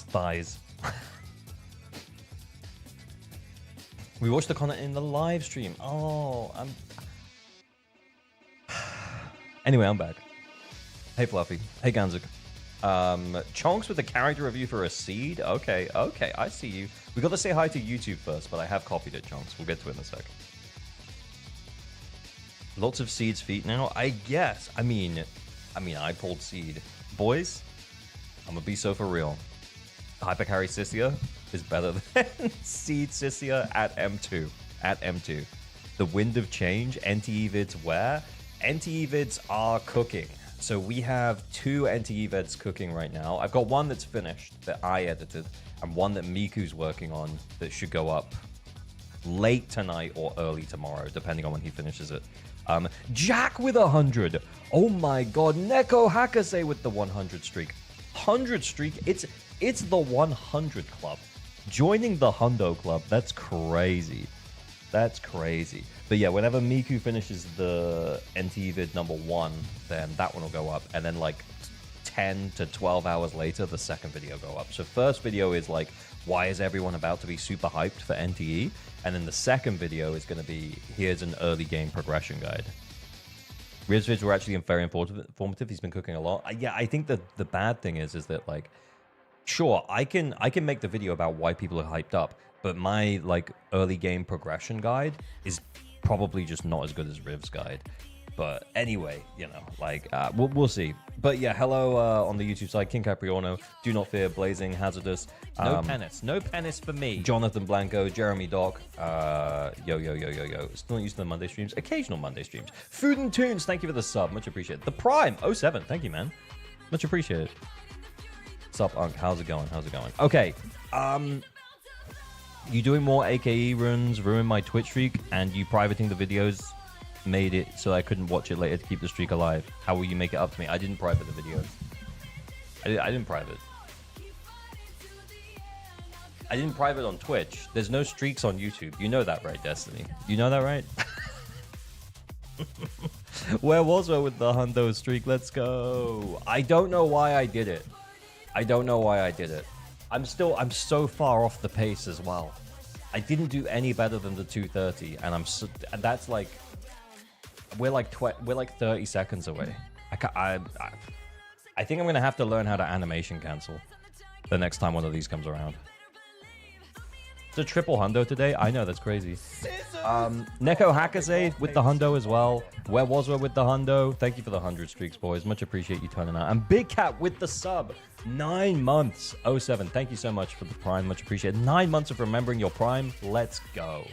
Thighs. We watched the content in the live stream. Oh, Anyway, I'm back. Hey, Fluffy. Hey, Ganzik. Chonks with the character review for a seed? Okay, I see you. We got to say hi to YouTube first, but I have copied it, Chonks. We'll get to it in a sec. Lots of seeds feet now, I guess. I mean, I pulled seed. Boys, I'm gonna be so for real. Hypercarry Sissia is better than seed Sissia at M2. At M2. The wind of change, NTE vids where? NTE vids are cooking. So we have 2 NTE vids cooking right now. I've got one that's finished that I edited, and one that Miku's working on that should go up late tonight or early tomorrow, depending on when he finishes it. Jack with 100. Oh my god, Neko Hakase with the 100 streak. 100 streak. It's the 100 club. Joining the Hundo club. That's crazy. That's crazy. But yeah, whenever Miku finishes the NT vid number 1, then that one will go up. And then like 10 to 12 hours later, the second video go up. So first video is like, why is everyone about to be super hyped for NTE? And then the second video is going to be, here's an early game progression guide. Riv's vids were actually very informative. He's been cooking a lot. Yeah, I think that the bad thing is that like, sure, I can make the video about why people are hyped up, but my like early game progression guide is probably just not as good as Riv's guide. But anyway, you know, like we'll see. But yeah, hello on the YouTube side, King Capriorno, Do Not Fear, Blazing, Hazardous. No penis for me. Jonathan Blanco, Jeremy Doc, yo. Still not used to the Monday streams. Occasional Monday streams. Food and Tunes, thank you for the sub, much appreciated. The Prime 07, thank you, man, much appreciated. Sup, Unk, how's it going? Okay, you doing more AKE runs ruined my Twitch streak, and you privating the videos made it so I couldn't watch it later to keep the streak alive. How will you make it up to me? I didn't private the videos. I didn't private. I didn't private on Twitch. There's no streaks on YouTube. You know that, right, Destiny? You know that, right? Where was I with the Hundo streak? Let's go. I don't know why I did it. I'm so far off the pace as well. I didn't do any better than the 230, and that's like we're like 30 seconds away. I think I'm gonna have to learn how to animation cancel the next time one of these comes around. It's a triple hundo today. I know, that's crazy. Neko Hakase with the hundo as well. Where was we with the hundo? Thank you for the 100 streaks, boys. Much appreciate you turning out. And Big Cat with the sub. 9 months. 07. Thank you so much for the Prime. Much appreciated. 9 months of remembering your Prime. Let's go.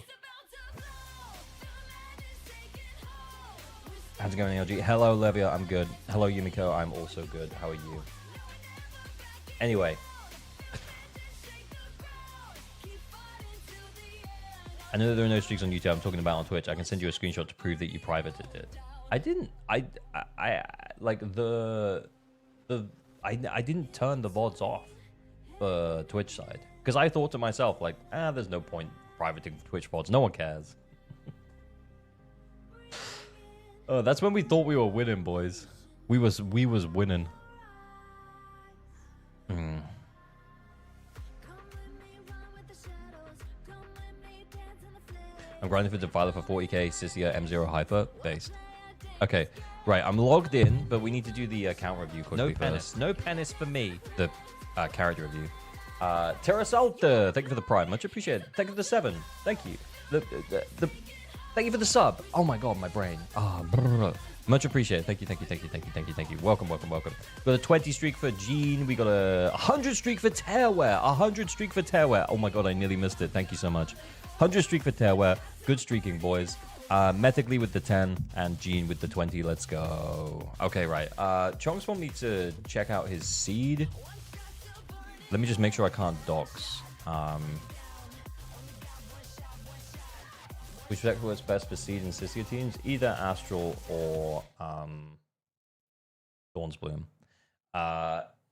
How's it going, LG? Hello, Levia. I'm good. Hello, Yumiko. I'm also good. How are you? Anyway. I know that there are no streaks on YouTube. I'm talking about on Twitch. I can send you a screenshot to prove that you privated it. I didn't. I didn't turn the VODs off for Twitch side because I thought to myself like, there's no point privating Twitch VODs. No one cares. Oh, that's when we thought we were winning, boys. We was winning. I'm grinding for Defiler for 40k, Sissia, M0 Hyper, based. Okay, right, I'm logged in, but we need to do the account review quickly first. No penis for me. The character review. Terrasalta, thank you for the Prime, much appreciated. Thank you for the 7, thank you. Thank you for the sub. Oh my god, my brain. Much appreciated. Thank you. Welcome. We got a 20 streak for Gene. We got a 100 streak for Tearwear. 100 streak for Tearwear. Oh my god, I nearly missed it. Thank you so much. 100 streak for Tearwear. Good streaking, boys. Metically with the 10 and Gene with the 20. Let's go. Okay, right. Chonks want me to check out his seed. Let me just make sure I can't dox. Which deck works best for seed and Sissia teams? Either Astral or Dawn's Bloom.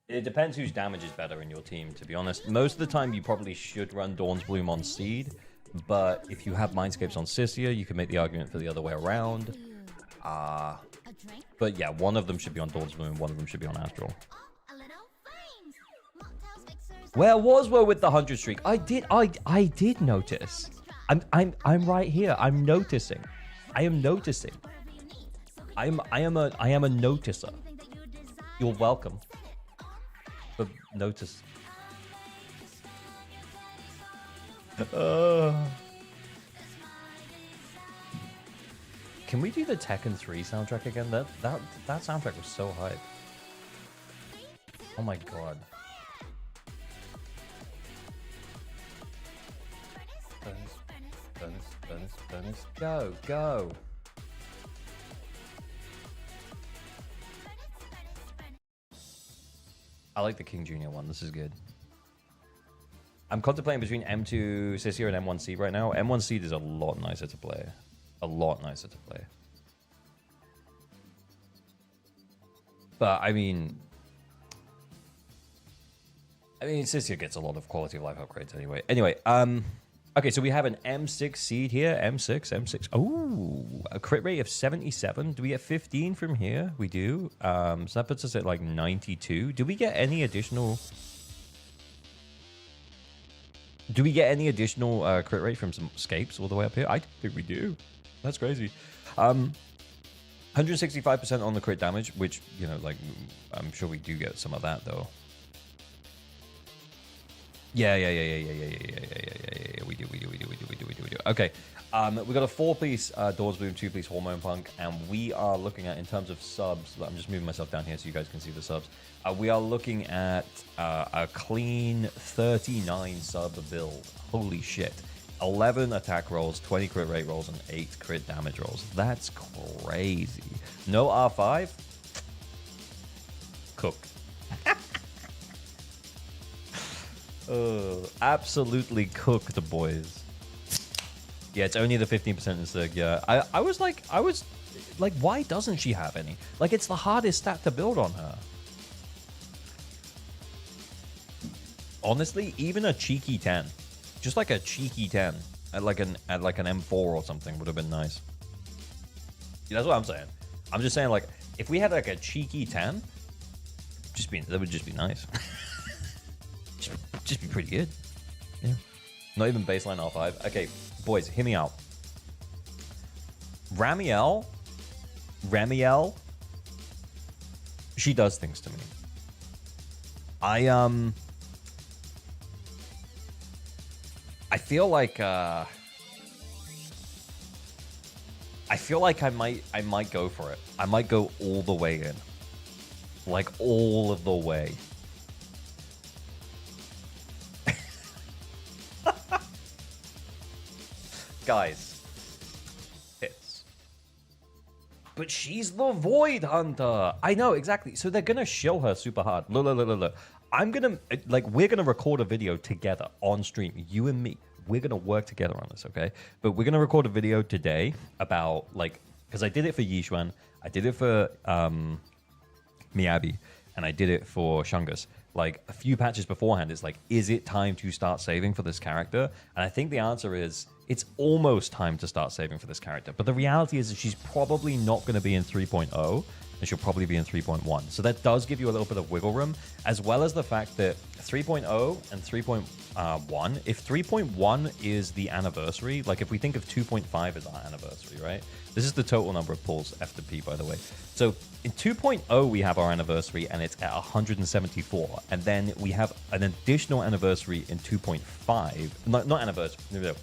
It depends whose damage is better in your team, to be honest. Most of the time, you probably should run Dawn's Bloom on seed. But if you have Mindscapes on Sissia, you can make the argument for the other way around. But yeah, one of them should be on Dawn's Bloom, one of them should be on Astral. Where was we with the 100 streak? I did notice. I'm right here. I'm noticing. I am noticing. I am a noticer. You're welcome. But notice. Can we do the Tekken 3 soundtrack again? That soundtrack was so hype. Oh my god. Bonus. Go. I like the King Jr. one. This is good. I'm contemplating between M2 Sissy and M1 Seed right now. M1 Seed is a lot nicer to play. A lot nicer to play. But I mean Sissy gets a lot of quality of life upgrades anyway. Anyway, okay, so we have an M6 Seed here. M6. Oh, a crit rate of 77. Do we get 15 from here? We do. So that puts us at like 92. Do we get any additional... crit rate from some escapes all the way up here? I think we do. That's crazy. 165% on the crit damage, which, you know, like, I'm sure we do get some of that, though. Yeah. We do. Okay. We got a 4-piece Doors Bloom, 2-piece Hormone Punk, and we are looking at, in terms of subs, I'm just moving myself down here so you guys can see the subs. We are looking at a clean 39 sub build. Holy shit. 11 attack rolls, 20 crit rate rolls, and 8 crit damage rolls. That's crazy. No R5? Cook. Absolutely cooked, boys. Yeah, it's only the 15% in Zerg, yeah. I was like, why doesn't she have any? Like, it's the hardest stat to build on her. Honestly, even a cheeky 10. Just like a cheeky 10 at like an M4 or something would have been nice. Yeah, that's what I'm saying. I'm just saying, like, if we had like a cheeky 10, that would just be nice. just be pretty good. Yeah. Not even baseline R5. Okay, boys, hear me out. Ramiel, she does things to me. I feel like I might go for it. I might go all the way in. Like all of the way. Guys. Hits. But she's the Void Hunter. I know, exactly. So they're gonna show her super hard. Look. We're gonna record a video together on stream, you and me. We're gonna work together on this, okay? But we're gonna record a video today about, like, because I did it for Yishuan, I did it for Miyabi, and I did it for Shungus. Like, a few patches beforehand, it's like, is it time to start saving for this character? And I think the answer is, it's almost time to start saving for this character. But the reality is that she's probably not going to be in 3.0, and she'll probably be in 3.1. So that does give you a little bit of wiggle room, as well as the fact that 3.0 and 3.1, if 3.1 is the anniversary, like if we think of 2.5 as our anniversary, right? This is the total number of pulls, F to P, by the way. So in 2.0, we have our anniversary, and it's at 174. And then we have an additional anniversary in 2.5. Not anniversary. No.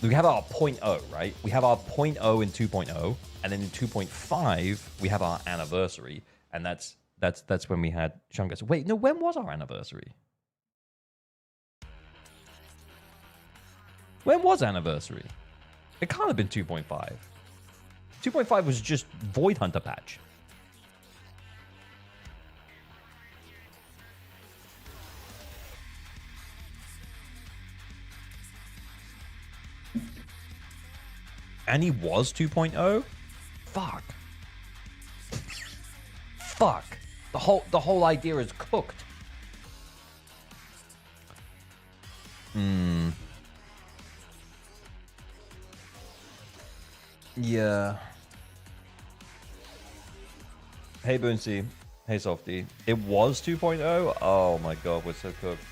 We have our 0.0, right? We have our 0.0 in 2.0, and then in 2.5 we have our anniversary, and that's when we had Shungus. Wait, no, when was our anniversary? When was anniversary? It can't have been 2.5. 2.5 was just Void Hunter patch. And he was 2.0? Fuck. Fuck. The whole idea is cooked. Yeah. Hey Boonsy. Hey Softy. It was 2.0? Oh my god, we're so cooked.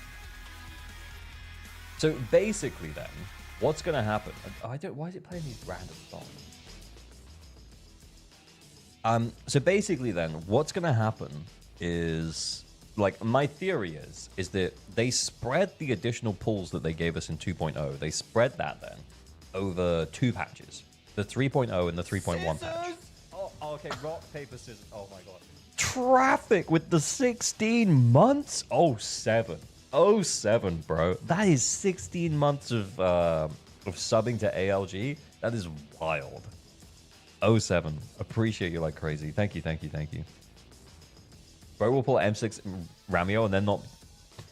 So basically then, what's going to happen? Why is it playing these random songs? So basically then, what's going to happen is, like, my theory is that they spread the additional pulls that they gave us in 2.0. They spread that then over 2 patches. The 3.0 and the 3.1 patch. Oh, okay. Rock, paper, scissors. Oh my god. Traffic with the 16 months? Oh, 7. Oh, 7, bro. That is 16 months of subbing to ALG. That is wild. Oh, 7. Appreciate you like crazy. Thank you, thank you, thank you. Bro will pull M6 Ramiel and then not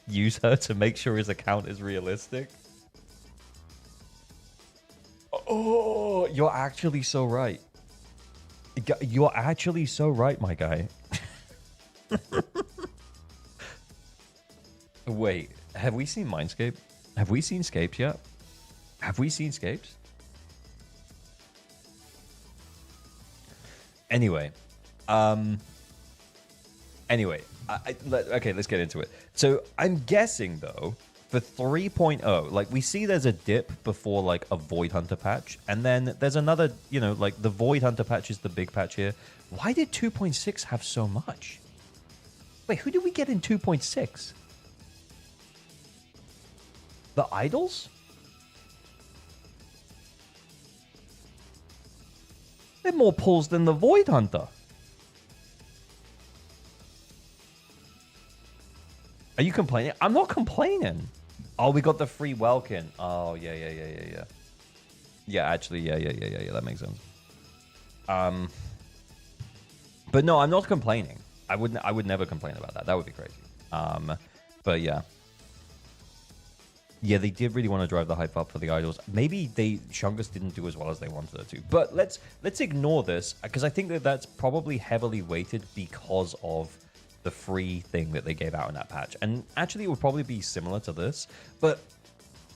use her to make sure his account is realistic. Oh, you're actually so right. You're actually so right, my guy. Wait, have we seen Mindscape? Have we seen Scapes yet? Have we seen Scapes? Anyway, okay, let's get into it. So I'm guessing though, for 3.0, like we see there's a dip before like a Void Hunter patch, and then there's another, you know, like the Void Hunter patch is the big patch here. Why did 2.6 have so much? Wait, who did we get in 2.6? The idols? They're more pulls than the Void Hunter. Are you complaining? I'm not complaining. Oh, we got the free Welkin. Oh, yeah. Yeah, actually, yeah. That makes sense. But no, I'm not complaining. I would never complain about that. That would be crazy. But yeah. Yeah, they did really want to drive the hype up for the idols. Maybe Shungus didn't do as well as they wanted it to. But let's ignore this, because I think that that's probably heavily weighted because of the free thing that they gave out in that patch. And actually, it would probably be similar to this. But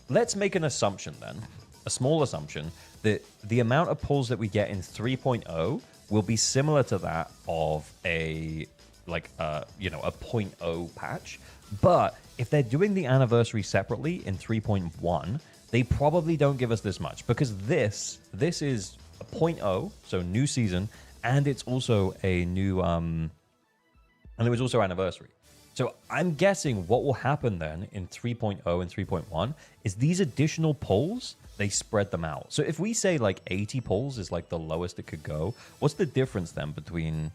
let's make an assumption then, a small assumption, that the amount of pulls that we get in 3.0 will be similar to that of a, like, a 0.0 patch. But if they're doing the anniversary separately in 3.1, they probably don't give us this much, because this is a 0.0, so new season, and it's also a new and it was also anniversary. So I'm guessing what will happen then in 3.0 and 3.1 is these additional polls, they spread them out. So if we say like 80 polls is like the lowest it could go, what's the difference then between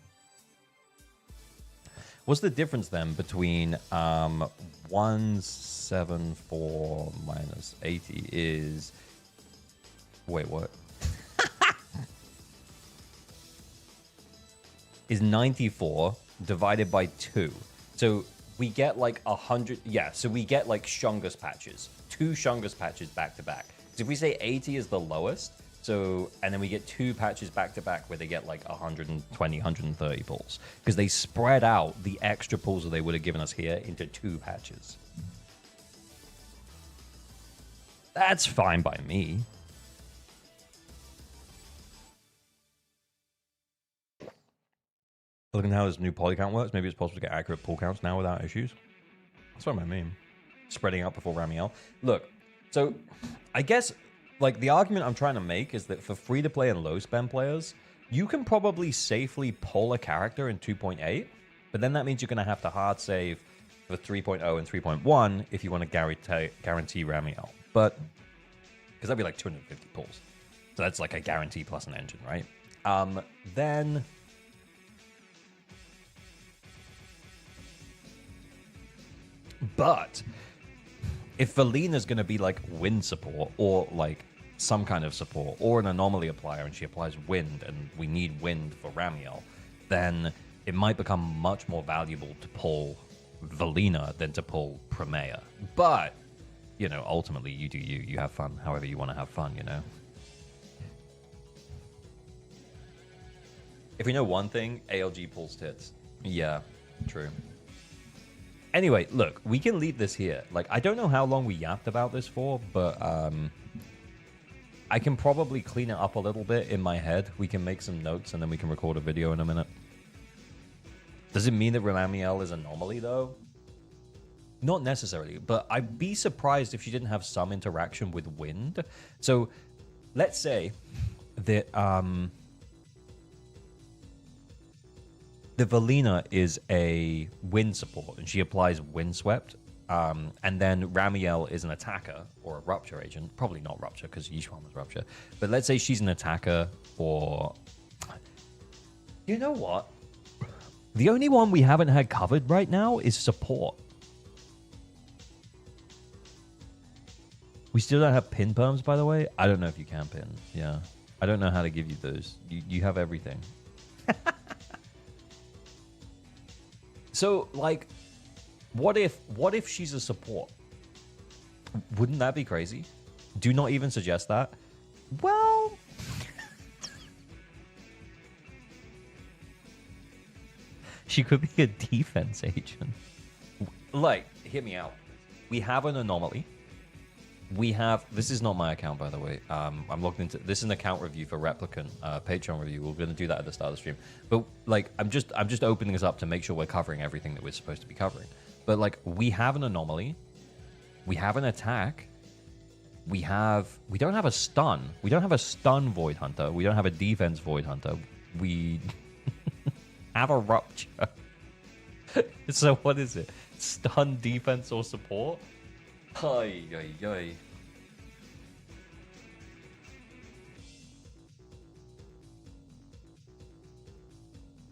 174 minus 80 is, wait, what? Is 94 divided by 2. So we get like 100. Yeah, so we get like Shungus patches, 2 Shungus patches back to back. So if we say 80 is the lowest, so, and then we get 2 patches back to back where they get like 120, 130 pulls, because they spread out the extra pulls that they would have given us here into 2 patches. That's fine by me. Looking at how this new poly count works, maybe it's possible to get accurate pull counts now without issues. That's what I mean. Spreading out before RAMIEL. Look, so I guess like the argument I'm trying to make is that for free-to-play and low-spend players, you can probably safely pull a character in 2.8, but then that means you're going to have to hard save for 3.0 and 3.1 if you want to guarantee RAMIEL. But, because that'd be like 250 pulls. So that's like a guarantee plus an engine, right? Then... But if Valina's going to be like wind support or like some kind of support or an anomaly applier and she applies wind and we need wind for RAMIEL, then it might become much more valuable to pull Valina than to pull Primea. But, you know, ultimately you do you. You have fun however you want to have fun, you know? If we know one thing, ALG pulls tits. Yeah, true. Anyway, look, we can leave this here. Like, I don't know how long we yapped about this for, but I can probably clean it up a little bit in my head. We can make some notes, and then we can record a video in a minute. Does it mean that RAMIEL is anomaly, though? Not necessarily, but I'd be surprised if she didn't have some interaction with wind. So let's say that the Valina is a wind support and she applies windswept. And then Ramiel is an attacker or a rupture agent. Probably not rupture because Yishuan was rupture. But let's say she's an attacker or... You know what? The only one we haven't had covered right now is support. We still don't have pin perms, by the way. I don't know if you can pin. Yeah. I don't know how to give you those. You have everything. So, like, what if she's a support? Wouldn't that be crazy? Do not even suggest that. Well... She could be a defense agent. Like, hear me out. We have an anomaly. We have... This is not my account, by the way. I'm logged into... This is an account review for Replicant, Patreon review. We're going to do that at the start of the stream. But, like, I'm just opening this up to make sure we're covering everything that we're supposed to be covering. But, like, we have an anomaly. We have an attack. We don't have a stun. We don't have a stun Void Hunter. We don't have a defense Void Hunter. We... have a rupture. So what is it? Stun, defense, or support? Ay, ay, ay.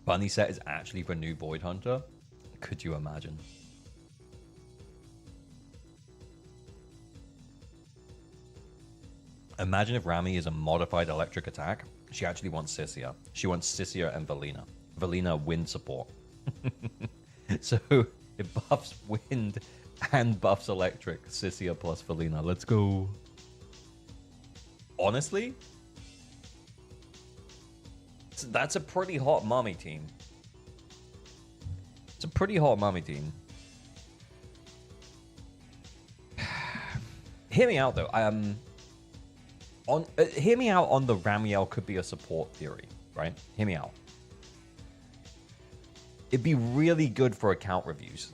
Bunny set is actually for new Void Hunter. Could you imagine? Imagine if Rami is a modified electric attack. She actually wants Sissia. She wants Sissia and Valina. Valina wind support. So it buffs wind and buffs electric. Sissia plus Valina. Let's go. Honestly, that's a pretty hot mommy team. It's a pretty hot mommy team. Hear me out though. Hear me out on the Ramiel could be a support theory, right? Hear me out. It'd be really good for account reviews.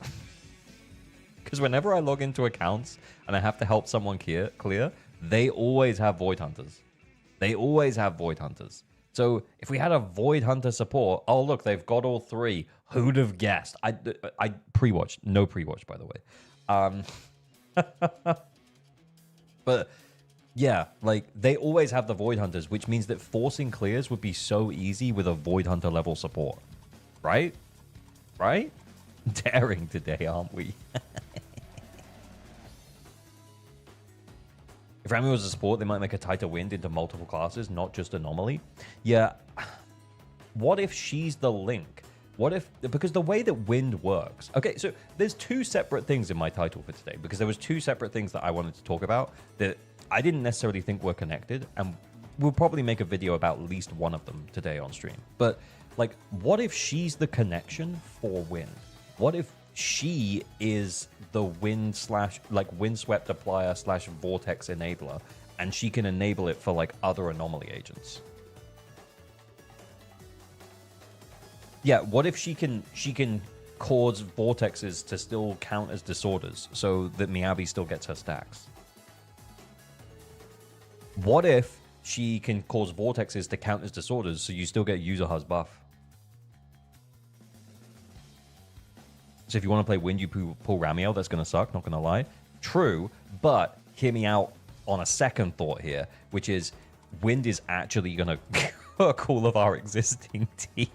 Because whenever I log into accounts and I have to help someone clear, they always have Void Hunters. They always have Void Hunters. So if we had a Void Hunter support, oh look, they've got all three. Who'd have guessed? I pre-watched. No pre-watch, by the way. But yeah, like they always have the Void Hunters, which means that forcing clears would be so easy with a Void Hunter level support. Right? Right? Daring today, aren't we? If Rami was a support, they might make a tighter wind into multiple classes, not just anomaly. Yeah. What if she's the link? What if... Because the way that wind works... Okay, so there's two separate things in my title for today, because there was two separate things that I wanted to talk about that I didn't necessarily think were connected, and we'll probably make a video about at least one of them today on stream. But... Like, what if she's the connection for wind? What if she is the wind slash, like, windswept applier slash vortex enabler, and she can enable it for, like, other anomaly agents? Yeah, what if she can cause vortexes to still count as disorders so that Miyabi still gets her stacks? What if she can cause vortexes to count as disorders so you still get Yuzuha's buff? So if you want to play wind, you pull Ramiel. That's going to suck, not going to lie. True, but hear me out on a second thought here, which is wind is actually going to cook all of our existing teams.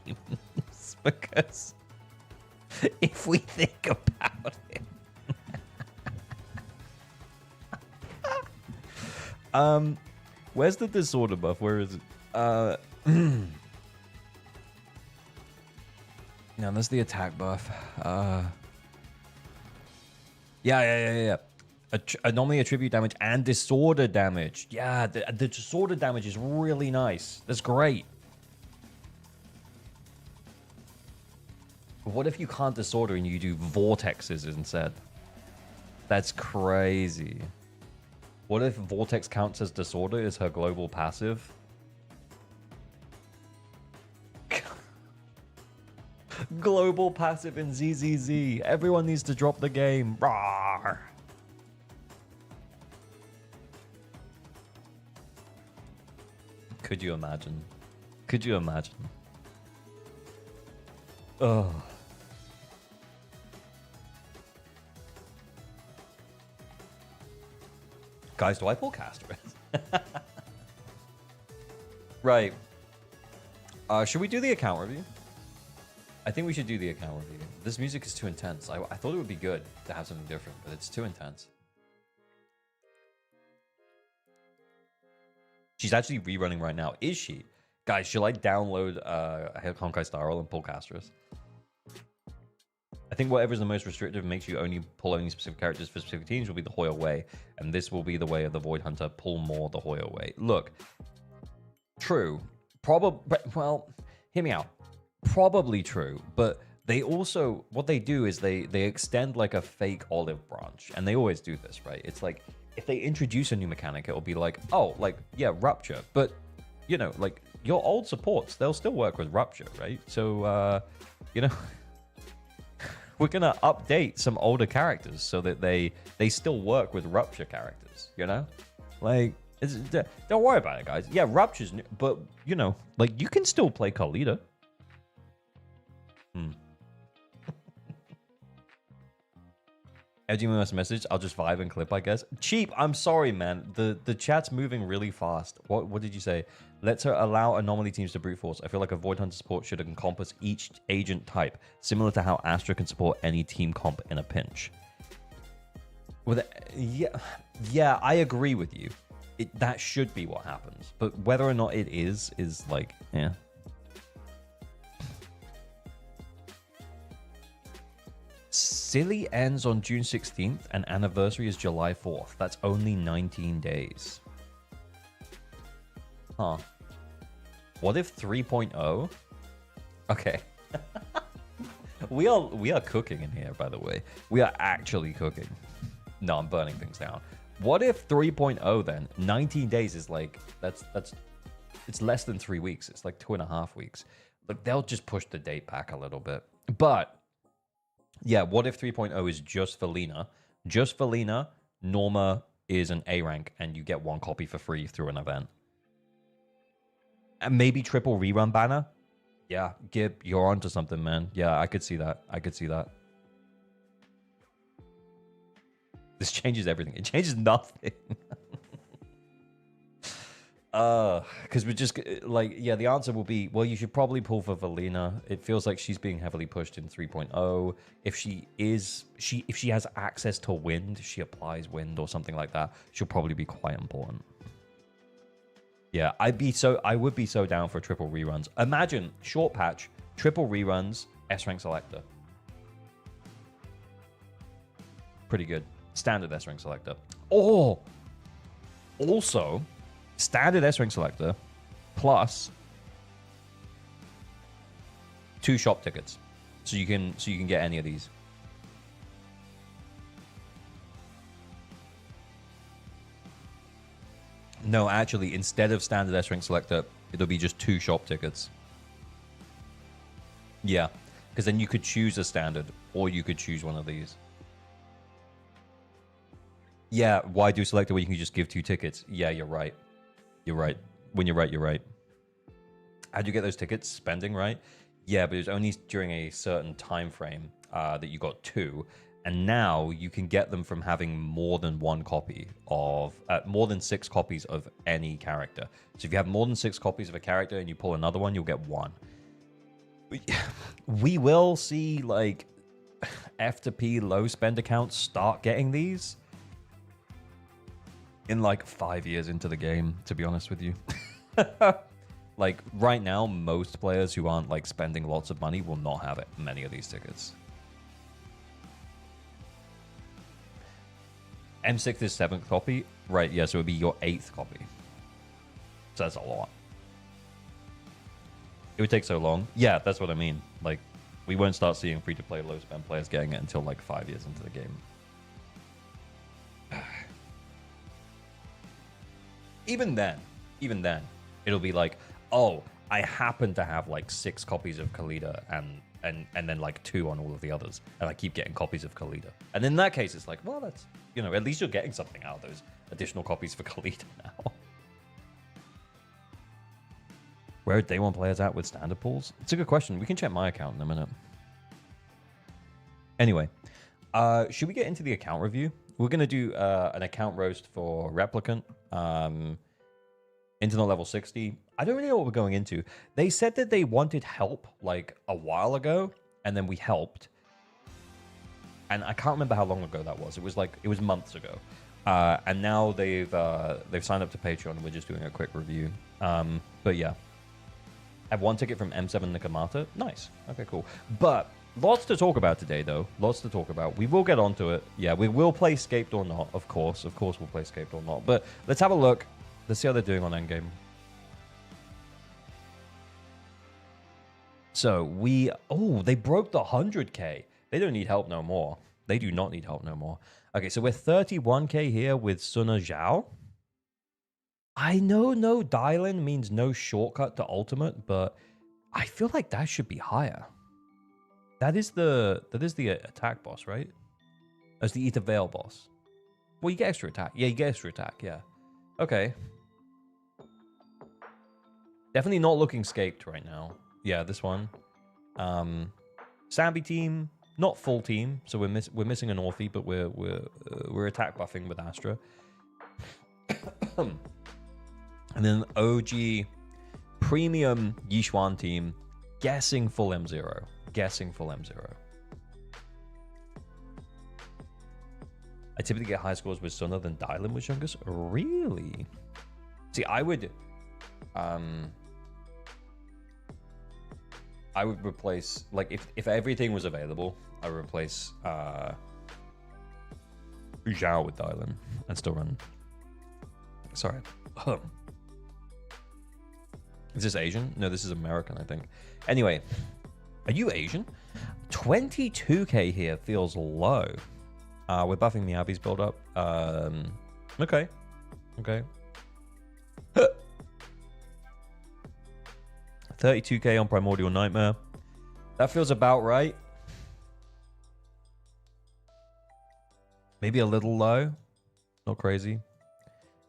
Because if we think about it... Where's the disorder buff? Where is it? No, that's the attack buff. Yeah. Anomaly attribute damage and disorder damage. Yeah, the disorder damage is really nice. That's great. But what if you can't disorder and you do vortexes instead? That's crazy. What if vortex counts as disorder is her global passive? Global passive in ZZZ. Everyone needs to drop the game. Rawr. Could you imagine? Could you imagine? Oh. Guys, do I pull caster? Right. Should we do the account review? I think we should do the account review. This music is too intense. I thought it would be good to have something different, but it's too intense. She's actually rerunning right now. Is she? Guys, should I download Honkai Star Rail and pull casters? I think whatever is the most restrictive makes you only pull only specific characters for specific teams will be the Hoyo way, and this will be the way of the Void Hunter. Pull more the Hoyo way. Look, true. Probably. Well, hear me out. Probably true, but they also, what they do is they extend like a fake olive branch, and they always do this, right? It's like if they introduce a new mechanic, it'll be like, oh, like yeah, Rupture, but you know, like your old supports, they'll still work with Rupture, right? So you know, we're gonna update some older characters so that they still work with Rupture characters, you know, like. Don't worry about it, guys. Yeah, Rupture's new, but you know, like you can still play Kalita. LGMS message. I'll just vibe and clip, I guess. Cheap. I'm sorry, man. The chat's moving really fast. What did you say? Let's allow anomaly teams to brute force. I feel like a Void Hunter support should encompass each agent type, similar to how Astra can support any team comp in a pinch. With yeah, I agree with you. That should be what happens, but whether or not it is like, yeah. Silly ends on June 16th and anniversary is July 4th. That's only 19 days. Huh. What if 3.0? Okay. We are cooking in here, by the way. We are actually cooking. No, I'm burning things down. What if 3.0 then? 19 days is like, it's less than 3 weeks. It's like 2.5 weeks. Like they'll just push the date back a little bit. But yeah, what if 3.0 is just for Lina? Just for Lina, Norma is an A rank and you get 1 copy for free through an event. And maybe triple rerun banner? Yeah, Gib, you're onto something, man. Yeah, I could see that. I could see that. This changes everything. It changes nothing. Because we're just like, yeah, the answer will be, well, you should probably pull for Valina. It feels like she's being heavily pushed in 3.0. If she has access to wind, she applies wind or something like that, she'll probably be quite important. Yeah, I would be so down for triple reruns. Imagine short patch, triple reruns, S rank selector. Pretty good. Standard S-Rank selector. Or also standard S-Rank selector plus 2 shop tickets. So you can get any of these. No, actually, instead of standard S-Rank selector, it'll be just 2 shop tickets. Yeah, because then you could choose a standard or you could choose one of these. Yeah, why do selector where you can just give 2 tickets? Yeah, you're right. You're right. When you're right, you're right. How'd you get those tickets? Spending, right? Yeah, but it was only during a certain time frame that you got 2. And now you can get them from having more than 1 copy of... more than 6 copies of any character. So if you have more than 6 copies of a character and you pull another one, you'll get 1. We will see, like, F to P low spend accounts start getting these in like 5 years into the game, to be honest with you. Like right now, most players who aren't like spending lots of money will not have many of these tickets. M6 is 7th copy, right? Yeah, so it would be your 8th copy. So that's a lot. It would take so long. Yeah, that's what I mean. Like, we won't start seeing free-to-play low-spend players getting it until like 5 years into the game. Even then, it'll be like, oh, I happen to have like 6 copies of Kalita and and then like 2 on all of the others, and I keep getting copies of Khalida. And in that case, it's like, well, that's, you know, at least you're getting something out of those additional copies for Khalida now. Where are day one players at with standard pools? It's a good question. We can check my account in a minute. Anyway, should we get into the account review? We're going to do an account roast for Replicant. Internet level 60. I don't really know what we're going into. They said that they wanted help like a while ago, and then we helped. And I can't remember how long ago that was. It was months ago. And now they've signed up to Patreon, and we're just doing a quick review. But yeah. I have 1 ticket from M7 Nikamata. Nice. Okay, cool. But lots to talk about today, though. Lots to talk about. We will get onto it. Yeah, we will play Scaped or not, of course. Of course we'll play Scaped or not. But let's have a look. Let's see how they're doing on endgame. So they broke the 100k. They don't need help no more. They do not need help no more. Okay, so we're 31k here with Suna Zhao. I know no dial-in means no shortcut to ultimate, but I feel like that should be higher. That is the attack boss, right? That's the Ether Veil boss. Well, you get extra attack. Yeah, you get extra attack, yeah. Okay. Definitely not looking scaped right now. Yeah, this one. Sambi team, not full team, so we're missing an Orphe, but we're attack buffing with Astra. And then OG premium Yixuan team, guessing full M0. Guessing full M0. I typically get high scores with Suna than Dylan with Chungus. Really? See, I would replace, like, if everything was available, I would replace Zhao with Dylan and still run. Sorry. Is this Asian? No, this is American, I think. Anyway, are you Asian? 22k here feels low. We're buffing Miyabi's build up. Okay. Okay. 32k on Primordial Nightmare. That feels about right. Maybe a little low. Not crazy.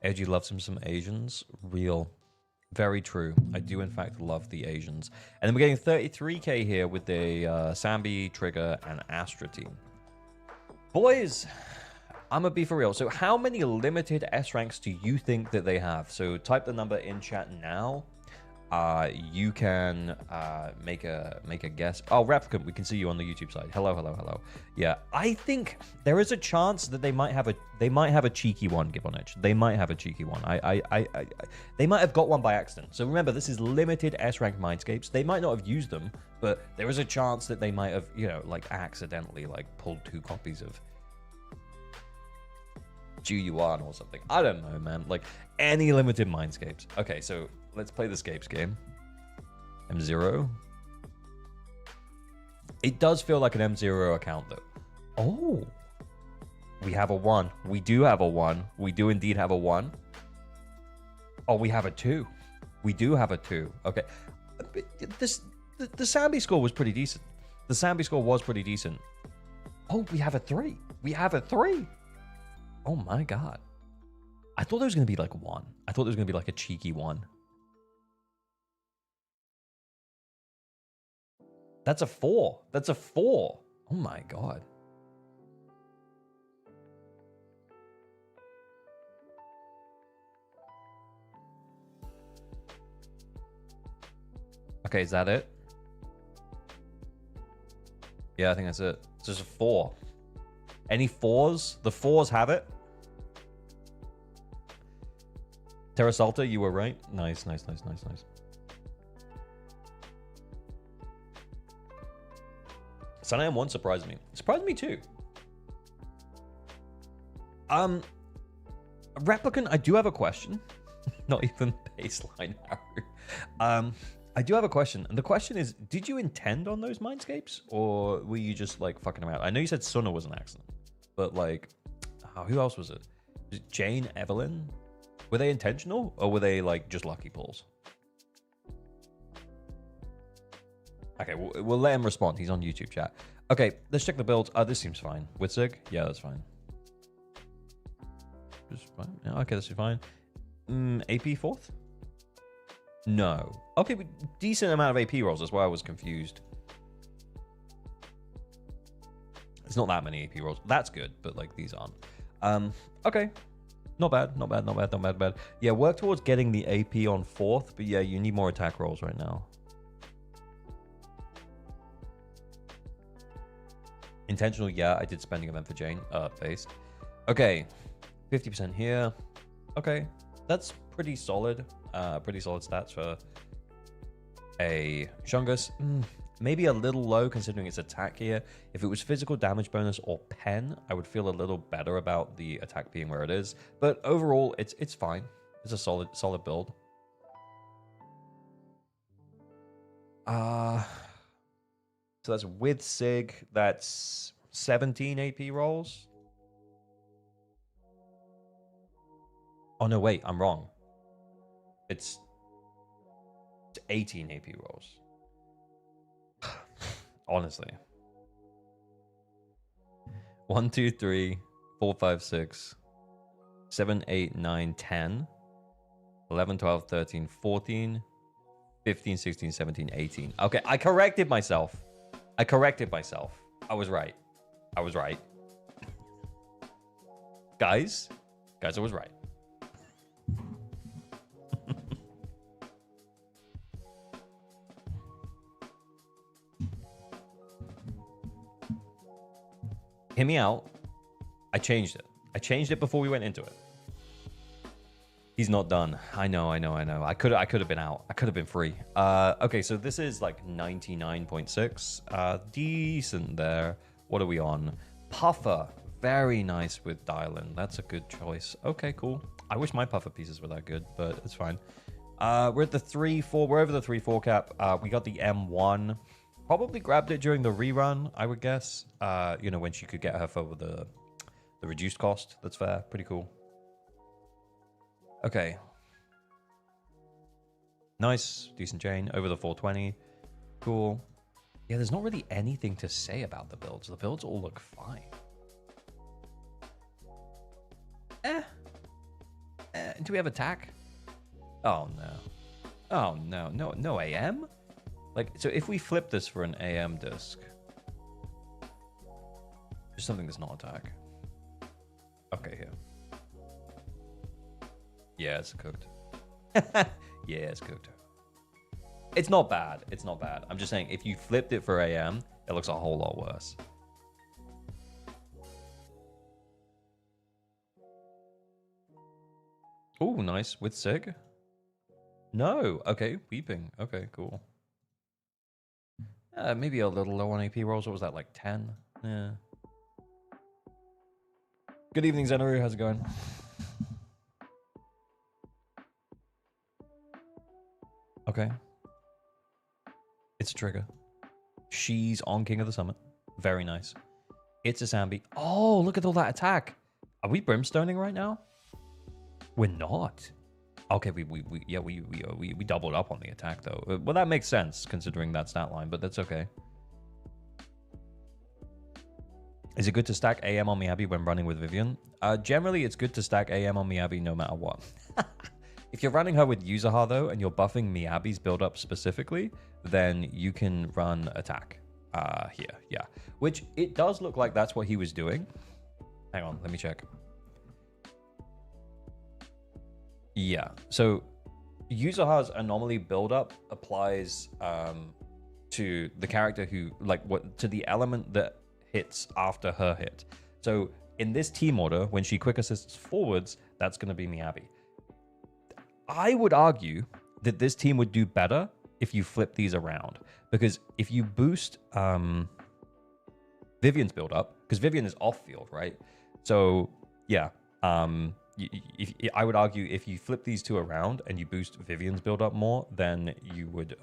Edgy loves him some Asians. Real. Very true. I do, in fact, love the Asians. And then we're getting 33k here with the Sambi, Trigger, and Astra team. Boys, I'm going to be for real. So how many limited S ranks do you think that they have? So type the number in chat now. You can make a guess. Oh, Replicant, we can see you on the YouTube side. Hello, hello, hello. Yeah, I think there is a chance that they might have a cheeky one. Give on edge. They might have a cheeky one. They might have got one by accident. So remember, this is limited S rank Mindscapes. They might not have used them, but there is a chance that they might have, you know, like accidentally like pulled 2 copies of Ju-Yuan or something. I don't know, man. Like any limited Mindscapes. Okay, so let's play the Scapes game. M0. It does feel like an M0 account, though. Oh. We have a 1. We do have a 1. We do indeed have a 1. Oh, we have a 2. We do have a 2. Okay. The Sambi score was pretty decent. The Sambi score was pretty decent. Oh, we have a 3. We have a 3. Oh, my God. I thought there was going to be like 1. I thought there was going to be like a cheeky 1. That's a 4. That's a 4. Oh my God. Okay, is that it? Yeah, I think that's it. It's just a 4. Any 4s? The 4s have it. Terrasalta, you were right. Nice, nice, nice, nice, nice. Sun AM 1 surprised me. Surprised me too. Replicant, I do have a question. Not even baseline, Haru. I do have a question. And the question is, did you intend on those Mindscapes? Or were you just like fucking around? I know you said Suna was an accident. But like, who else was it? Was it Jane, Evelyn? Were they intentional? Or were they like just lucky pulls? Okay, we'll let him respond. He's on YouTube chat. Okay, let's check the builds. This seems fine. With Sig? Yeah, that's fine. Just fine. Yeah, okay, this is fine. AP fourth? No. Okay, but decent amount of AP rolls. That's why I was confused. It's not that many AP rolls. That's good, but like these aren't. Okay. Not bad, not bad, not bad, not bad, bad. Yeah, work towards getting the AP on fourth, but yeah, you need more attack rolls right now. Intentional, yeah, I did spending event for Jane. Based. Okay, 50% here. Okay, that's pretty solid. Pretty solid stats for a Shungus. Maybe a little low considering its attack here. If it was physical damage bonus or pen, I would feel a little better about the attack being where it is. But overall, it's fine. It's a solid build. So that's with Sig. That's 17 AP rolls. Oh no, wait, I'm wrong. It's 18 AP rolls. Honestly. 1, 2, 3, 4, 5, 6, 7, 8, 9, 10, 11, 12, 13, 14, 15, 16, 17, 18. Okay, I corrected myself. I was right. I was right. Guys, I was right. Hear me out. I changed it. I changed it before we went into it. He's not done. I know. I could have been out. I could have been free. Okay, so this is like 99.6. Decent there. What are we on? Puffer. Very nice with Dylan. That's a good choice. Okay, cool. I wish my Puffer pieces were that good, but it's fine. We're at the 3-4. We're over the 3-4 cap. We got the M1. Probably grabbed it during the rerun, I would guess. You know, when she could get her for the reduced cost. That's fair. Pretty cool. Okay. Nice. Decent chain. Over the 420. Cool. Yeah, there's not really anything to say about the builds. The builds all look fine. Do we have attack? Oh, no. Oh, no. No AM? Like, so if we flip this for an AM disc, just something that's not attack. Okay, here. Yeah, it's cooked. Yeah, it's cooked. It's not bad. It's not bad. I'm just saying, if you flipped it for AM, it looks a whole lot worse. Oh, nice. With Sig? No. Okay, weeping. Okay, cool. Maybe a little low on AP rolls. What was that, like 10? Yeah. Good evening, Zenoru. How's it going? Okay. It's a trigger. She's on King of the Summit. Very nice. It's a Sambi. Oh, look at all that attack. Are we brimstoning right now? We're not. Okay, we doubled up on the attack though. Well, that makes sense considering that stat line, but that's okay. Is it good to stack AM on Miyabi when running with Vivian? Generally, it's good to stack AM on Miyabi no matter what. If you're running her with Yuzuha though, and you're buffing Miyabi's build-up specifically, then you can run attack here, yeah. Which it does look like that's what he was doing. Hang on, let me check. Yeah, so Yuzuha's anomaly build-up applies to the character who, to the element that hits after her hit. So in this team order, when she quick assists forwards, that's going to be Miyabi. I would argue that this team would do better if you flip these around, because if you boost Vivian's build-up, because Vivian is off-field, right? So yeah, I would argue if you flip these two around and you boost Vivian's build-up more, then you would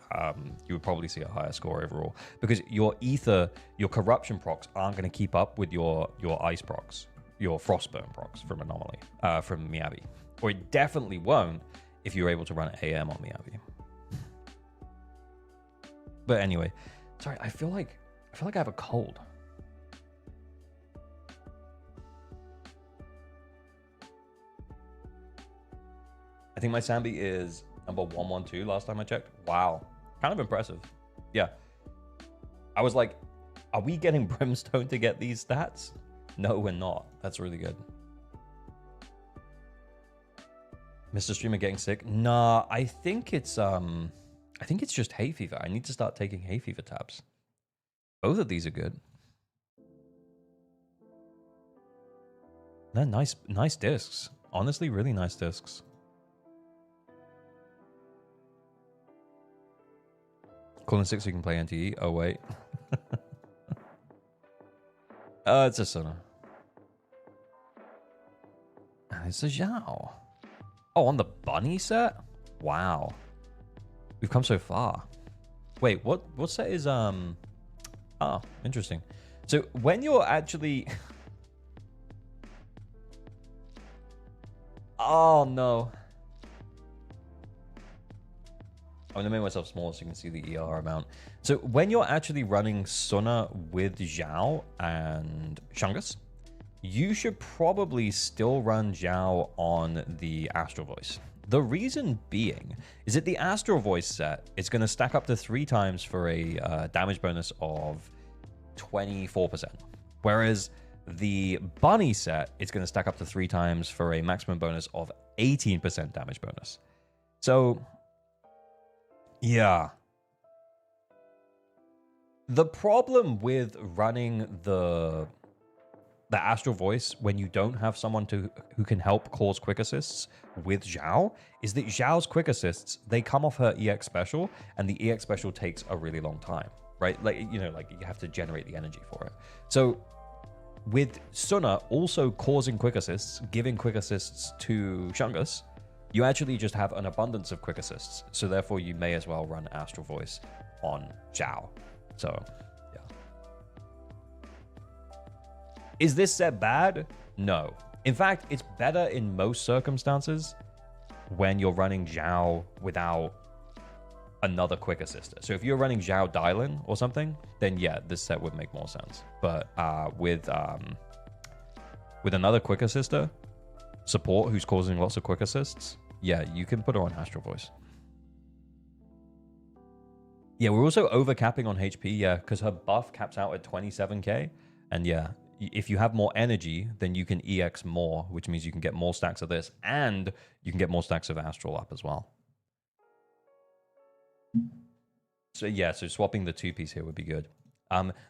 probably see a higher score overall, because your ether, your corruption procs aren't going to keep up with your ice procs, your frostburn procs from anomaly, from Miyabi, or it definitely won't if you're able to run AM on Miyabi. But anyway, Sorry, I feel like I have a cold. I think my Sambi is number 112 last time I checked. Wow. Kind of impressive. Yeah. I was like, are we getting Brimstone to get these stats? No, we're not. That's really good. Mr. Streamer getting sick? Nah, I think it's just hay fever. I need to start taking hay fever tabs. Both of these are good. They're nice discs. Honestly, really nice discs. Calling 6 so you can play NTE. Oh, wait. It's a Sona. It's a Zhao. Oh, on the bunny set? Wow. We've come so far. Wait, what set is Oh, interesting. So when you're actually Oh no. I'm gonna make myself smaller so you can see the ER amount. So when you're actually running Sona with Zhao and Shungus, you should probably still run Zhao on the Astral Voice. The reason being is that the Astral Voice set is going to stack up to 3 times for a damage bonus of 24%. Whereas the Bunny set is going to stack up to 3 times for a maximum bonus of 18% damage bonus. So, yeah. The problem with running the Astral Voice when you don't have someone who can help cause quick assists with Zhao is that Zhao's quick assists, they come off her EX special, and the EX special takes a really long time, right? Like, you know, like you have to generate the energy for it. So with Suna also causing quick assists, giving quick assists to Shungus, you actually just have an abundance of quick assists. So therefore you may as well run Astral Voice on Zhao. So is this set bad? No. In fact, it's better in most circumstances when you're running Zhao without another quick assister. So if you're running Zhao Dylan or something, then yeah, this set would make more sense. But with another quick assister, support who's causing lots of quick assists, yeah, you can put her on Astral Voice. Yeah, we're also overcapping on HP, yeah, because her buff caps out at 27k. And yeah, if you have more energy, then you can EX more, which means you can get more stacks of this, and you can get more stacks of Astral up as well. So yeah, so swapping the 2-piece here would be good.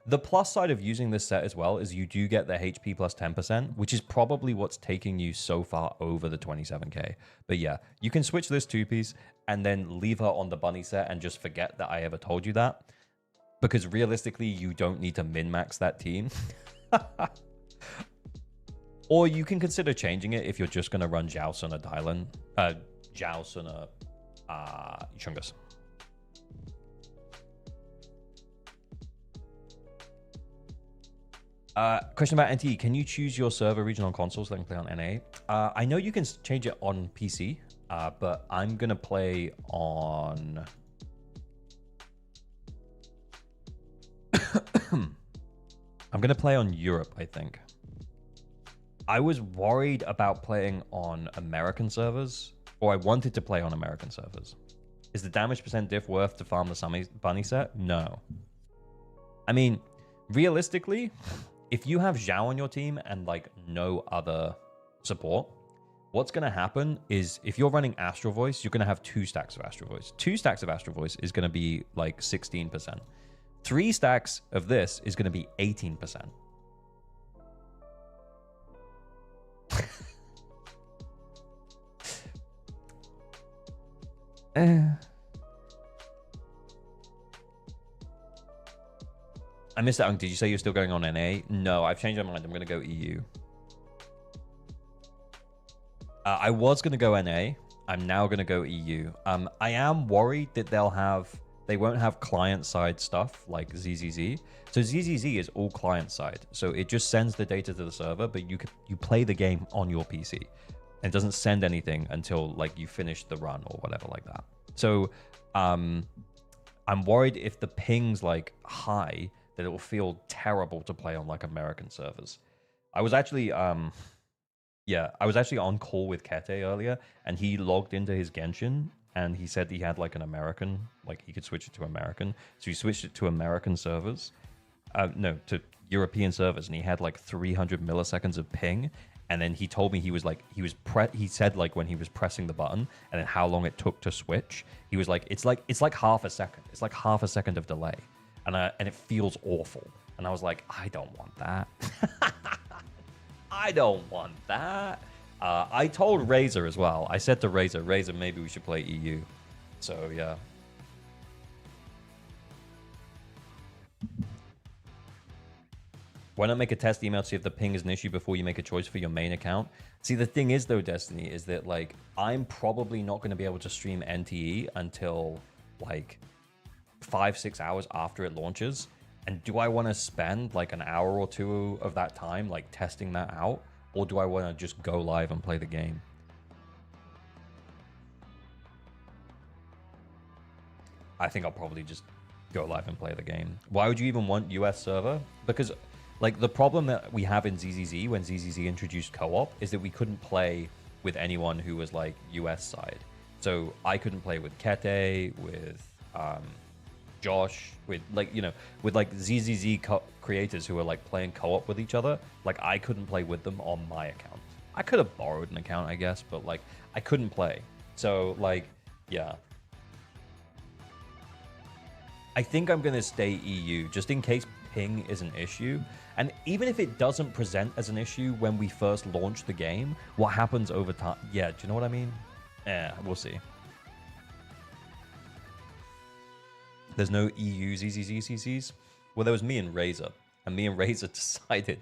The plus side of using this set as well is you do get the HP plus 10%, which is probably what's taking you so far over the 27k. But yeah, you can switch this 2-piece and then leave her on the bunny set and just forget that I ever told you that. Because realistically, you don't need to min-max that team. Or you can consider changing it if you're just going to run Zhao Suna Dylan. Zhao Suna Chungus. Question about NTE. Can you choose your server region on consoles so I can play on NA? I know you can change it on PC, but I'm going to play on... I'm going to play on Europe, I think. I was worried about playing on American servers, or I wanted to play on American servers. Is the damage percent diff worth to farm the bunny set? No. I mean, realistically, if you have Zhao on your team and like no other support, what's going to happen is if you're running Astral Voice, you're going to have 2 stacks of Astral Voice. 2 stacks of Astral Voice is going to be like 16%. 3 stacks of this is going to be 18%. I missed that. Did you say you're still going on NA? No, I've changed my mind. I'm going to go EU. I was going to go NA. I'm now going to go EU. I am worried that they won't have client-side stuff like ZZZ. So ZZZ is all client-side. So it just sends the data to the server, but you play the game on your PC. And it doesn't send anything until like you finish the run or whatever like that. So I'm worried if the ping's like high that it will feel terrible to play on like American servers. I was actually yeah, I was actually on call with Kete earlier, and he logged into his Genshin, and he said he had like an American, like he could switch it to American. So he switched it to American servers, no, to European servers, and he had like 300 milliseconds of ping. And then he told me he was like, he said like when he was pressing the button, and then how long it took to switch. He was like, it's like half a second. It's like half a second of delay, and it feels awful. And I was like, I don't want that. I don't want that. I told Razor as well. I said to Razor, maybe we should play EU. So, yeah. Why not make a test email to see if the ping is an issue before you make a choice for your main account? See, the thing is, though, Destiny, is that, like, I'm probably not going to be able to stream NTE until, like, 5-6 hours after it launches. And do I want to spend like an hour or two of that time like testing that out? Or do I want to just go live and play the game? I think I'll probably just go live and play the game. Why would you even want US server? Because like the problem that we have in ZZZ when ZZZ introduced co-op is that we couldn't play with anyone who was like US side. So I couldn't play with Kete, with Josh, with like, you know, with like ZZZ creators who are like playing co-op with each other. Like I couldn't play with them on my account. I could have borrowed an account, I guess, but like I couldn't play. So like, yeah. I think I'm going to stay EU just in case ping is an issue. And even if it doesn't present as an issue when we first launch the game, what happens over time? Yeah, do you know what I mean? Yeah, we'll see. There's no EU ZZZCCs? Well, there was me and Razor. And me and Razor decided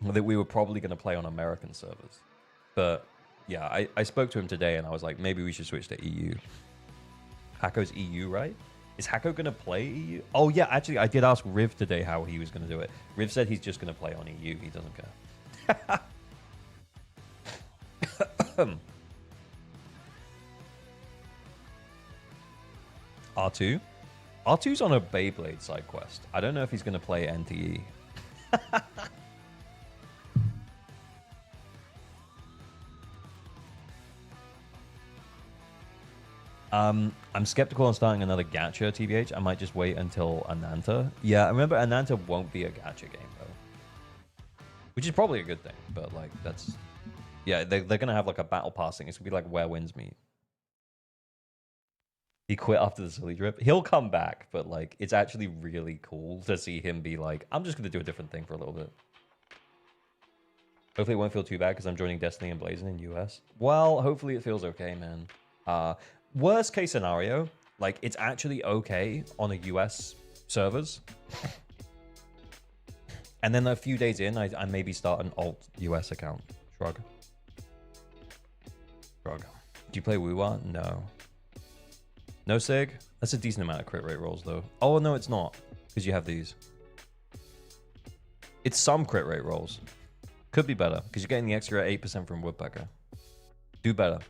that we were probably going to play on American servers. But yeah, I spoke to him today and I was like, maybe we should switch to EU. Hako's EU, right? Is Hako going to play EU? Oh, yeah, actually, I did ask Riv today how he was going to do it. Riv said he's just going to play on EU. He doesn't care. R2? R2's on a Beyblade side quest. I don't know if he's going to play NTE. I'm skeptical on starting another gacha, TBH. I might just wait until Ananta. Yeah, I remember Ananta won't be a gacha game, though. Which is probably a good thing, but, like, that's... Yeah, they're going to have, like, a battle passing. It's going to be like Where Winds Meet. He quit after the silly drip. He'll come back, but, like, it's actually really cool to see him be like, I'm just going to do a different thing for a little bit. Hopefully it won't feel too bad because I'm joining Destiny and Blazing in US. Well, hopefully it feels okay, man. Worst case scenario, like, it's actually okay on a US servers. And then a few days in, I maybe start an alt US account. Shrug. Shrug. Do you play Wuwa? No. No Sig? That's a decent amount of crit rate rolls, though. Oh, no, it's not. Because you have these. It's some crit rate rolls. Could be better. Because you're getting the extra 8% from Woodpecker. Do better.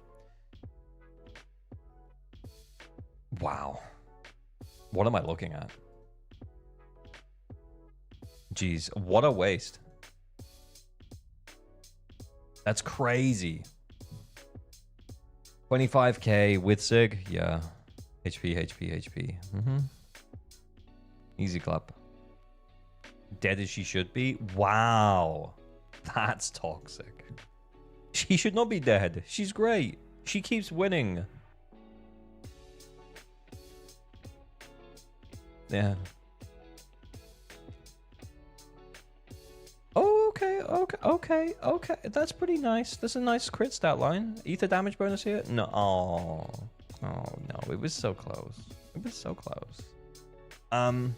Wow. What am I looking at? Jeez, what a waste. That's crazy. 25k with Sig? Yeah. HP. Easy clap. Dead as she should be? Wow. That's toxic. She should not be dead. She's great. She keeps winning. Yeah. Oh, okay. That's pretty nice. That's a nice crit stat line. Ether damage bonus here? No. Oh, no. It was so close. It was so close. You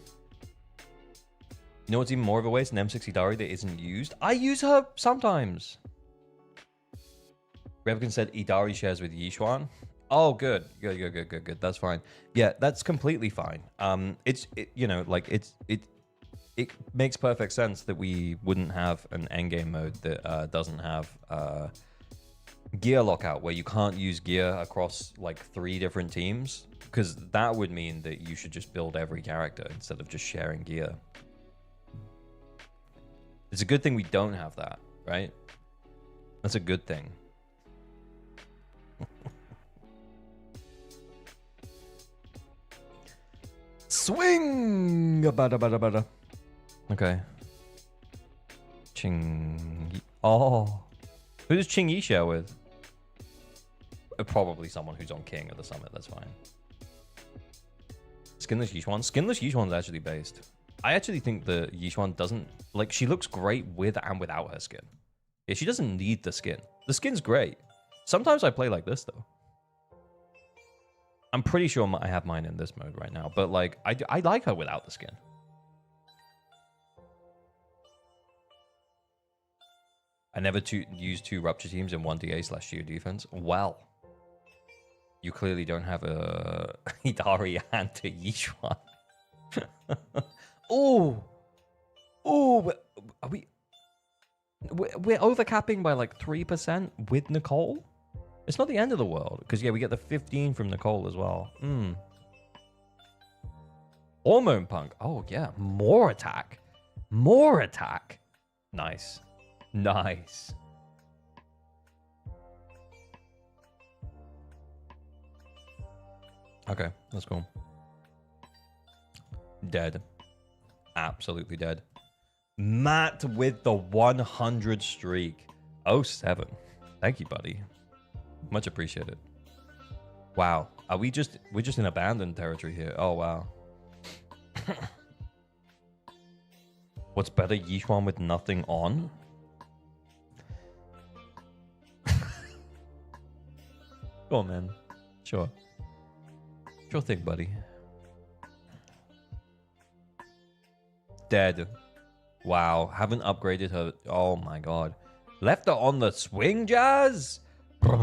know what's even more of a waste? An M60 Dari that isn't used? I use her sometimes. Revkin said Idari shares with Yishuan. Oh, good. That's fine. Yeah, that's completely fine. It makes perfect sense that we wouldn't have an endgame mode that doesn't have gear lockout where you can't use gear across like 3 different teams, because that would mean that you should just build every character instead of just sharing gear. It's a good thing we don't have that, right? That's a good thing. Swing! Bada. Okay. Ching. Oh. Who does Ching Yi share with? Probably someone who's on King at the summit. That's fine. Skinless Yixuan. Skinless Yixuan's actually based. I actually think the Yixuan doesn't... Like, she looks great with and without her skin. Yeah, she doesn't need the skin. The skin's great. Sometimes I play like this, though. I'm pretty sure I have mine in this mode right now. But, like, I like her without the skin. I never used 2 Rupture teams in 1 DA/Geo defense. Well, you clearly don't have a Hidari and a Yixuan. Oh! Oh! Are we... We're overcapping by like 3% with Nicole? It's not the end of the world. Because, yeah, we get the 15 from Nicole as well. Hormone Punk. Oh, yeah. More attack. More attack. Nice. Nice. Okay, let's go. Dead. Absolutely dead. Matt with the 100 streak. 07. Thank you, buddy. Much appreciated. Wow. Are we're just in abandoned territory here. Oh, wow. What's better, Yixuan with nothing on? Go on, man. Sure. Sure thing, buddy. Dead. Wow. Haven't upgraded her. Oh my god. Left her on the swing, Jazz? Are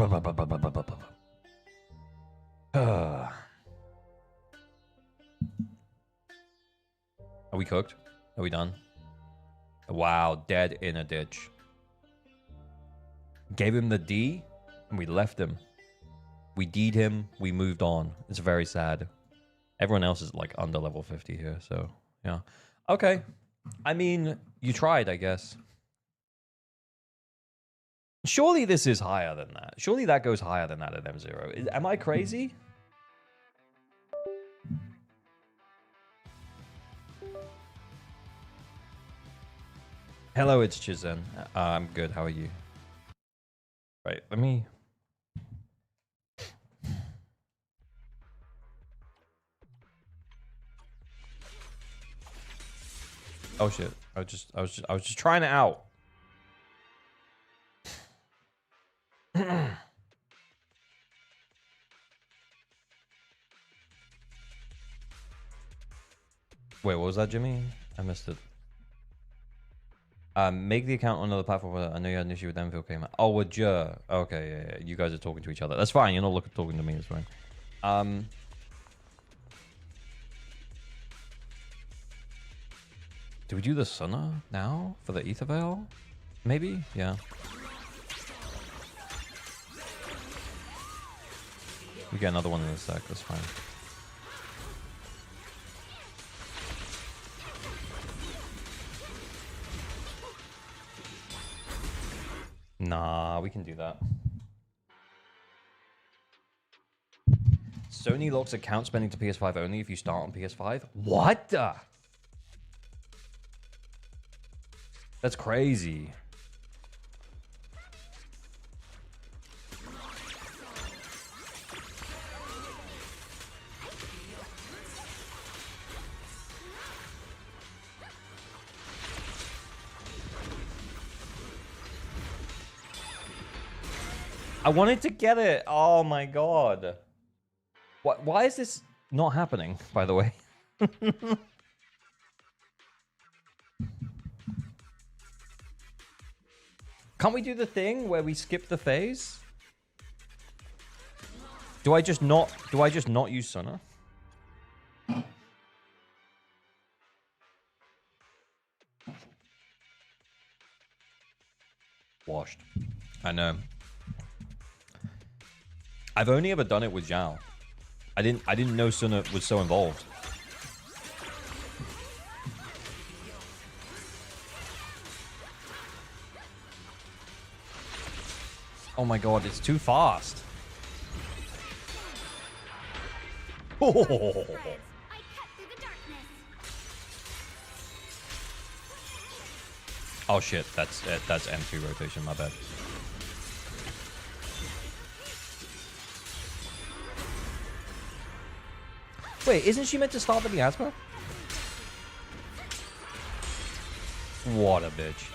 we cooked? Are we done? Wow. Dead in a ditch. Gave him the D and we left him. We D'd him. We moved on. It's very sad. Everyone else is like under level 50 here. So, yeah. Okay. I mean, you tried, I guess. Surely this is higher than that. Surely that goes higher than that at M0. Am I crazy? Hello, it's Chizen. I'm good. How are you? Right, let me... Oh shit! I was just trying it out. Wait, what was that, Jimmy? I missed it. Make the account on another platform. I know you had an issue with Enfield came out. Oh, with Jer. Okay, yeah. You guys are talking to each other. That's fine. You're not talking to me. That's fine. Do we do the Sunna now for the Ether Veil? Maybe? Yeah. We get another one in a sec. That's fine. Nah, we can do that. Sony locks account spending to PS5 only if you start on PS5? What the? That's crazy. I wanted to get it. Oh my god. Why is this not happening, by the way? Can't we do the thing where we skip the phase? Do I just not use Sunna? Washed. I know. I've only ever done it with Zhao. I didn't know Sun was so involved. Oh my god, it's too fast. Oh. Oh shit, that's M2 rotation, my bad. Wait, isn't she meant to start the miasma? What a bitch.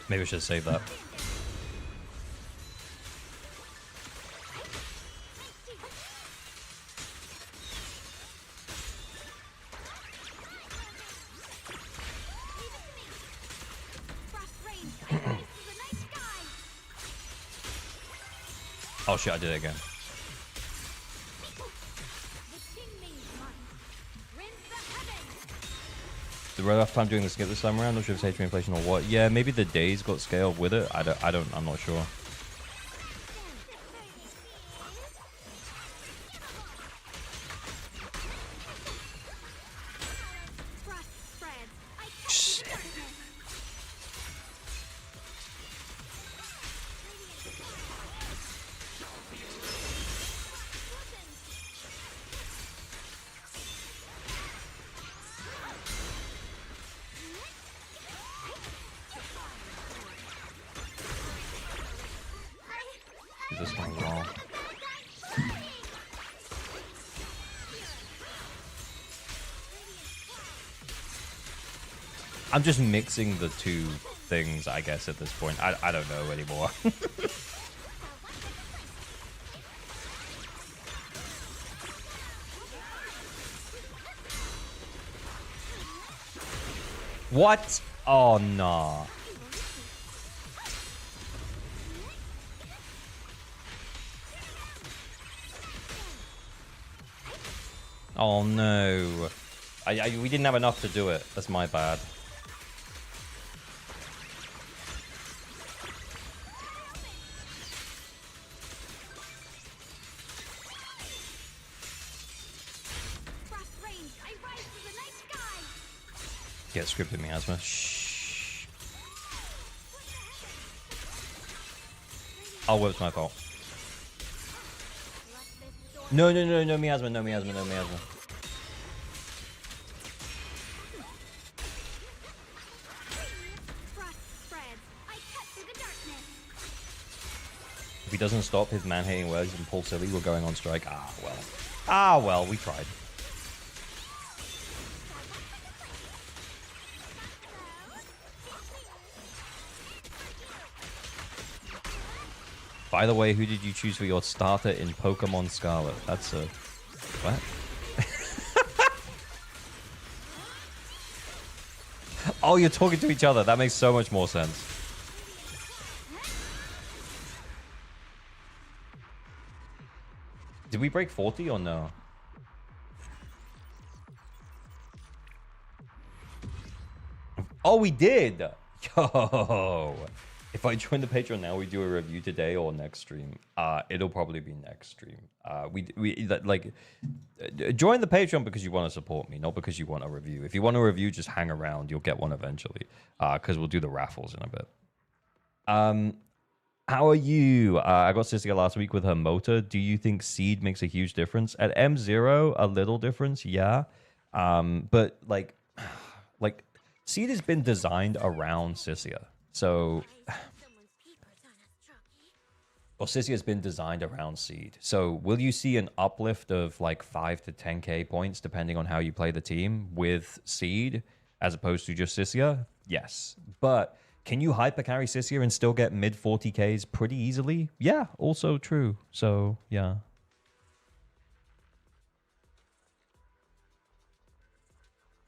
Maybe I should save that. Oh shit, I did it again. The rough time doing the skip this time around. Not sure if it's HP inflation or what. Yeah, maybe the days got scaled with it. I'm not sure. This one's wrong. I'm just mixing the two things, I guess, at this point. I don't know anymore. What? Oh, no. Oh, no. We didn't have enough to do it. That's my bad. Get scripted miasma. Shh. Oh, well, it's my fault. No miasma, no miasma, no miasma. If he doesn't stop his man-hating words and pull silly, we're going on strike. Ah, well. Ah, well, we tried. By the way, who did you choose for your starter in Pokemon Scarlet? That's a... What? Oh, you're talking to each other. That makes so much more sense. Did we break 40 or no? Oh, we did! Yo! If I join the Patreon now, we do a review today or next stream. It'll probably be next stream. Join the Patreon because you want to support me, not because you want a review. If you want a review, just hang around. You'll get one eventually. Because we'll do the raffles in a bit. How are you? I got Cystica last week with her motor. Do you think seed makes a huge difference? At M0, a little difference, yeah. But like seed has been designed around Cystica. So, well, Sissy has been designed around seed. So, will you see an uplift of like 5 to 10k points depending on how you play the team with seed as opposed to just Sissia? Yes. But can you hyper carry Sissia and still get mid 40ks pretty easily? Yeah, also true. So, yeah.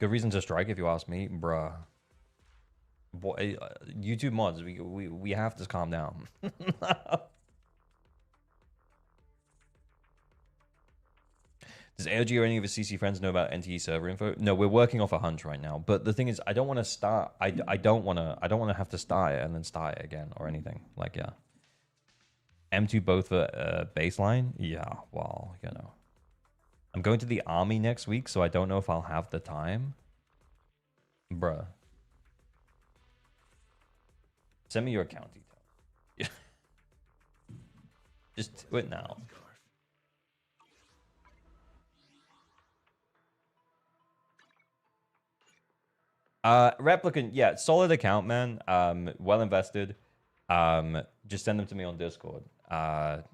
Good reason to strike if you ask me, bruh. Boy, YouTube mods, we have to calm down. Does AOG or any of his CC friends know about NTE server info? No, we're working off a hunch right now. But the thing is, I don't want to start. I don't want to have to start it and then start it again or anything. Like, yeah. M2 both for baseline? Yeah, well, you know. I'm going to the army next week, so I don't know if I'll have the time. Bruh. Send me your account details. Yeah. Just do it now. Replicant, yeah, solid account, man. Well invested. Just send them to me on Discord. I'm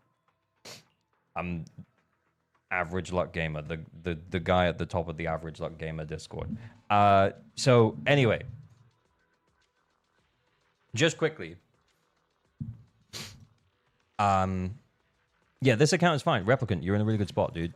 Average Luck Gamer, the guy at the top of the Average Luck Gamer Discord. So anyway, just quickly. Yeah, this account is fine. Replicant, you're in a really good spot, dude.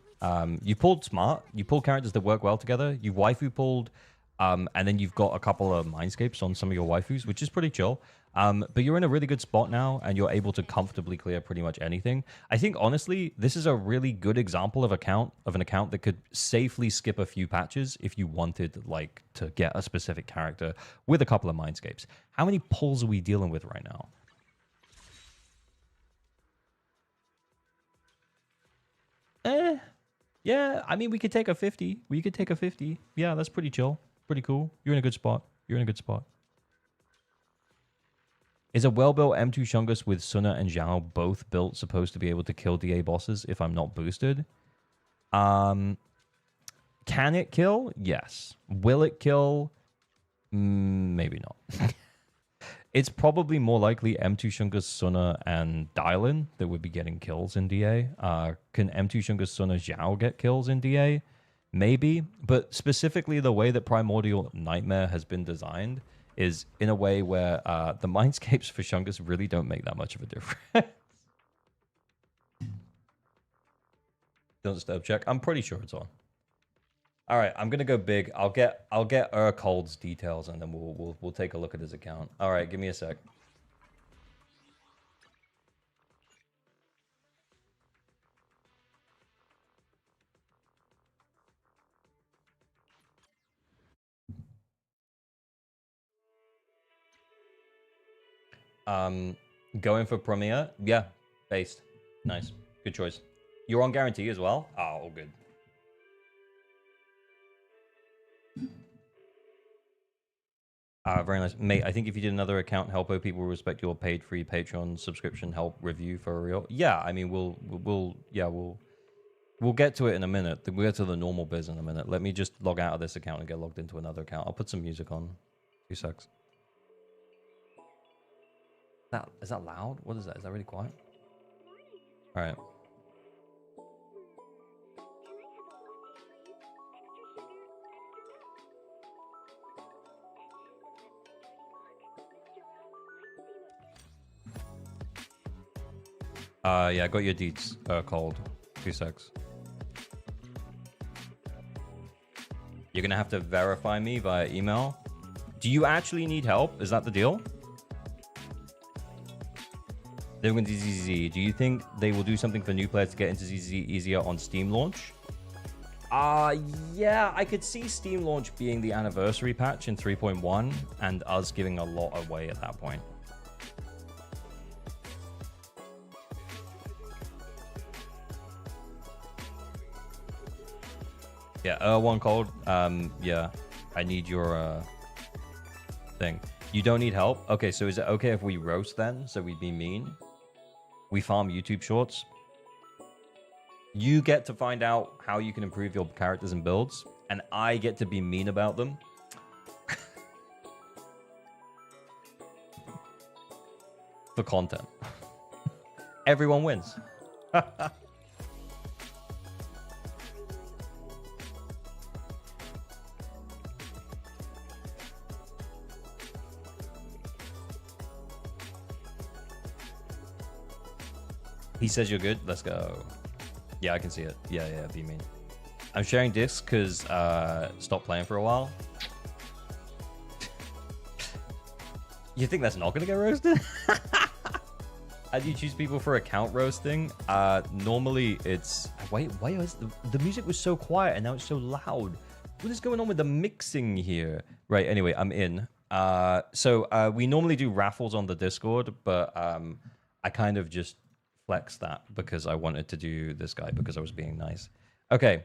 You pulled smart. You pulled characters that work well together. You waifu pulled, and then you've got a couple of mindscapes on some of your waifus, which is pretty chill. But you're in a really good spot now, and you're able to comfortably clear pretty much anything. I think, honestly, this is a really good example of an account that could safely skip a few patches if you wanted, like, to get a specific character with a couple of mindscapes. How many pulls are we dealing with right now? Yeah, I mean, we could take a 50. We could take a 50. Yeah, that's pretty chill. Pretty cool. You're in a good spot. You're in a good spot. Is a well-built M2 Shungus with Suna and Zhao both built supposed to be able to kill DA bosses if I'm not boosted? Can it kill? Yes. Will it kill? Maybe not. It's probably more likely M2 Shungus, Suna, and Dylan that would be getting kills in DA. Can M2 Shungus, Suna, Zhao get kills in DA? Maybe. But specifically, the way that Primordial Nightmare has been designed is in a way where the mindscapes for Shungus really don't make that much of a difference. Don't disturb check. I'm pretty sure it's on. All right, I'm gonna go big. I'll get Cold's details, and then we'll take a look at his account. All right, give me a sec. Going for Premier? Yeah, based. Nice, good choice. You're on guarantee as well. Oh, all good. Very nice. Mate, I think if you did another account, Helpo, people will respect your paid free Patreon subscription help review for real. Yeah, I mean, we'll get to it in a minute. We'll get to the normal biz in a minute. Let me just log out of this account and get logged into another account. I'll put some music on. 2 secs. Is that loud? What is that? Is that really quiet? All right. Yeah, I got your deets called. 2 secs. You're gonna have to verify me via email. Do you actually need help? Is that the deal? They're going to ZZ. Do you think they will do something for new players to get into ZZ easier on Steam launch? Yeah, I could see Steam launch being the anniversary patch in 3.1 and us giving a lot away at that point. Yeah, one cold. Yeah, I need your thing. You don't need help? Okay, so is it okay if we roast then? So we'd be mean? We farm YouTube shorts. You get to find out how you can improve your characters and builds, and I get to be mean about them. For content. Everyone wins. He says you're good. Let's go. Yeah, I can see it. Yeah, be mean. I'm sharing discs because stopped playing for a while. You think that's not gonna get roasted? How do you choose people for account roasting? Normally it's... Wait, why is the music was so quiet and now it's so loud? What is going on with the mixing here? Right, anyway, I'm in. So we normally do raffles on the Discord, but I kind of just flexed that because I wanted to do this guy because I was being nice. Okay.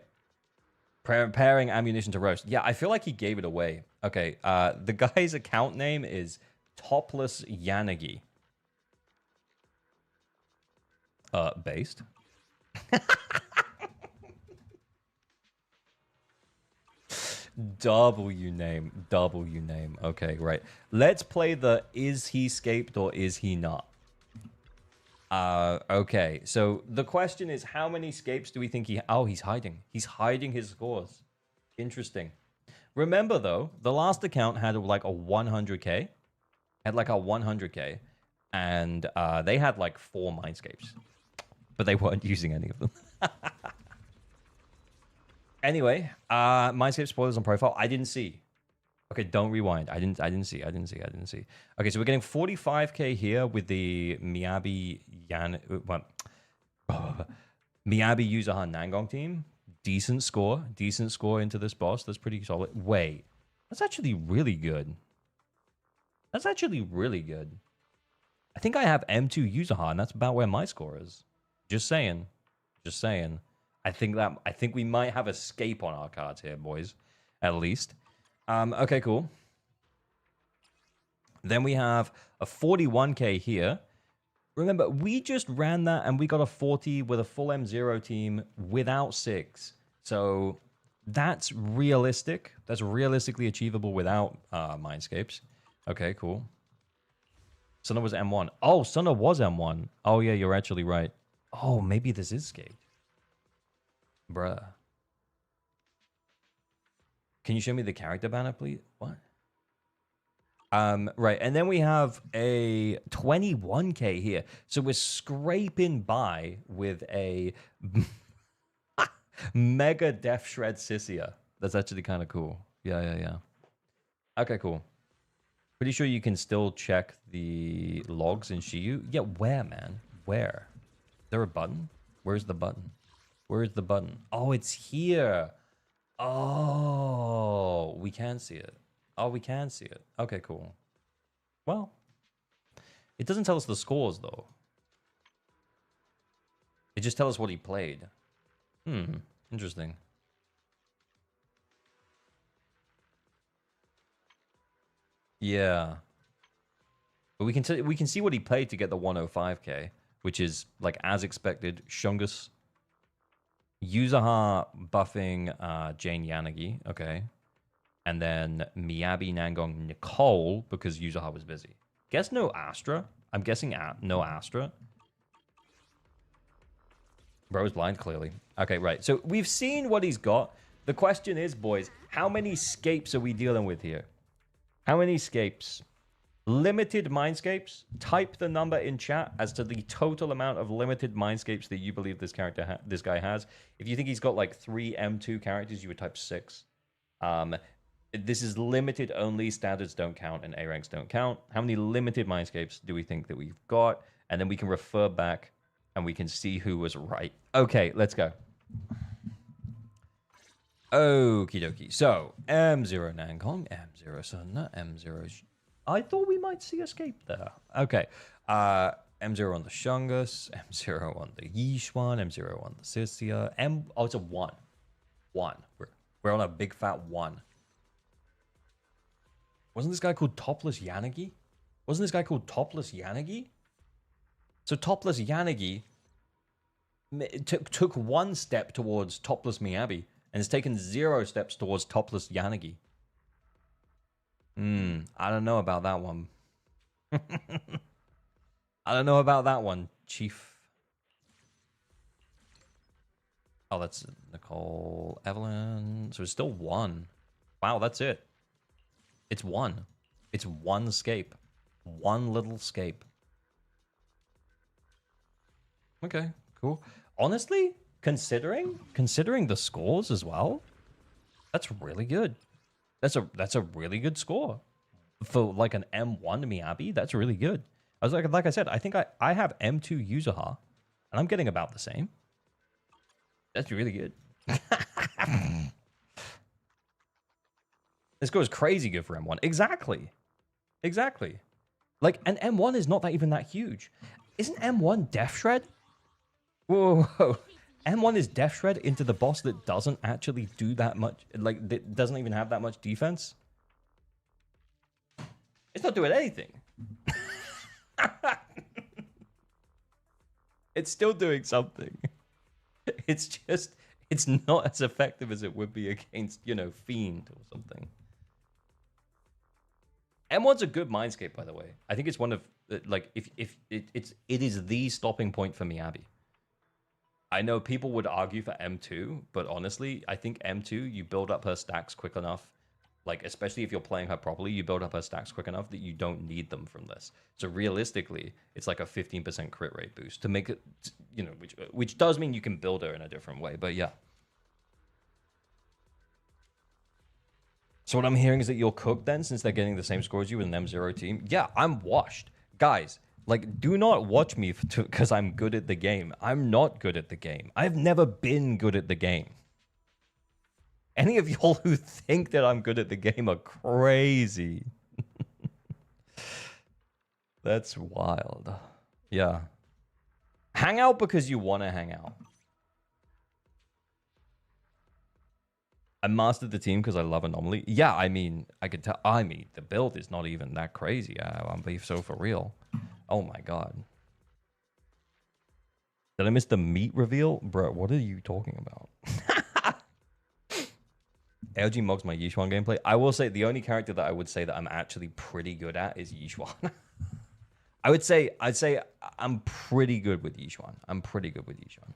Preparing ammunition to roast. Yeah, I feel like he gave it away. Okay, the guy's account name is Topless Yanagi. Based. W name. Okay, right. Let's play the is he scaped or is he not? Okay, so the question is, how many scapes do we think he... Oh, he's hiding. He's hiding his scores. Interesting. Remember, though, the last account had like a 100k. Had like a 100k. And they had like 4 Mindscapes. But they weren't using any of them. Anyway, Mindscape spoilers on profile. I didn't see. Okay, don't rewind. I didn't see. Okay, so we're getting 45k here with the Miyabi Miyabi Yuzaha Nangong team. Decent score into this boss. That's pretty solid. Wait, that's actually really good. I think I have M2 Yuzaha, and that's about where my score is. Just saying. I think we might have escape on our cards here, boys. At least. Okay, cool. Then we have a 41k here. Remember, we just ran that and we got a 40 with a full M0 team without 6. So that's realistic. That's realistically achievable without Mindscapes. Okay, cool. Sona was M1. Oh, Sona was M1. Oh, yeah, you're actually right. Oh, maybe this is Scape. Bruh. Can you show me the character banner, please? What? Right, and then we have a 21k here. So we're scraping by with a Mega Death Shred Sisia. That's actually kind of cool. Yeah. Okay, cool. Pretty sure you can still check the logs in Shiyu. Yeah, where, man? Where? Is there a button? Where's the button? Oh, it's here. Oh, we can see it. Okay, cool. Well, it doesn't tell us the scores, though. It just tells us what he played. Interesting. Yeah. But we can see what he played to get the 105k, which is, like, as expected, Shungus. Yuzaha buffing Jane Yanagi, okay. And then Miyabi Nangong Nicole, because Yuzaha was busy. Guess no Astra. I'm guessing no Astra. Bro's blind, clearly. Okay, right. So we've seen what he's got. The question is, boys, how many scapes are we dealing with here? How many scapes? Limited Mindscapes? Type the number in chat as to the total amount of limited Mindscapes that you believe this guy has. If you think he's got like 3 M2 characters, you would type 6. This is limited only. Standards don't count and A ranks don't count. How many limited Mindscapes do we think that we've got? And then we can refer back and we can see who was right. Okay, let's go. Okie dokie. So, M0 Nangong, M0 Sunna, M0... I thought we might see escape there. Okay. M0 on the Shungus, M0 on the Yishuan, M0 on the Sisia. Oh, it's a 1. 1. We're on a big fat 1. Wasn't this guy called Topless Yanagi? So Topless Yanagi took 1 step towards Topless Miyabi and has taken 0 steps towards Topless Yanagi. I don't know about that one. Chief. Oh, that's Nicole, Evelyn. So it's still 1. Wow, that's it. It's 1. It's 1 scape. 1 little scape. Okay, cool. Honestly, considering the scores as well, that's really good. That's a really good score for like an M1 Miyabi. That's really good. I was like I said, I think I have M2 Yuzuha, and I'm getting about the same. That's really good. This goes crazy good for M1. Exactly. Exactly. Like, and M1 is not that even that huge. Isn't M1 Death Shred? Whoa, whoa, whoa. M1 is Death Shred into the boss that doesn't actually do that much, like, that doesn't even have that much defense? It's not doing anything. It's still doing something. It's just, it's not as effective as it would be against, you know, Fiend or something. M1's a good Mindscape, by the way. I think it's one of, like, if it is the stopping point for Miyabi. I know people would argue for M2, but honestly, I think M2, you build up her stacks quick enough, like, especially if you're playing her properly, you build up her stacks quick enough that you don't need them from this. So realistically, it's like a 15% crit rate boost to make it, you know, which does mean you can build her in a different way, but yeah. So what I'm hearing is that you're cooked then, since they're getting the same score as you in an M0 team. Yeah, I'm washed. Guys, like, do not watch me because I'm good at the game. I'm not good at the game. I've never been good at the game. Any of y'all who think that I'm good at the game are crazy. That's wild. Yeah. Hang out because you want to hang out. I mastered the team because I love Anomaly. Yeah, I mean, I could tell. I mean, the build is not even that crazy. I'm being so for real. Oh my god. Did I miss the meat reveal? Bro, what are you talking about? LG mogs my Yixuan gameplay. I will say the only character that I would say that I'm actually pretty good at is Yixuan. I'd say I'm pretty good with Yixuan. I'm pretty good with Yixuan.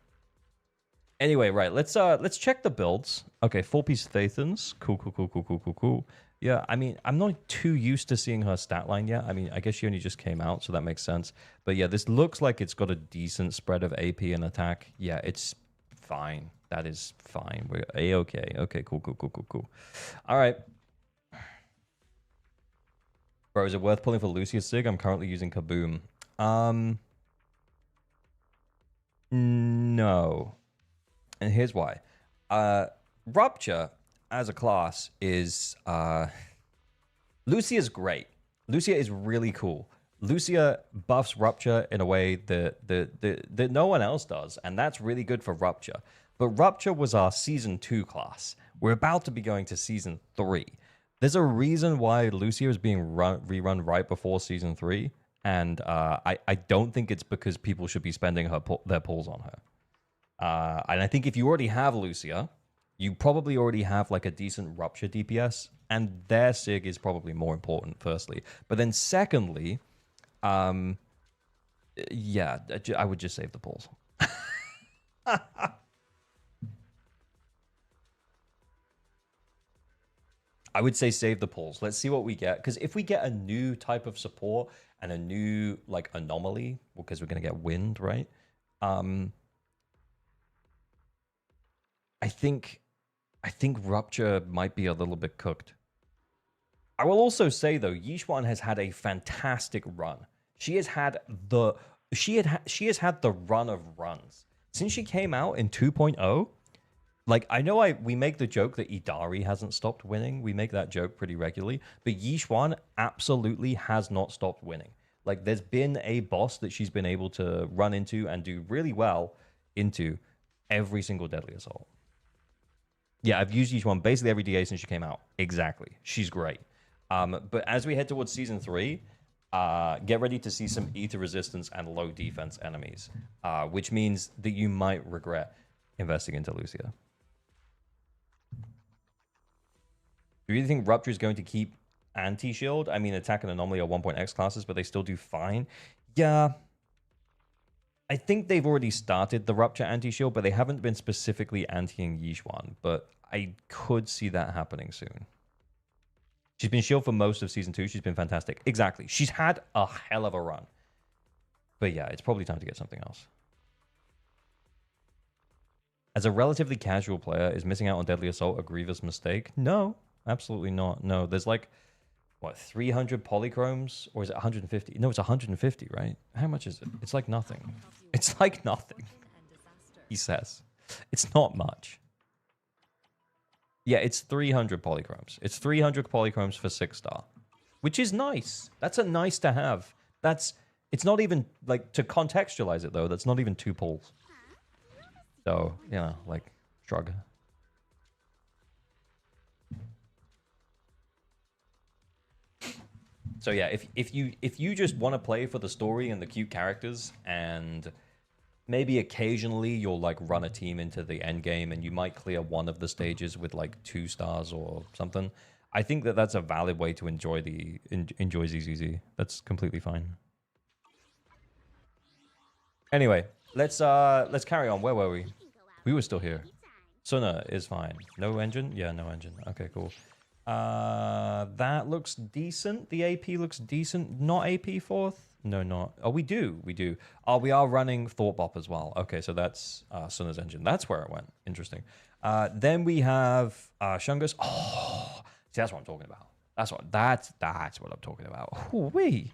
Anyway, right, let's check the builds. Okay, 4-piece Thathans. Cool. Yeah, I mean, I'm not too used to seeing her stat line yet. I mean, I guess she only just came out, so that makes sense. But yeah, this looks like it's got a decent spread of AP and attack. Yeah, it's fine. That is fine. We're A-okay. Okay, cool. All right. Bro, is it worth pulling for Lucia Sig? I'm currently using Kaboom. No. And here's why. Rupture, as a class, is... Lucia's great. Lucia is really cool. Lucia buffs Rupture in a way that no one else does, and that's really good for Rupture. But Rupture was our Season 2 class. We're about to be going to Season 3. There's a reason why Lucia is being rerun right before Season 3, and I don't think it's because people should be spending their pulls on her. And I think if you already have Lucia, you probably already have like a decent Rupture DPS, and their Sig is probably more important, firstly. But then secondly, yeah, I would just save the pulls. I would say save the pulls. Let's see what we get. Because if we get a new type of support and a new like anomaly, because we're going to get wind, right? I think Rupture might be a little bit cooked. I will also say though, Yixuan has had a fantastic run. She has had the run of runs since she came out in 2.0. Like, I know we make the joke that Idari hasn't stopped winning. We make that joke pretty regularly. But Yixuan absolutely has not stopped winning. Like, there's been a boss that she's been able to run into and do really well into every single Deadly Assault. Yeah, I've used Yixuan basically every DA since she came out. Exactly. She's great. But as we head towards Season 3, get ready to see some ether resistance and low defense enemies, which means that you might regret investing into Lucia. Do you think Rupture is going to keep anti-shield? I mean, attack and anomaly are 1.x classes, but they still do fine. Yeah. I think they've already started the Rupture anti-shield, but they haven't been specifically anti-ing Yixuan. But I could see that happening soon. She's been shield for most of Season 2. She's been fantastic. Exactly. She's had a hell of a run. But yeah, it's probably time to get something else. As a relatively casual player, is missing out on Deadly Assault a grievous mistake? No. Absolutely not. No, there's like what, 300 polychromes? Or is it 150? No, it's 150, right? How much is it? It's like nothing. It's like nothing, he says. It's not much. Yeah, it's 300 polychromes. It's 300 polychromes for 6-star, which is nice. That's a nice to have. It's not even, like, to contextualize it, though, that's not even 2 pulls. So, you know, like, shrug. So yeah, if you just want to play for the story and the cute characters, and maybe occasionally you'll like run a team into the end game, and you might clear one of the stages with like 2 stars or something, I think that that's a valid way to enjoy ZZZ. That's completely fine. Anyway, let's carry on. Where were we? We were still here. Suna is fine. No engine? Yeah, no engine. Okay, cool. That looks decent. The AP looks decent. Not AP 4th? No, not. Oh, we do. We do. Oh, we are running Thoughtbop as well. Okay, so that's Suna's engine. That's where it went. Interesting. Then we have Shungus. Oh, see, that's what I'm talking about. That's what I'm talking about. Ooh-wee.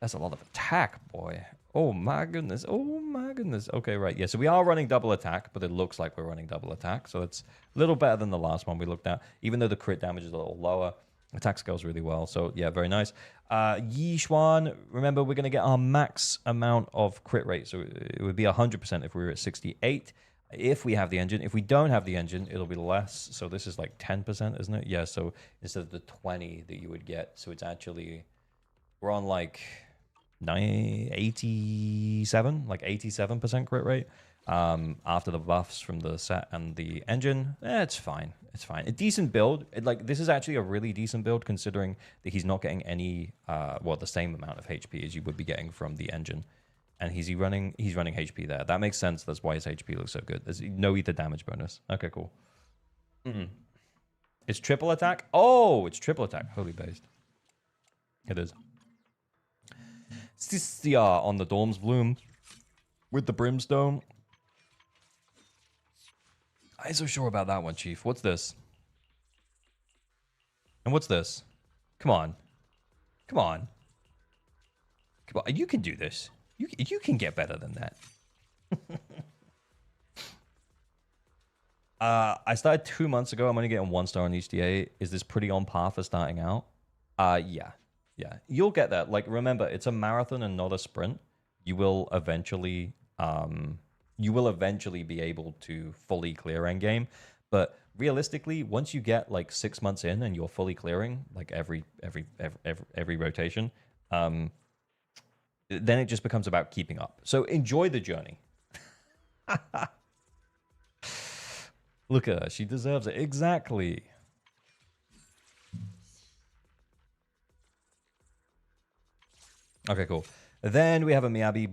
That's a lot of attack, boy. Oh my goodness. Oh my goodness. Okay, right. Yeah, so we are running double attack, but it looks like we're running double attack. So it's a little better than the last one we looked at, even though the crit damage is a little lower. Attack scales really well. So yeah, very nice. Yi Xuan, remember we're going to get our max amount of crit rate. So it would be 100% if we were at 68. If we have the engine. If we don't have the engine, it'll be less. So this is like 10%, isn't it? Yeah, so instead of the 20 that you would get. So it's actually, we're on like 87, like 87% crit rate after the buffs from the set and the engine. It's fine. It's fine. A decent build. This is actually a really decent build considering that he's not getting any the same amount of HP as you would be getting from the engine, and he's running HP there. That makes sense. That's why his HP looks so good. There's no ether damage bonus. Okay, cool. It's triple attack. Oh, it's triple attack. Holy based. It is. Sissia on the Dorm's Bloom with the Brimstone. I ain't so sure about that one, Chief. What's this? And what's this? Come on. Come on. Come on. You can do this. You can get better than that. I started 2 months ago. I'm only getting 1 star on HDA. Is this pretty on par for starting out? Yeah. Yeah, you'll get that. Like, remember, it's a marathon and not a sprint. You will eventually be able to fully clear endgame. But realistically, once you get like 6 months in and you're fully clearing, like every rotation, then it just becomes about keeping up. So enjoy the journey. Look at her. She deserves it. Exactly. Okay, cool. Then we have a Miyabi.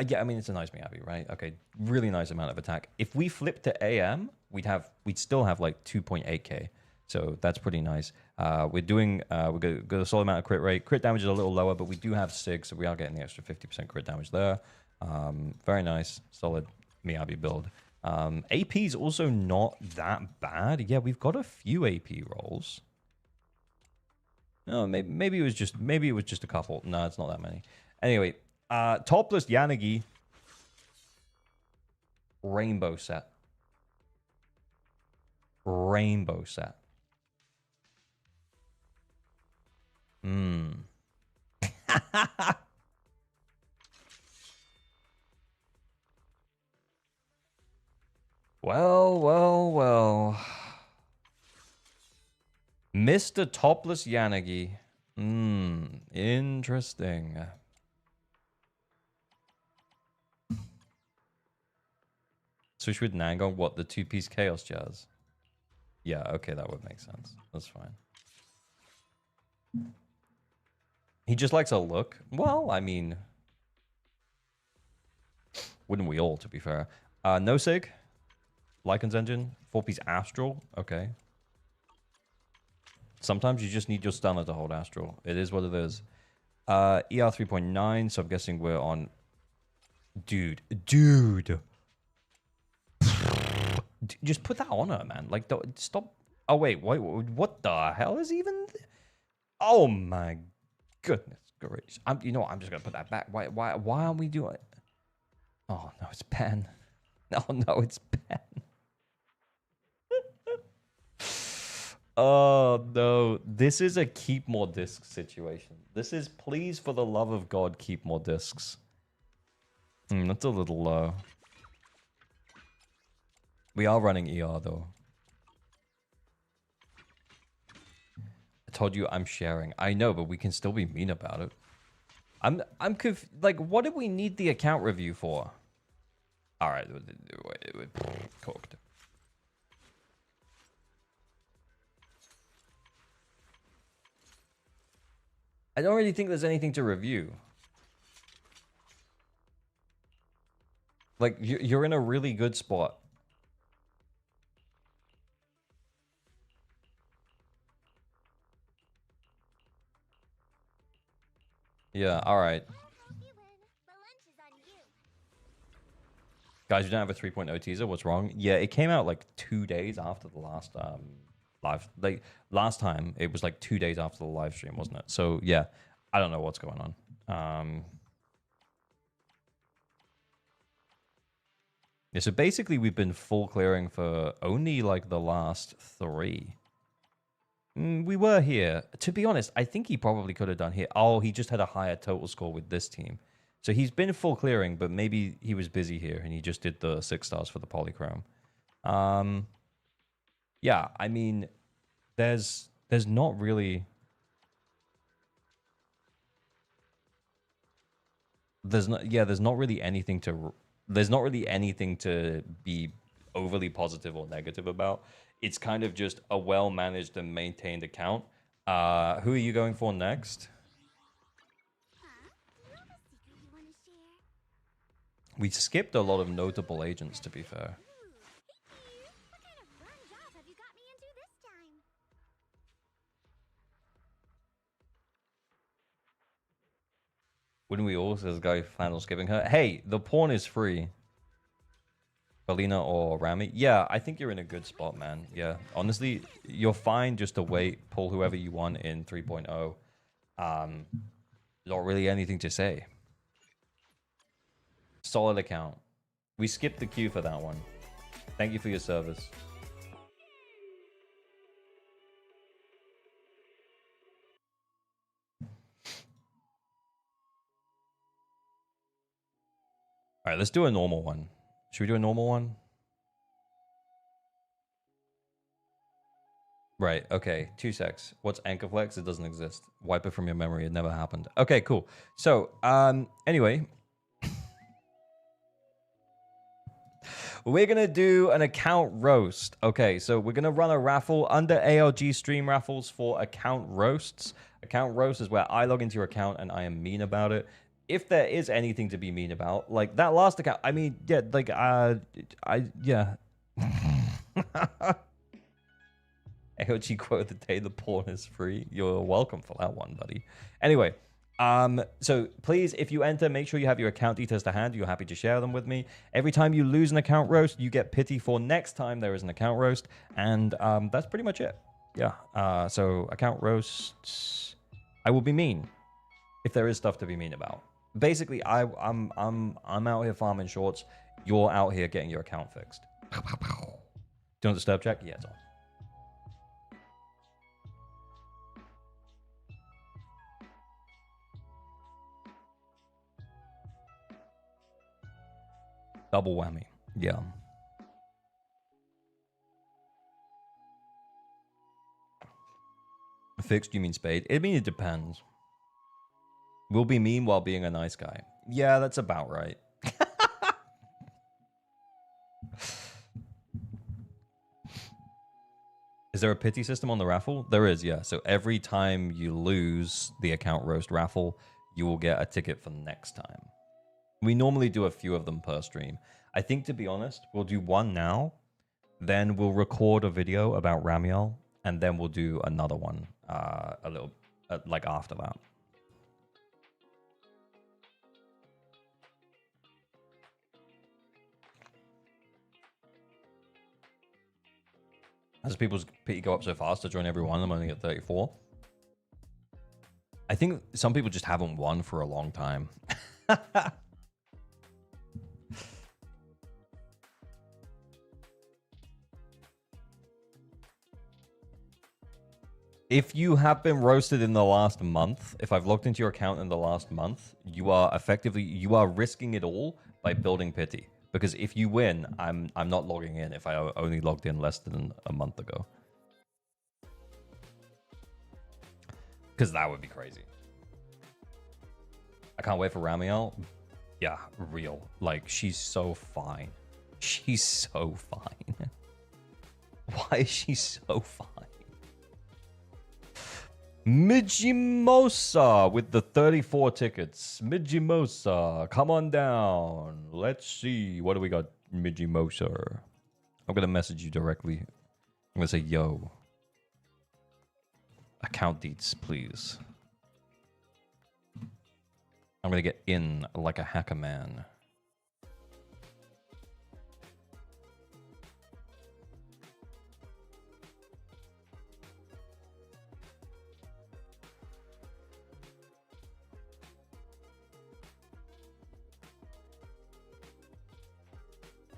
Yeah, I mean, it's a nice Miyabi, right? Okay, really nice amount of attack. If we flip to AM, we'd still have like 2.8k. So that's pretty nice. We're got a solid amount of crit rate. Crit damage is a little lower, but we do have SIG, so we are getting the extra 50% crit damage there. Very nice, solid Miyabi build. AP is also not that bad. Yeah, we've got a few AP rolls. No, maybe it was just a couple. No, it's not that many. Anyway, topless Yanagi rainbow set. Rainbow set. Well. Mr. Topless Yanagi. Interesting. Switch with Nangon, what, the 2-piece Chaos Jazz? Yeah, okay, that would make sense. That's fine. He just likes a look. Well, I mean, wouldn't we all, to be fair? No Sig. Lycan's Engine. 4-piece Astral. Okay. Sometimes you just need your stunner to hold Astral. It is what it is. ER 3.9, so I'm guessing we're on... Dude. Just put that on her, man. Like, stop... Oh, wait, what the hell is even... Oh my goodness gracious. You know what? I'm just gonna put that back. Why aren't we doing it? Oh no, it's pen. No, no, it's pen. Oh no, this is a keep more discs situation. This is please for the love of God keep more discs. That's a little low. We are running ER though. I told you I'm sharing. I know, but we can still be mean about it. I'm like, what do we need the account review for? All right, cooked. I don't really think there's anything to review. Like, you're in a really good spot. Yeah, all right. Guys, you don't have a 3.0 teaser. What's wrong? Yeah, it came out like 2 days after the last live. Like last time, it was like 2 days after the live stream, wasn't it? So yeah, I don't know what's going on. Yeah, so basically we've been full clearing for only like the last 3. We were here. To be honest, I think he probably could have done here. Oh, he just had a higher total score with this team. So he's been full clearing, but maybe he was busy here and he just did the 6 stars for the polychrome. Yeah, I mean, there's not really... There's not really anything to... There's not really anything to be overly positive or negative about. It's kind of just a well-managed and maintained account. Who are you going for next? We skipped a lot of notable agents, to be fair. Wouldn't we all, says guy final skipping her? Hey, the pawn is free. Belina or Rami? Yeah, I think you're in a good spot, man. Yeah, honestly, you're fine just to wait, pull whoever you want in 3.0. Not really anything to say. Solid account. We skipped the queue for that one. Thank you for your service. All right, let's do a normal one. Should we do a normal one? Right, okay. 2 secs. What's Anchor Flex? It doesn't exist. Wipe it from your memory. It never happened. Okay, cool. So, anyway. We're going to do an account roast. Okay, so we're going to run a raffle under ALG stream raffles for account roasts. Account roast is where I log into your account and I am mean about it. If there is anything to be mean about, like that last account, I mean, yeah, like, yeah. AOG quote the day the pawn is free. You're welcome for that one, buddy. Anyway, so please, if you enter, make sure you have your account details to hand. You're happy to share them with me. Every time you lose an account roast, you get pity for next time there is an account roast. And that's pretty much it. Yeah. So account roasts, I will be mean if there is stuff to be mean about. Basically, I'm out here farming shorts. You're out here getting your account fixed. Don't disturb check? Yeah, it's on. Double whammy. Yeah. Fixed, you mean spade? I mean, it depends. We'll be mean while being a nice guy. Yeah, that's about right. Is there a pity system on the raffle? There is, yeah. So every time you lose the account roast raffle, you will get a ticket for next time. We normally do a few of them per stream. I think, to be honest, we'll do one now, then we'll record a video about RAMIEL, and then we'll do another one a little like after that. As people's pity go up so fast to join every one, I'm only at 34. I think some people just haven't won for a long time. If you have been roasted in the last month, if I've logged into your account in the last month, you are risking it all by building pity. Because if you win, I'm not logging in if I only logged in less than a month ago. Because that would be crazy. I can't wait for RAMIEL. Yeah, real. Like, she's so fine. She's so fine. Why is she so fine? Mijimosa with the 34 tickets. Mijimosa, come on down. Let's see. What do we got, Mijimosa? I'm going to message you directly. I'm going to say, yo. Account deets, please. I'm going to get in like a hacker man.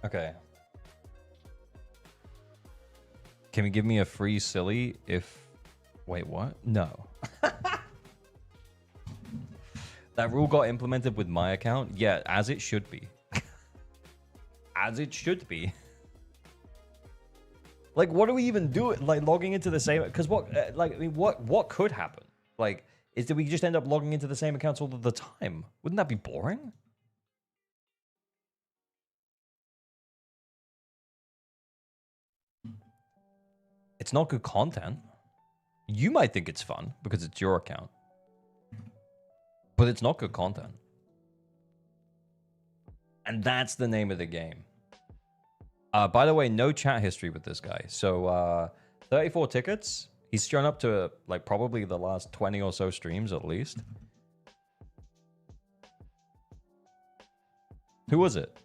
Okay. Can we give me a free silly if... Wait, what? No. That rule got implemented with my account? Yeah, as it should be. As it should be. Like, what do we even do? Like, logging into the same... Because what... like, I mean, what could happen? Like, is that we just end up logging into the same accounts all of the time? Wouldn't that be boring? It's not good content. You might think it's fun because it's your account. But it's not good content. And that's the name of the game. By the way, no chat history with this guy. So, 34 tickets. He's shown up to, like, probably the last 20 or so streams at least. Who was it?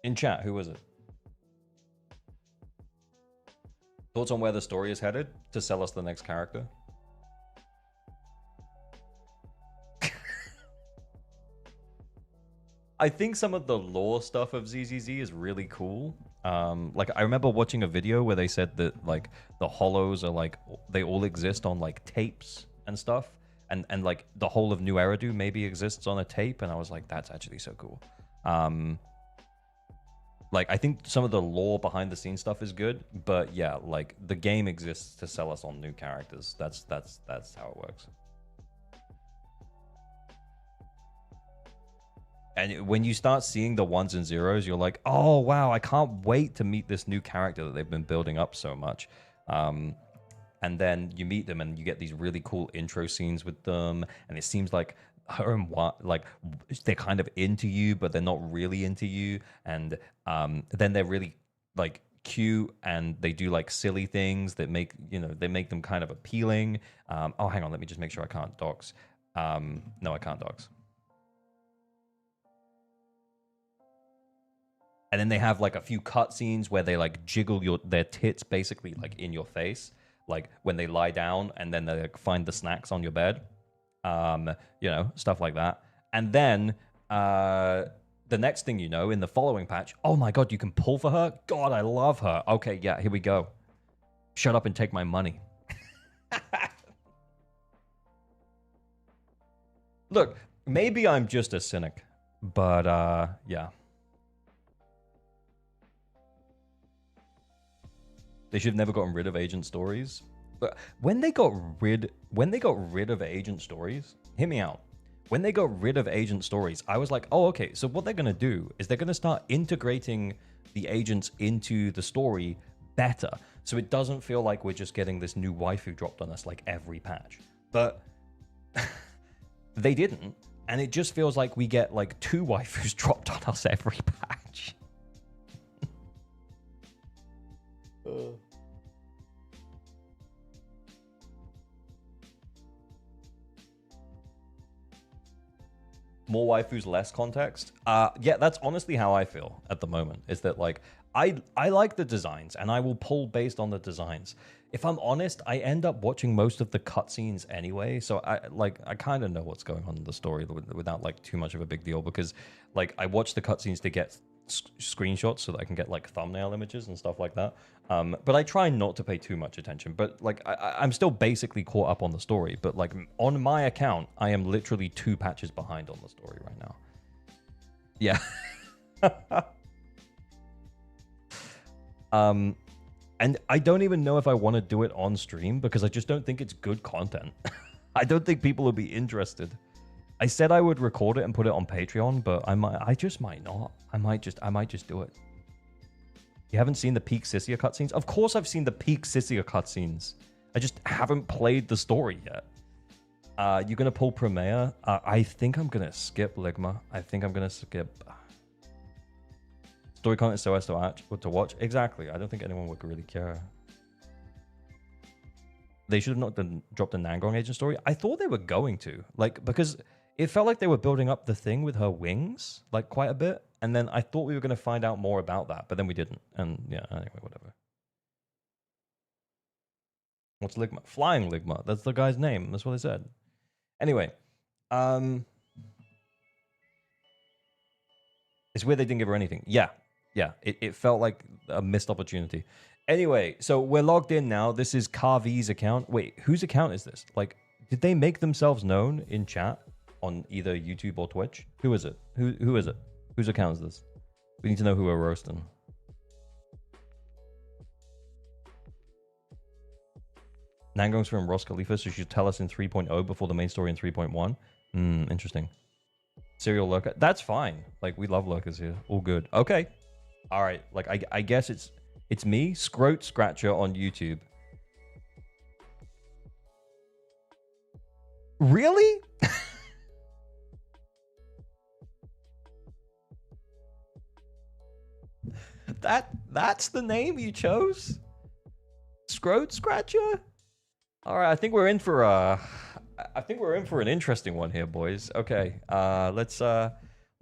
In chat, who was it? Thoughts on where the story is headed to sell us the next character? I think some of the lore stuff of ZZZ is really cool. Like, I remember watching a video where they said that, like, the hollows are, like, they all exist on, like, tapes and stuff. And like, the whole of New Eridu maybe exists on a tape. And I was like, that's actually so cool. Like, I think some of the lore behind the scenes stuff is good, but yeah, like, the game exists to sell us on new characters. That's how it works. And when you start seeing the ones and zeros, you're like, oh wow, I can't wait to meet this new character that they've been building up so much. And then you meet them and you get these really cool intro scenes with them, and it seems like her and like they're kind of into you, but they're not really into you. And then they're really like cute, and they do like silly things that make, you know, they make them kind of appealing. Oh, hang on, let me just make sure I can't dox. No, I can't dox. And then they have like a few cutscenes where they like jiggle their tits basically like in your face, like when they lie down, and then they like, find the snacks on your bed. You know, stuff like that. And then the next thing you know, in the following patch, oh my god, you can pull for her? God, I love her. Okay, yeah, here we go. Shut up and take my money. Look, maybe I'm just a cynic, but yeah. They should have never gotten rid of agent stories. But when they got rid of agent stories, hear me out. When they got rid of agent stories, I was like, oh, okay. So what they're going to do is they're going to start integrating the agents into the story better. So it doesn't feel like we're just getting this new waifu dropped on us like every patch. But they didn't. And it just feels like we get like 2 waifus dropped on us every patch. More waifus, less context. Yeah, that's honestly how I feel at the moment. Is that like I like the designs, and I will pull based on the designs. if I'm honest, I end up watching most of the cutscenes anyway, so I kind of know what's going on in the story without like too much of a big deal, because like I watch the cutscenes to get screenshots so that I can get like thumbnail images and stuff like that. But I try not to pay too much attention. But like I'm still basically caught up on the story. But like on my account, I am literally 2 patches behind on the story right now. Yeah. And I don't even know if I want to do it on stream because I just don't think it's good content. I don't think people will be interested. I said I would record it and put it on Patreon, but I just might not. I might just do it. You haven't seen the Peak Sissia cutscenes? Of course I've seen the Peak Sissia cutscenes. I just haven't played the story yet. You're gonna pull Primea? I think I'm gonna skip Ligma. I think I'm gonna skip story content so as to watch. Exactly. I don't think anyone would really care. They should have not dropped the Nangong agent story. I thought they were going to, like, because it felt like they were building up the thing with her wings, like, quite a bit. And then I thought we were going to find out more about that, but then we didn't. And yeah, anyway, whatever. What's Ligma? Flying Ligma. That's the guy's name. That's what they said. Anyway, it's weird they didn't give her anything. Yeah, it felt like a missed opportunity. Anyway, so we're logged in now. This is Carvey's account. Wait, whose account is this? Like, did they make themselves known in chat on either YouTube or Twitch? Who is it? Who is it? Whose account is this? We need to know who we're roasting. Nangong's from Ross Khalifa, so she should tell us in 3.0 before the main story in 3.1. Interesting. Serial lurker. That's fine. Like, we love lurkers here. All good. Okay. All right. Like, I guess it's me, Scroat Scratcher on YouTube. Really? That's the name you chose? Scroat Scratcher? All right, I think we're in for an interesting one here, boys. Okay, let's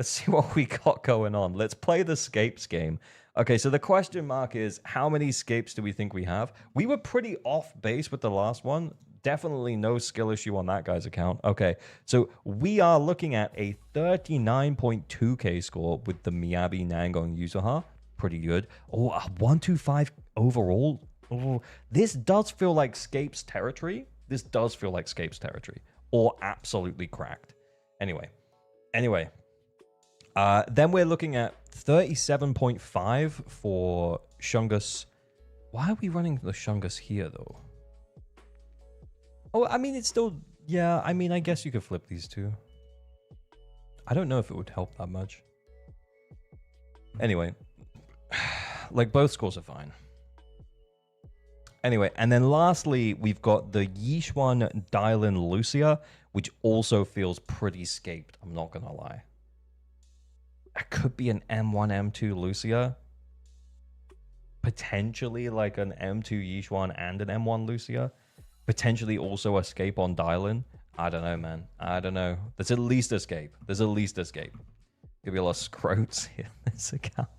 see what we got going on. Let's play the Scapes game. Okay, so the question mark is, how many Scapes do we think we have? We were pretty off base with the last one. Definitely no skill issue on that guy's account. Okay, so we are looking at a 39.2k score with the Miyabi Nangong Yuzuha. Pretty good. Oh, a 125 overall. Oh, this does feel like Scapes territory. This does feel like Scapes territory. Or absolutely cracked. Anyway. Then we're looking at 37.5 for Shungus. Why are we running the Shungus here, though? Oh, I mean, it's still... Yeah, I mean, I guess you could flip these two. I don't know if it would help that much. Anyway. Like, both scores are fine. Anyway, and then lastly, we've got the Yishuan Dylan Lucia, which also feels pretty scaped, I'm not gonna lie. It could be an M1, M2 Lucia. Potentially like an M2 Yishuan and an M1 Lucia. Potentially also escape on Dylan. I don't know, man. I don't know. There's at least escape. There's at least escape. Could be a lot of scroats here in this account.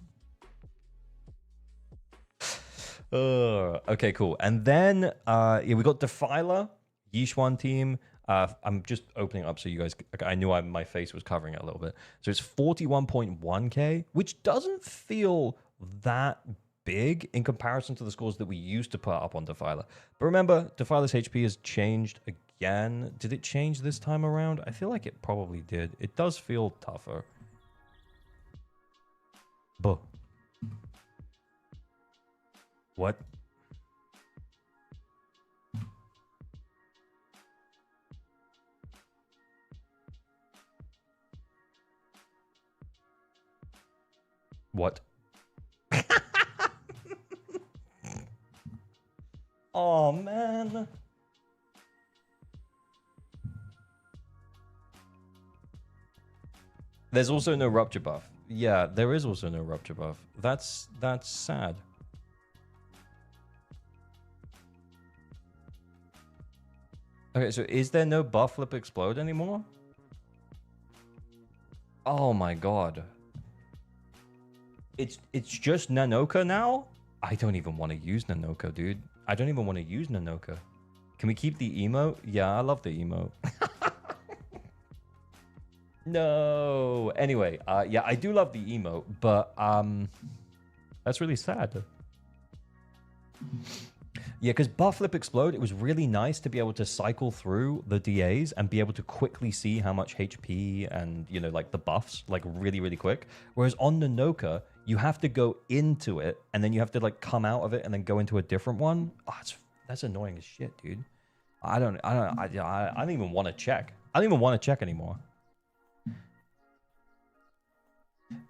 Okay, cool. And then yeah, we got Defiler, Yishuan team. I'm just opening up so you guys... I knew my face was covering it a little bit. So it's 41.1k, which doesn't feel that big in comparison to the scores that we used to put up on Defiler. But remember, Defiler's HP has changed again. Did it change this time around? I feel like it probably did. It does feel tougher. Buh. What? What? Oh, man. There's also no rupture buff. Yeah, there is also no rupture buff. That's sad. Okay, so is there no buff flip explode anymore? Oh my god. It's just Nanoka now? I don't even want to use Nanoka, dude. I don't even want to use Nanoka. Can we keep the emote? Yeah, I love the emote. No. Anyway, yeah, I do love the emote, but that's really sad. Yeah, because Buff Flip Explode, it was really nice to be able to cycle through the DAs and be able to quickly see how much HP and, you know, like the buffs, like really, really quick. Whereas on Nanoka, you have to go into it and then you have to like come out of it and then go into a different one. Oh, that's annoying as shit, dude. I don't even want to check. I don't even want to check anymore.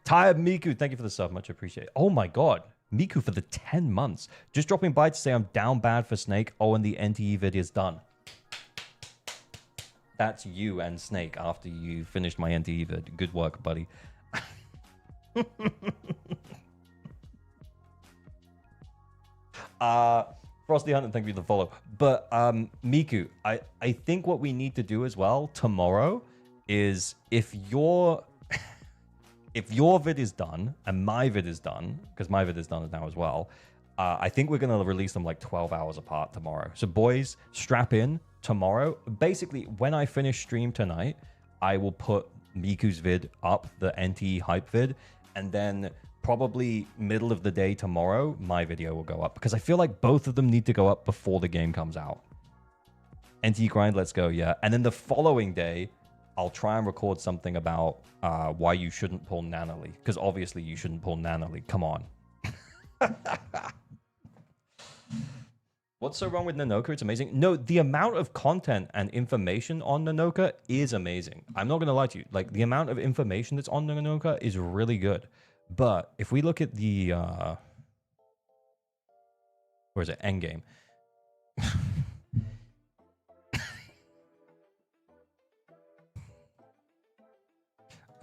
Tired Miku, thank you for the sub. Much appreciated. Oh my god. Miku for the 10 months. Just dropping by to say I'm down bad for Snake. Oh, and the NTE vid is done. That's you and Snake after you finished my NTE vid. Good work, buddy. Frosty Hunter, thank you for the follow. But Miku, I think what we need to do as well tomorrow is if your vid is done and my vid is done, because my vid is done now as well, I think we're going to release them like 12 hours apart tomorrow. So boys, strap in tomorrow. Basically, when I finish stream tonight, I will put Miku's vid up, the NTE hype vid, and then probably middle of the day tomorrow, my video will go up, because I feel like both of them need to go up before the game comes out. NTE grind, let's go, yeah. And then the following day, I'll try and record something about why you shouldn't pull Nanoli, because obviously you shouldn't pull Nanoli. Come on. What's so wrong with Nanoka? It's amazing. No, the amount of content and information on Nanoka is amazing. I'm not going to lie to you. Like, the amount of information that's on Nanoka is really good. But if we look at the... where is it? Endgame.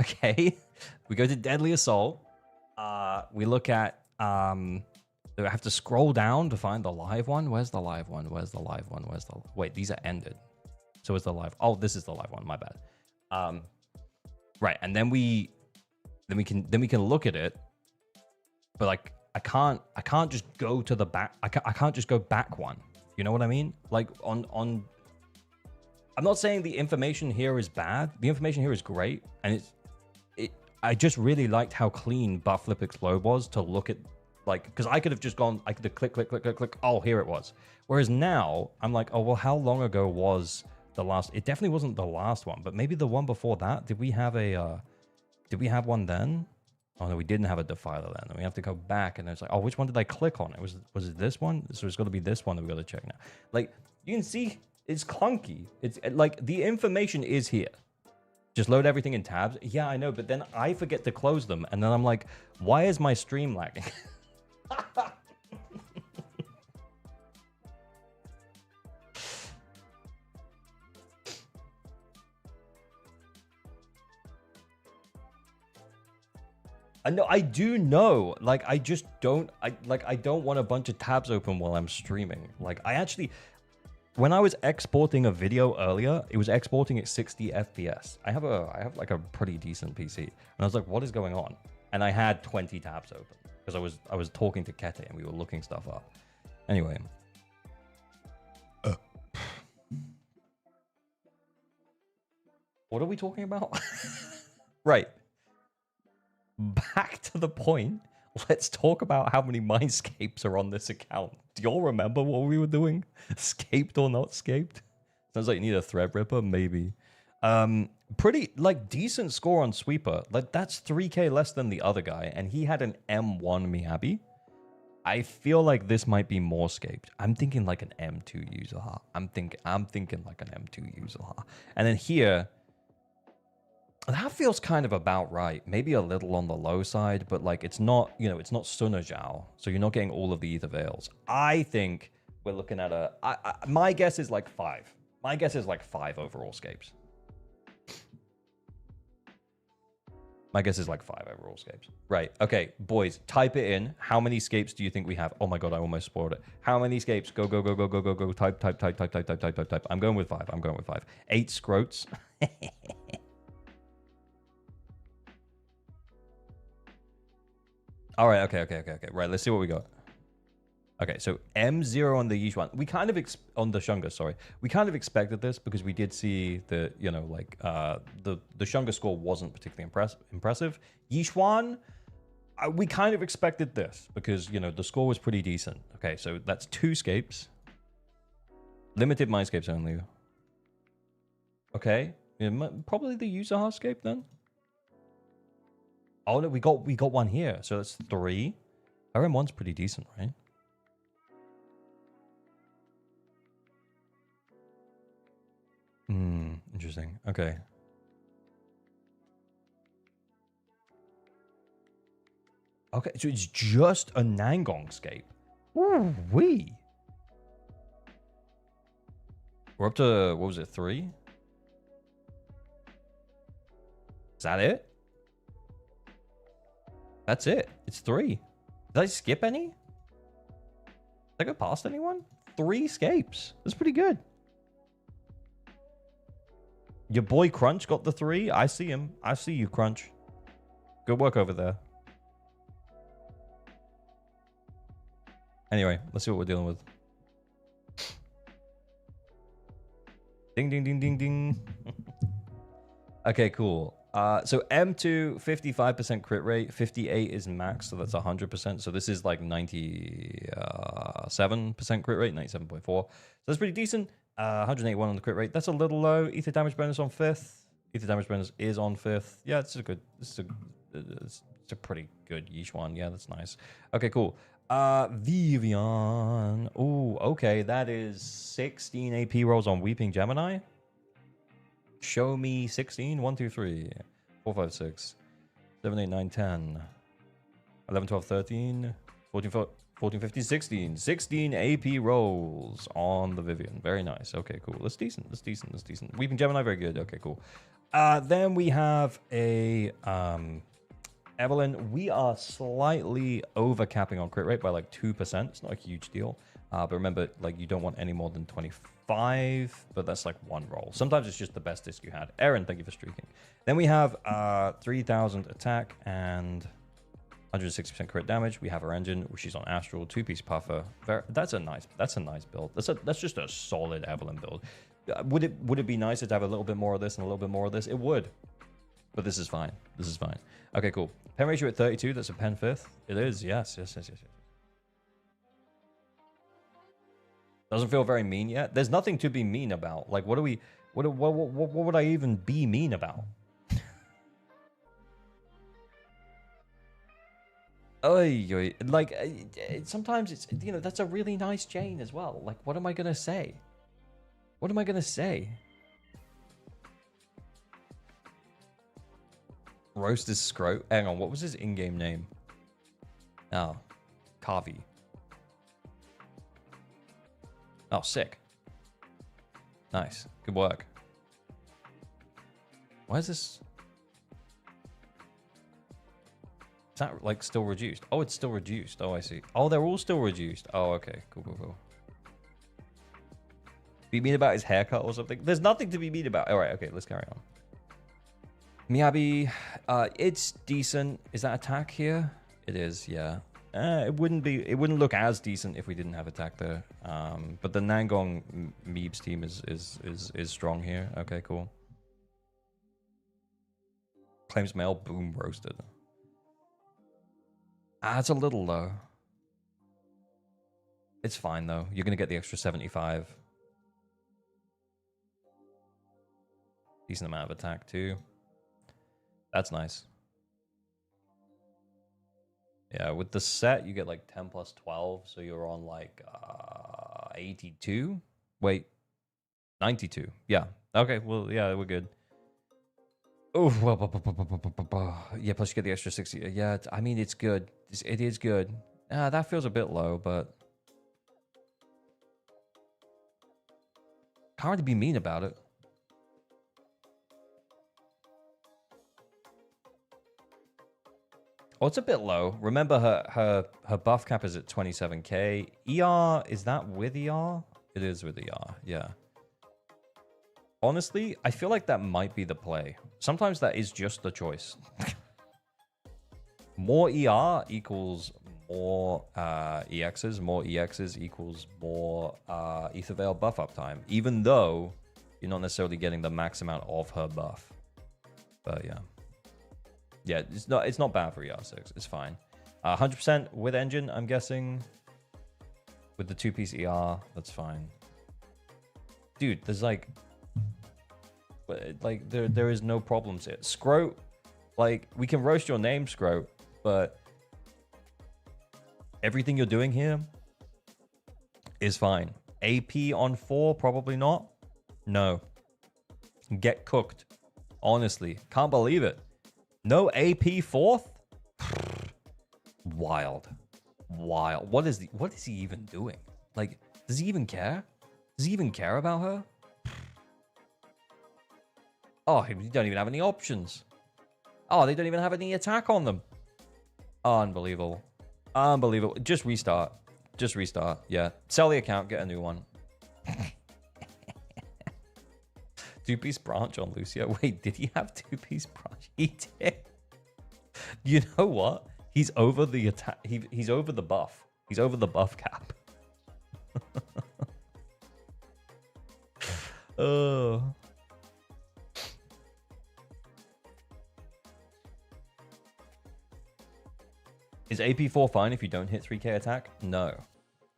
Okay. We go to Deadly Assault. We look at... do I have to scroll down to find the live one? Where's the live one? Where's the live one? Where's the... Wait, these are ended. So is the live... Oh, this is the live one. My bad. Right, and then we can look at it. But like, I can't just go to the back. I can't just go back one. You know what I mean? Like on I'm not saying the information here is bad. The information here is great, and I just really liked how clean Buff Flip Explode was to look at. Like, because I could have just gone, I could have click. Oh, here it was. Whereas now, I'm like, oh, well, how long ago was the last? It definitely wasn't the last one, but maybe the one before that. Did we have one then? Oh, no, we didn't have a Defiler then. And we have to go back, and it's like, oh, which one did I click on? Was it this one? So it's got to be this one that we got to check now. Like, you can see it's clunky. It's like the information is here. Just load everything in tabs. Yeah, I know, but then I forget to close them, and then I'm like, why is my stream lagging? I do know. Like, I just don't. I don't want a bunch of tabs open while I'm streaming. Like, I actually, when I was exporting a video earlier, it was exporting at 60 FPS. I have like a pretty decent PC, and I was like, what is going on? And I had 20 tabs open because I was talking to Kete and we were looking stuff up. Anyway. What are we talking about? Right. Back to the point. Let's talk about how many mindscapes are on this account. Do y'all remember what we were doing? Scaped or not scaped? Sounds like you need a Threadripper, maybe. Pretty, like, decent score on Sweeper. Like, that's 3k less than the other guy, and he had an M1 Miyabi. I feel like this might be more scaped. I'm thinking like an M2 user. I'm thinking like an M2 user. And then here, that feels kind of about right. Maybe a little on the low side, but like it's not, you know, it's not Sunajao, so you're not getting all of the ether veils. I think we're looking at my guess is like 5. My guess is like 5 overall scapes. My guess is like 5 overall scapes. Right. Okay, boys, type it in. How many scapes do you think we have? Oh my god, I almost spoiled it. How many scapes? Go. Type. I'm going with 5. 8 scrotes. All right, okay. Right, let's see what we got. Okay, so M0 on the Yixuan. We kind of on the Shunga, sorry. We kind of expected this because we did see the, you know, like the Shunga score wasn't particularly impressive. Yixuan, we kind of expected this because, you know, the score was pretty decent. Okay, so that's 2 scapes. Limited mindscapes only. Okay, yeah, probably the user hardscape then. Oh no, we got one here, so that's 3. RM1's pretty decent, right? Interesting. Okay. Okay, so it's just a Nangong scape. Ooh, wee. We're up to, what was it, 3? Is that it? That's it. It's 3. Did I skip any? Did I go past anyone? 3 scapes. That's pretty good. Your boy Crunch got the 3. I see him. I see you, Crunch. Good work over there. Anyway, let's see what we're dealing with. Ding, ding, ding, ding, ding. Okay, cool. So M2, 55% crit rate. 58 is max, so that's 100%. So this is like 97% crit rate, 97.4. So that's pretty decent. 181 on the crit rate. That's a little low. Ether damage bonus on 5th. Ether damage bonus is on 5th. Yeah, it's a pretty good Yixuan. Yeah, that's nice. Okay, cool. Vivian. Oh, okay. That is 16 AP rolls on Weeping Gemini. Show me 16. 1, 2, 3, 4, 5, 6, 7, 8, 9, 10, 11, 12, 13, 14, 15, 16. 16 AP rolls on the Vivian. Very nice. Okay, cool. That's decent. That's decent. That's decent. Weeping Gemini, very good. Okay, cool. Then we have a Evelyn. We are slightly over capping on crit rate by like 2%. It's not a huge deal. But remember, like, you don't want any more than 25, but that's like 1 roll. Sometimes it's just the best disc you had. Aaron, thank you for streaking. Then we have 3,000 attack and 160% crit damage. We have our engine, which is on Astral, 2-piece puffer. That's a nice build. That's just a solid Evelyn build. Would it be nicer to have a little bit more of this and a little bit more of this? It would. But this is fine. This is fine. Okay, cool. Pen ratio at 32. That's a pen 5th. It is. Yes. Doesn't feel very mean yet. There's nothing to be mean about. Like, what would I even be mean about? Oy, like, sometimes it's, you know, that's a really nice chain as well. Like, what am I gonna say? What am I gonna say? Roast is Scro. Hang on, what was his in-game name? Oh, Kavi. Oh, sick. Nice. Good work. Why is this? Is that, like, still reduced? Oh, it's still reduced. Oh, I see. Oh, they're all still reduced. Oh, okay. Cool. Be mean about his haircut or something? There's nothing to be mean about. All right, okay, let's carry on. Miyabi, it's decent. Is that attack here? It is, yeah. It wouldn't look as decent if we didn't have attack there. But the Nangong Meebs team is strong here. Okay, cool. Claims mail, boom, roasted. It's a little low. It's fine though. You're gonna get the extra 75. Decent amount of attack too. That's nice. Yeah, with the set, you get like 10 plus 12, so you're on like 82. Wait, 92. Yeah. Okay, well, yeah, we're good. Oh, yeah, plus you get the extra 60. Yeah, I mean, it's good. It is good. That feels a bit low, but can't really be mean about it. Oh, it's a bit low. Remember, her buff cap is at 27k. ER, is that with ER? It is with ER, yeah. Honestly, I feel like that might be the play. Sometimes that is just the choice. More ER equals more EXs. More EXs equals more Ether Veil buff uptime, even though you're not necessarily getting the max amount of her buff. But yeah. Yeah, it's not bad for ER6. It's fine. 100% with engine, I'm guessing. With the 2-piece ER, that's fine. Dude, there's like there is no problems here. Scroat, like, we can roast your name, Scroat, but everything you're doing here is fine. AP on 4, probably not. No. Get cooked. Honestly, can't believe it. No AP 4th? Wild. Wild. What is he even doing? Like, does he even care? Does he even care about her? Oh, he don't even have any options. Oh, they don't even have any attack on them. Unbelievable. Unbelievable. Just restart. Just restart. Yeah. Sell the account, get a new one. 2-piece branch on Lucia. Wait, did he have 2-piece branch? He did. You know what? He's over the attack. He's over the buff. He's over the buff cap. Oh. Is AP4 fine if you don't hit 3k attack? No.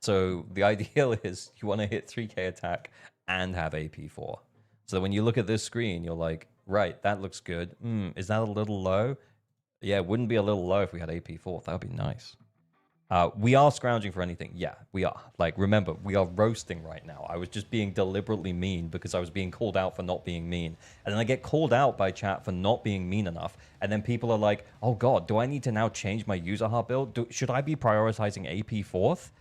So the ideal is you want to hit 3k attack and have AP4. So when you look at this screen, you're like, right, that looks good. Is that a little low? Yeah, it wouldn't be a little low if we had AP4. That would be nice. We are scrounging for anything. Yeah, we are. Like, remember, we are roasting right now. I was just being deliberately mean because I was being called out for not being mean. And then I get called out by chat for not being mean enough. And then people are like, oh God, do I need to now change my user heart build? Should I be prioritizing AP 4th?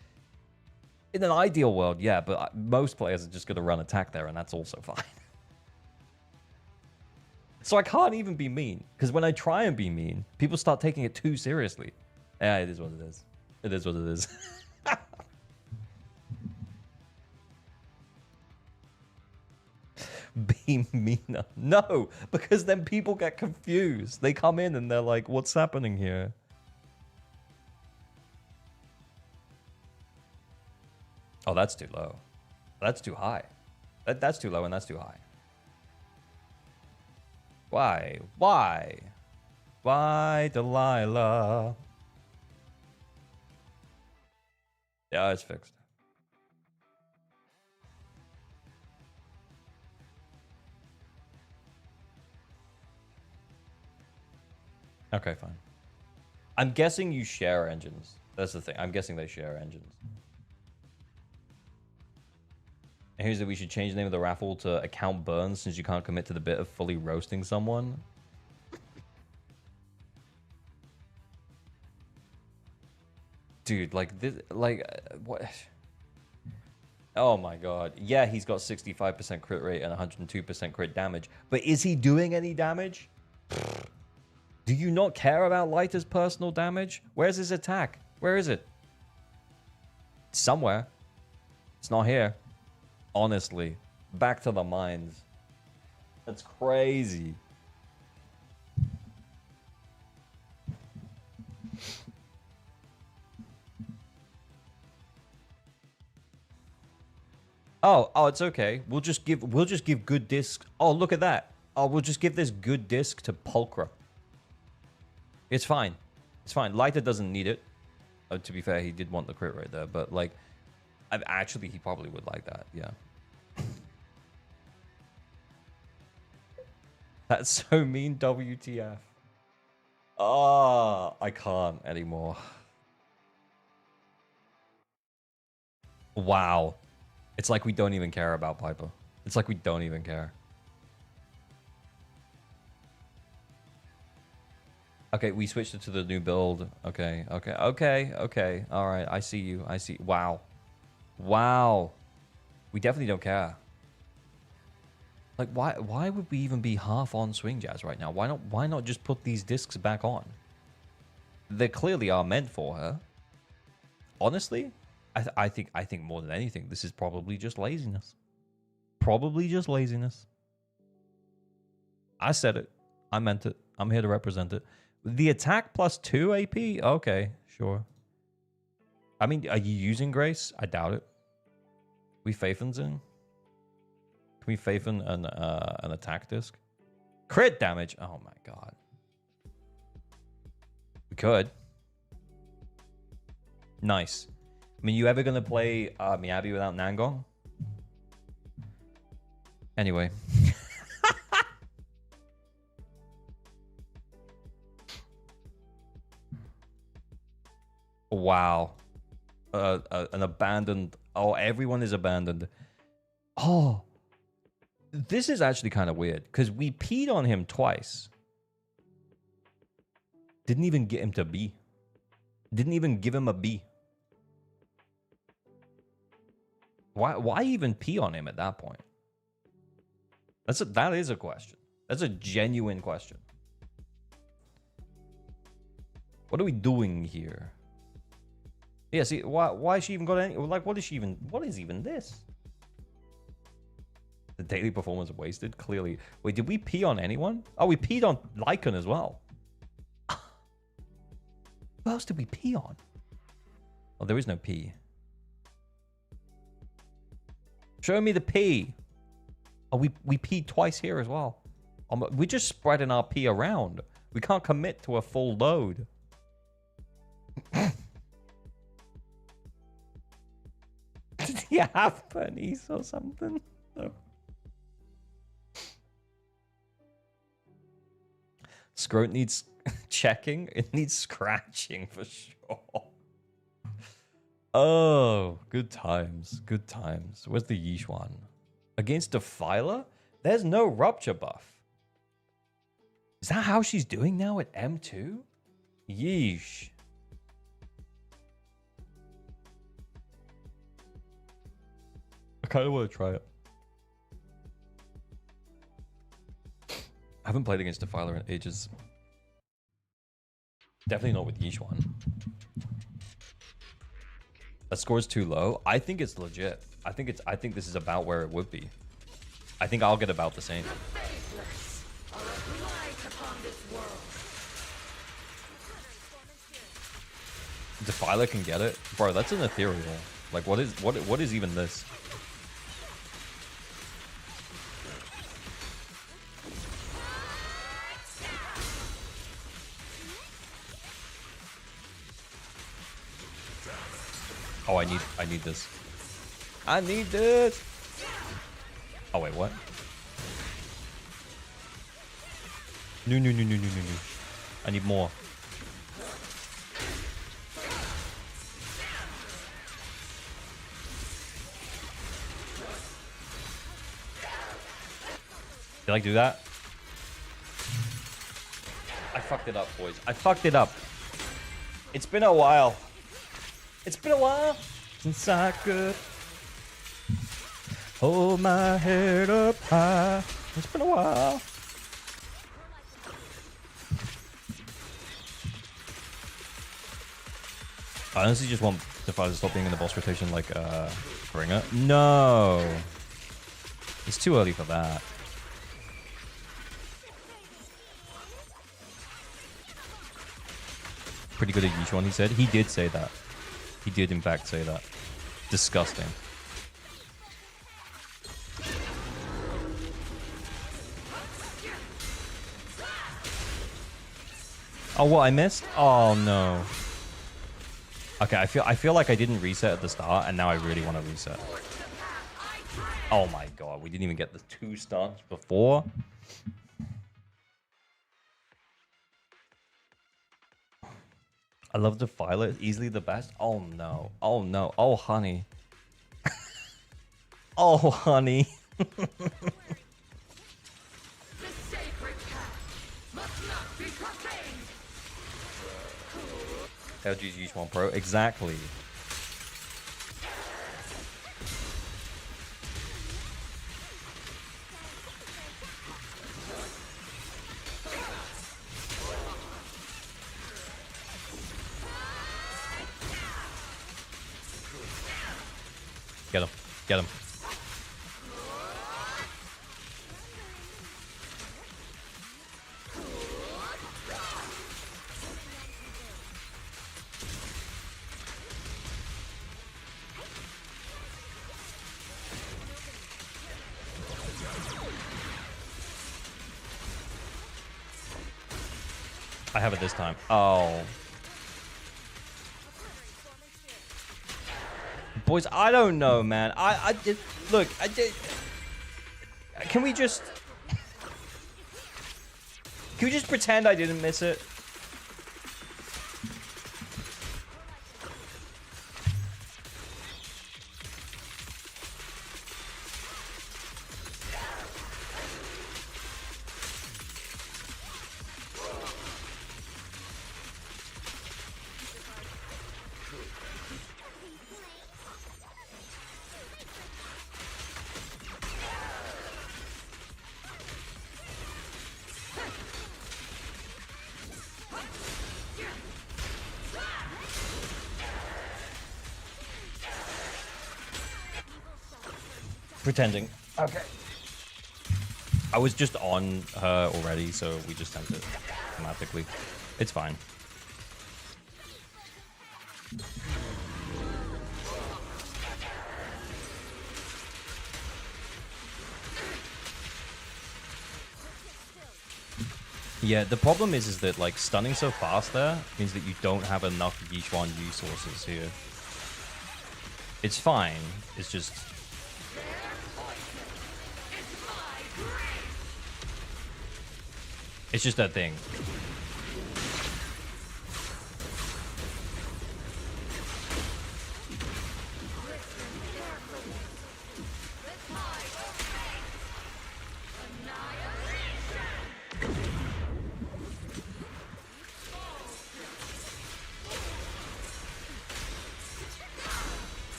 In an ideal world, yeah, but most players are just going to run attack there, and that's also fine. So I can't even be mean, because when I try and be mean, people start taking it too seriously. Yeah, it is what it is. It is what it is. Be meaner. No, because then people get confused. They come in and they're like, what's happening here? Oh, that's too low. That's too high. That's too low and that's too high. Why? Why? Why, Delilah? Yeah, it's fixed. Okay, fine. I'm guessing you share engines. That's the thing. I'm guessing they share engines. And here's that we should change the name of the raffle to Account Burns since you can't commit to the bit of fully roasting someone. Dude, like this, like what? Oh my god. Yeah, he's got 65% crit rate and 102% crit damage. But is he doing any damage? Do you not care about Lighter's personal damage? Where's his attack? Where is it? Somewhere. It's not here. Honestly. Back to the mines. That's crazy. Oh, it's okay. We'll just give good disc. Oh, look at that. Oh, we'll just give this good disc to Pulchra. It's fine. It's fine. Lighter doesn't need it. To be fair, he did want the crit right there, but like, actually, he probably would like that. Yeah. That's so mean, WTF. Oh, I can't anymore. Wow. It's like we don't even care about Piper. It's like we don't even care. Okay, we switched it to the new build. Okay. All right, I see you. I see. Wow. Wow. We definitely don't care. Like, why would we even be half on Swing Jazz right now? Why not just put these discs back on? They clearly are meant for her. Honestly, I think more than anything, this is probably just laziness. Probably just laziness. I said it. I meant it. I'm here to represent it. The attack plus 2 AP? Okay, sure. I mean, are you using Grace? I doubt it. We Faithens in? Can we Faithen an attack disc? Crit damage? Oh my god. We could. Nice. I mean, you ever gonna play Miyabi without Nangong? Anyway. Wow. An abandoned... Oh, everyone is abandoned. Oh. This is actually kind of weird, because we peed on him twice. Didn't even get him to B. Didn't even give him a B. Why even pee on him at that point? That is a question. That's a genuine question. What are we doing here? Yeah, see, why she even got any... Like, what is even this? The daily performance wasted? Clearly. Wait, did we pee on anyone? Oh, we peed on Lycan as well. Who else did we pee on? Oh, there is no pee. Show me the pee. Oh, we peed twice here as well. We're just spreading our pee around. We can't commit to a full load. Did he have pennies or something? No. Scrote needs checking. It needs scratching for sure. Oh, good times. Good times. Where's the Yeesh one? Against Defiler? There's no rupture buff. Is that how she's doing now at M2? Yeesh. I kind of want to try it. I haven't played against Defiler in ages. Definitely not with Yeesh one. That score's too low. I think it's legit. I think this is about where it would be. I think I'll get about the same. Defiler can get it? Bro, that's an ethereal. Like, what is even this? Oh, I need this. I need this. Oh wait, what? No. I need more. Did I do that? I fucked it up, boys. I fucked it up. It's been a while. It's been a while since I could hold my head up high. It's been a while. I honestly just want Defiler to stop being in the boss rotation like Bringer. No. It's too early for that. Pretty good at each one, he said. He did say that. He did, in fact, say that. Disgusting. Oh, what? I missed? Oh, no. Okay, I feel like I didn't reset at the start, and now I really want to reset. Oh, my God. We didn't even get the 2 starts before. I love Defiler. Easily the best. Oh, no. Oh, no. Oh, honey. Oh, honey. LG's use one pro. Exactly. Get him. Get him. I have it this time. Oh. Boys, I don't know, man. I did... Look, I did... Can we just... Can we just pretend I didn't miss it? Pretending. Okay. I was just on her already, so we just sent it automatically. It's fine. Yeah, the problem is that like stunning so fast there means that you don't have enough Yixuan resources here. It's fine. It's just... It's just that thing.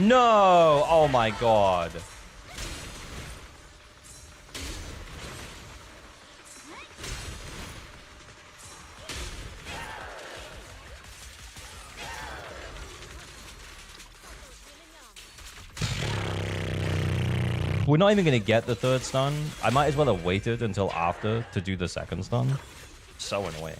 No! Oh my god. We're not even going to get the third stun. I might as well have waited until after to do the second stun. So annoying.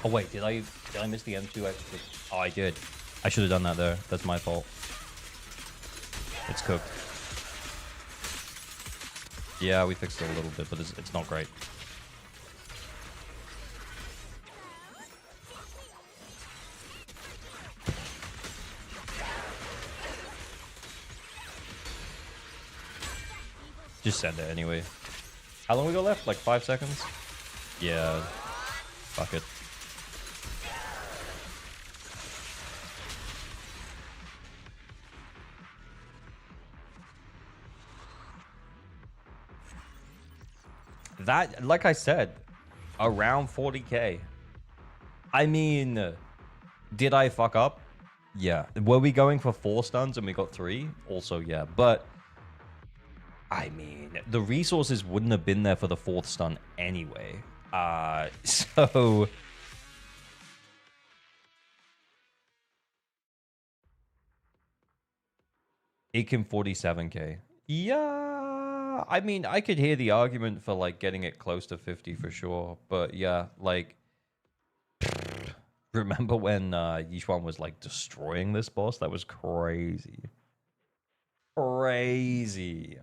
Oh wait, did I miss the M2 extra? Oh, I did. I should have done that there. That's my fault. It's cooked. Yeah, we fixed it a little bit, but it's not great. Just send it anyway. How long we got left? Like 5 seconds? Yeah. Fuck it. That, like I said, around 40k. I mean, did I fuck up? Yeah. Were we going for 4 stuns and we got 3? Also, yeah. But, I mean, the resources wouldn't have been there for the 4th stun anyway. So... It can 47k. Yeah, I mean, I could hear the argument for like getting it close to 50 for sure, but yeah, like, remember when Yixuan was like destroying this boss? That was crazy. Crazy.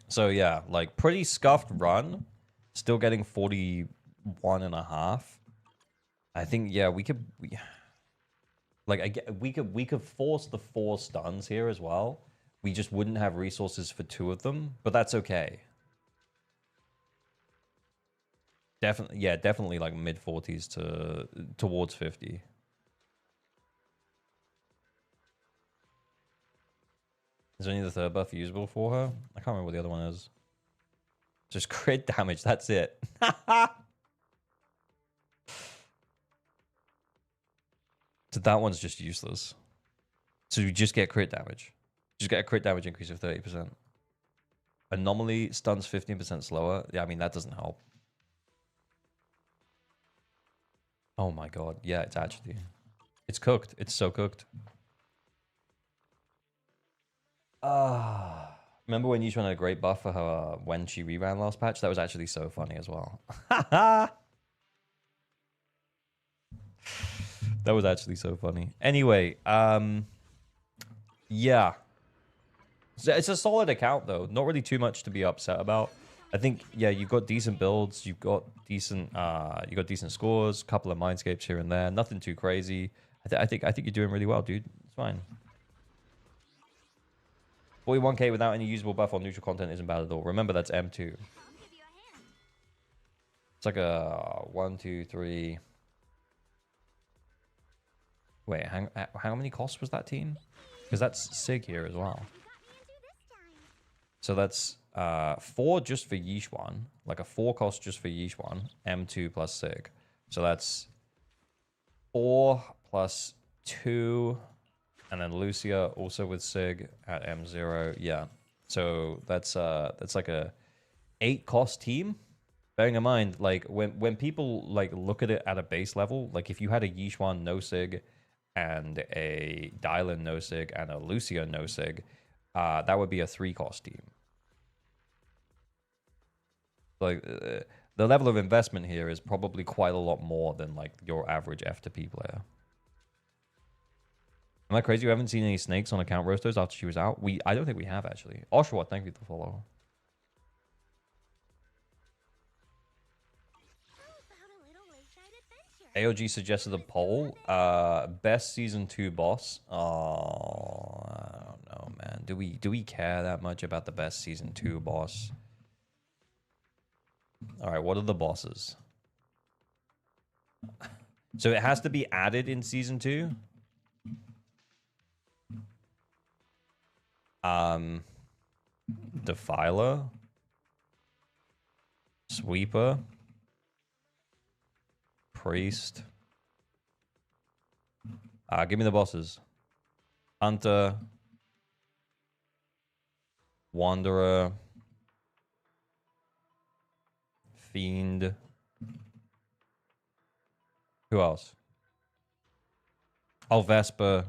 So yeah, like pretty scuffed run, still getting 41.5. I think yeah, we could. Like we could force the 4 stuns here as well. We just wouldn't have resources for 2 of them, but that's okay. Definitely, yeah, definitely like mid 40s to towards 50. Is only the 3rd buff usable for her? I can't remember what the other one is. Just crit damage. That's it. So that one's just useless. So you just get crit damage. Just get a crit damage increase of 30%. Anomaly stuns 15% slower. Yeah, I mean, that doesn't help. Oh my god. Yeah, it's actually... It's cooked. It's so cooked. Remember when Yishuan had a great buff for her when she reran last patch? That was actually so funny as well. That was actually so funny. Anyway, yeah. It's a solid account, though. Not really too much to be upset about. I think, yeah, you've got decent builds. You've got decent scores. A couple of mindscapes here and there. Nothing too crazy. I think you're doing really well, dude. It's fine. 41k without any usable buff or neutral content isn't bad at all. Remember, that's M2. It's like a 1, 2, 3. Wait, how many costs was that team? Because that's Sig here as well. So that's 4 just for Yishuan. Like a 4 cost just for Yishuan. M2 plus Sig. So that's 4 plus 2. And then Lucia also with Sig at M0. Yeah. So that's like a 8 cost team. Bearing in mind, like when people like look at it at a base level, like if you had a Yishuan no Sig and a Dylan no Sig and a Lucia no Sig, that would be a 3 cost team. Like the level of investment here is probably quite a lot more than like your average F2P player. Am I crazy? We haven't seen any snakes on account roasters after she was out. I don't think we have actually. Oshawott, thank you for the follow. AOG suggested a poll. Best season 2 boss. Oh, I don't know, man. Do we care that much about the best season 2 boss? All right, what are the bosses? So it has to be added in season 2. Defiler, Sweeper, Priest. Give me the bosses. Hunter, Wanderer, Fiend. Who else? Oh, Vesper.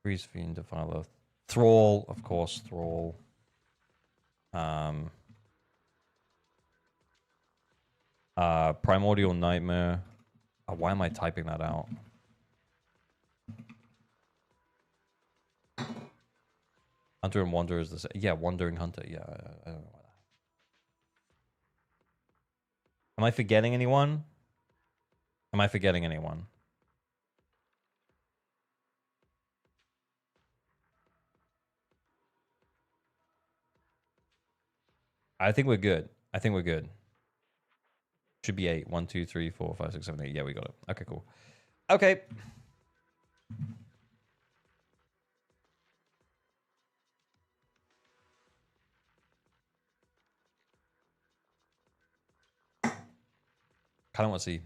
Priest, Fiend, Defiler. Thrall, of course, Thrall. Primordial Nightmare. Why am I typing that out? Hunter and Wanderer is the same. Yeah, Wandering Hunter. Yeah, I don't know why that. Am I forgetting anyone? Am I forgetting anyone? I think we're good. I think we're good. Should be 8. 1, 2, 3, 4, 5, 6, 7, 8. Yeah, we got it. Okay, cool. Okay. Kind of want to see.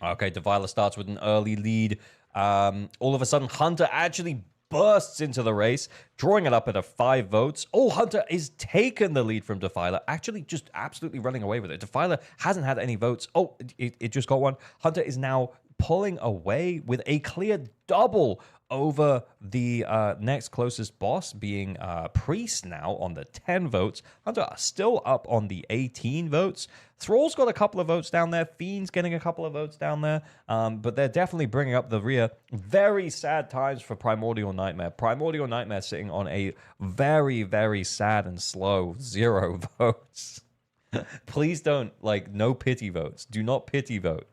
Okay, Defiler starts with an early lead. All of a sudden, Hunter actually bursts into the race, drawing it up at a 5 votes. Oh, Hunter is taking the lead from Defiler, actually just absolutely running away with it. Defiler hasn't had any votes. Oh, it just got one. Hunter is now pulling away with a clear double over the next closest boss, being Priest now on the 10 votes. Hunter still up on the 18 votes. Thrall's got a couple of votes down there. Fiend's getting a couple of votes down there. But they're definitely bringing up the rear. Very sad times for Primordial Nightmare. Primordial Nightmare sitting on a very, very sad and slow 0 votes. Please don't, like, no pity votes. Do not pity vote.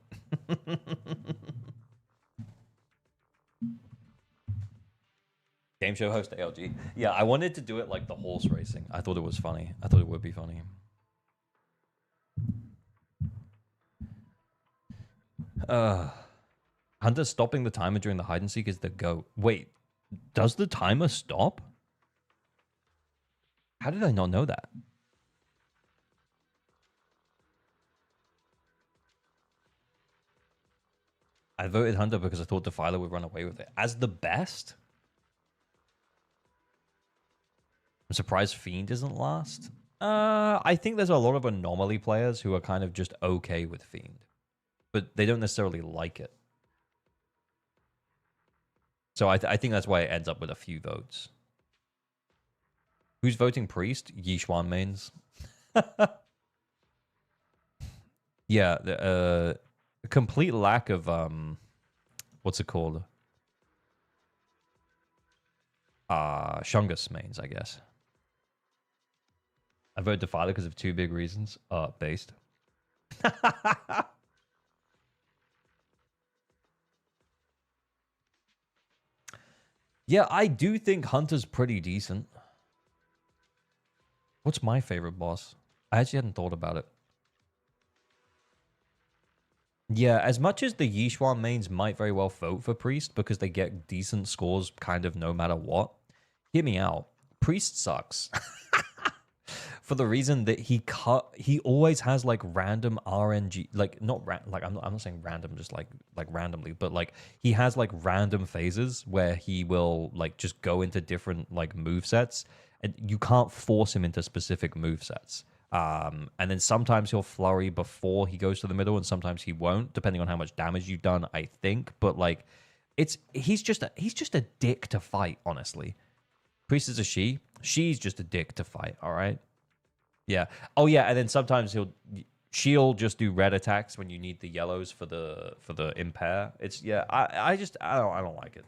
Game show host ALG. Yeah, I wanted to do it like the horse racing. I thought it was funny. I thought it would be funny. Hunter stopping the timer during the hide and seek is the GOAT. Wait, does the timer stop? How did I not know that? I voted Hunter because I thought Defiler would run away with it. As the best? I'm surprised Fiend isn't last. I think there's a lot of anomaly players who are kind of just okay with Fiend. but they don't necessarily like it. So I think that's why it ends up with a few votes. Who's voting priest? Yixuan mains. Yeah, the complete lack of what's it called? Shungus mains, I guess. I voted Defiler because of two big reasons. Based. Yeah, I do think Hunter's pretty decent. What's my favorite boss? I actually hadn't thought about it. Yeah, as much as the Yixuan mains might very well vote for Priest because they get decent scores kind of no matter what, hear me out. Priest sucks. For the reason that he always has like random RNG, like I'm not saying random just like randomly, but like he has like random phases where he will like just go into different like move sets, and you can't force him into specific move sets. And then sometimes he'll flurry before he goes to the middle, and sometimes he won't, depending on how much damage you've done, I think. But like, he's just a dick to fight, honestly. Priest is a she. She's just a dick to fight. All right. Yeah. Oh yeah, and then sometimes she'll just do red attacks when you need the yellows for the impair. It's yeah. I don't like it.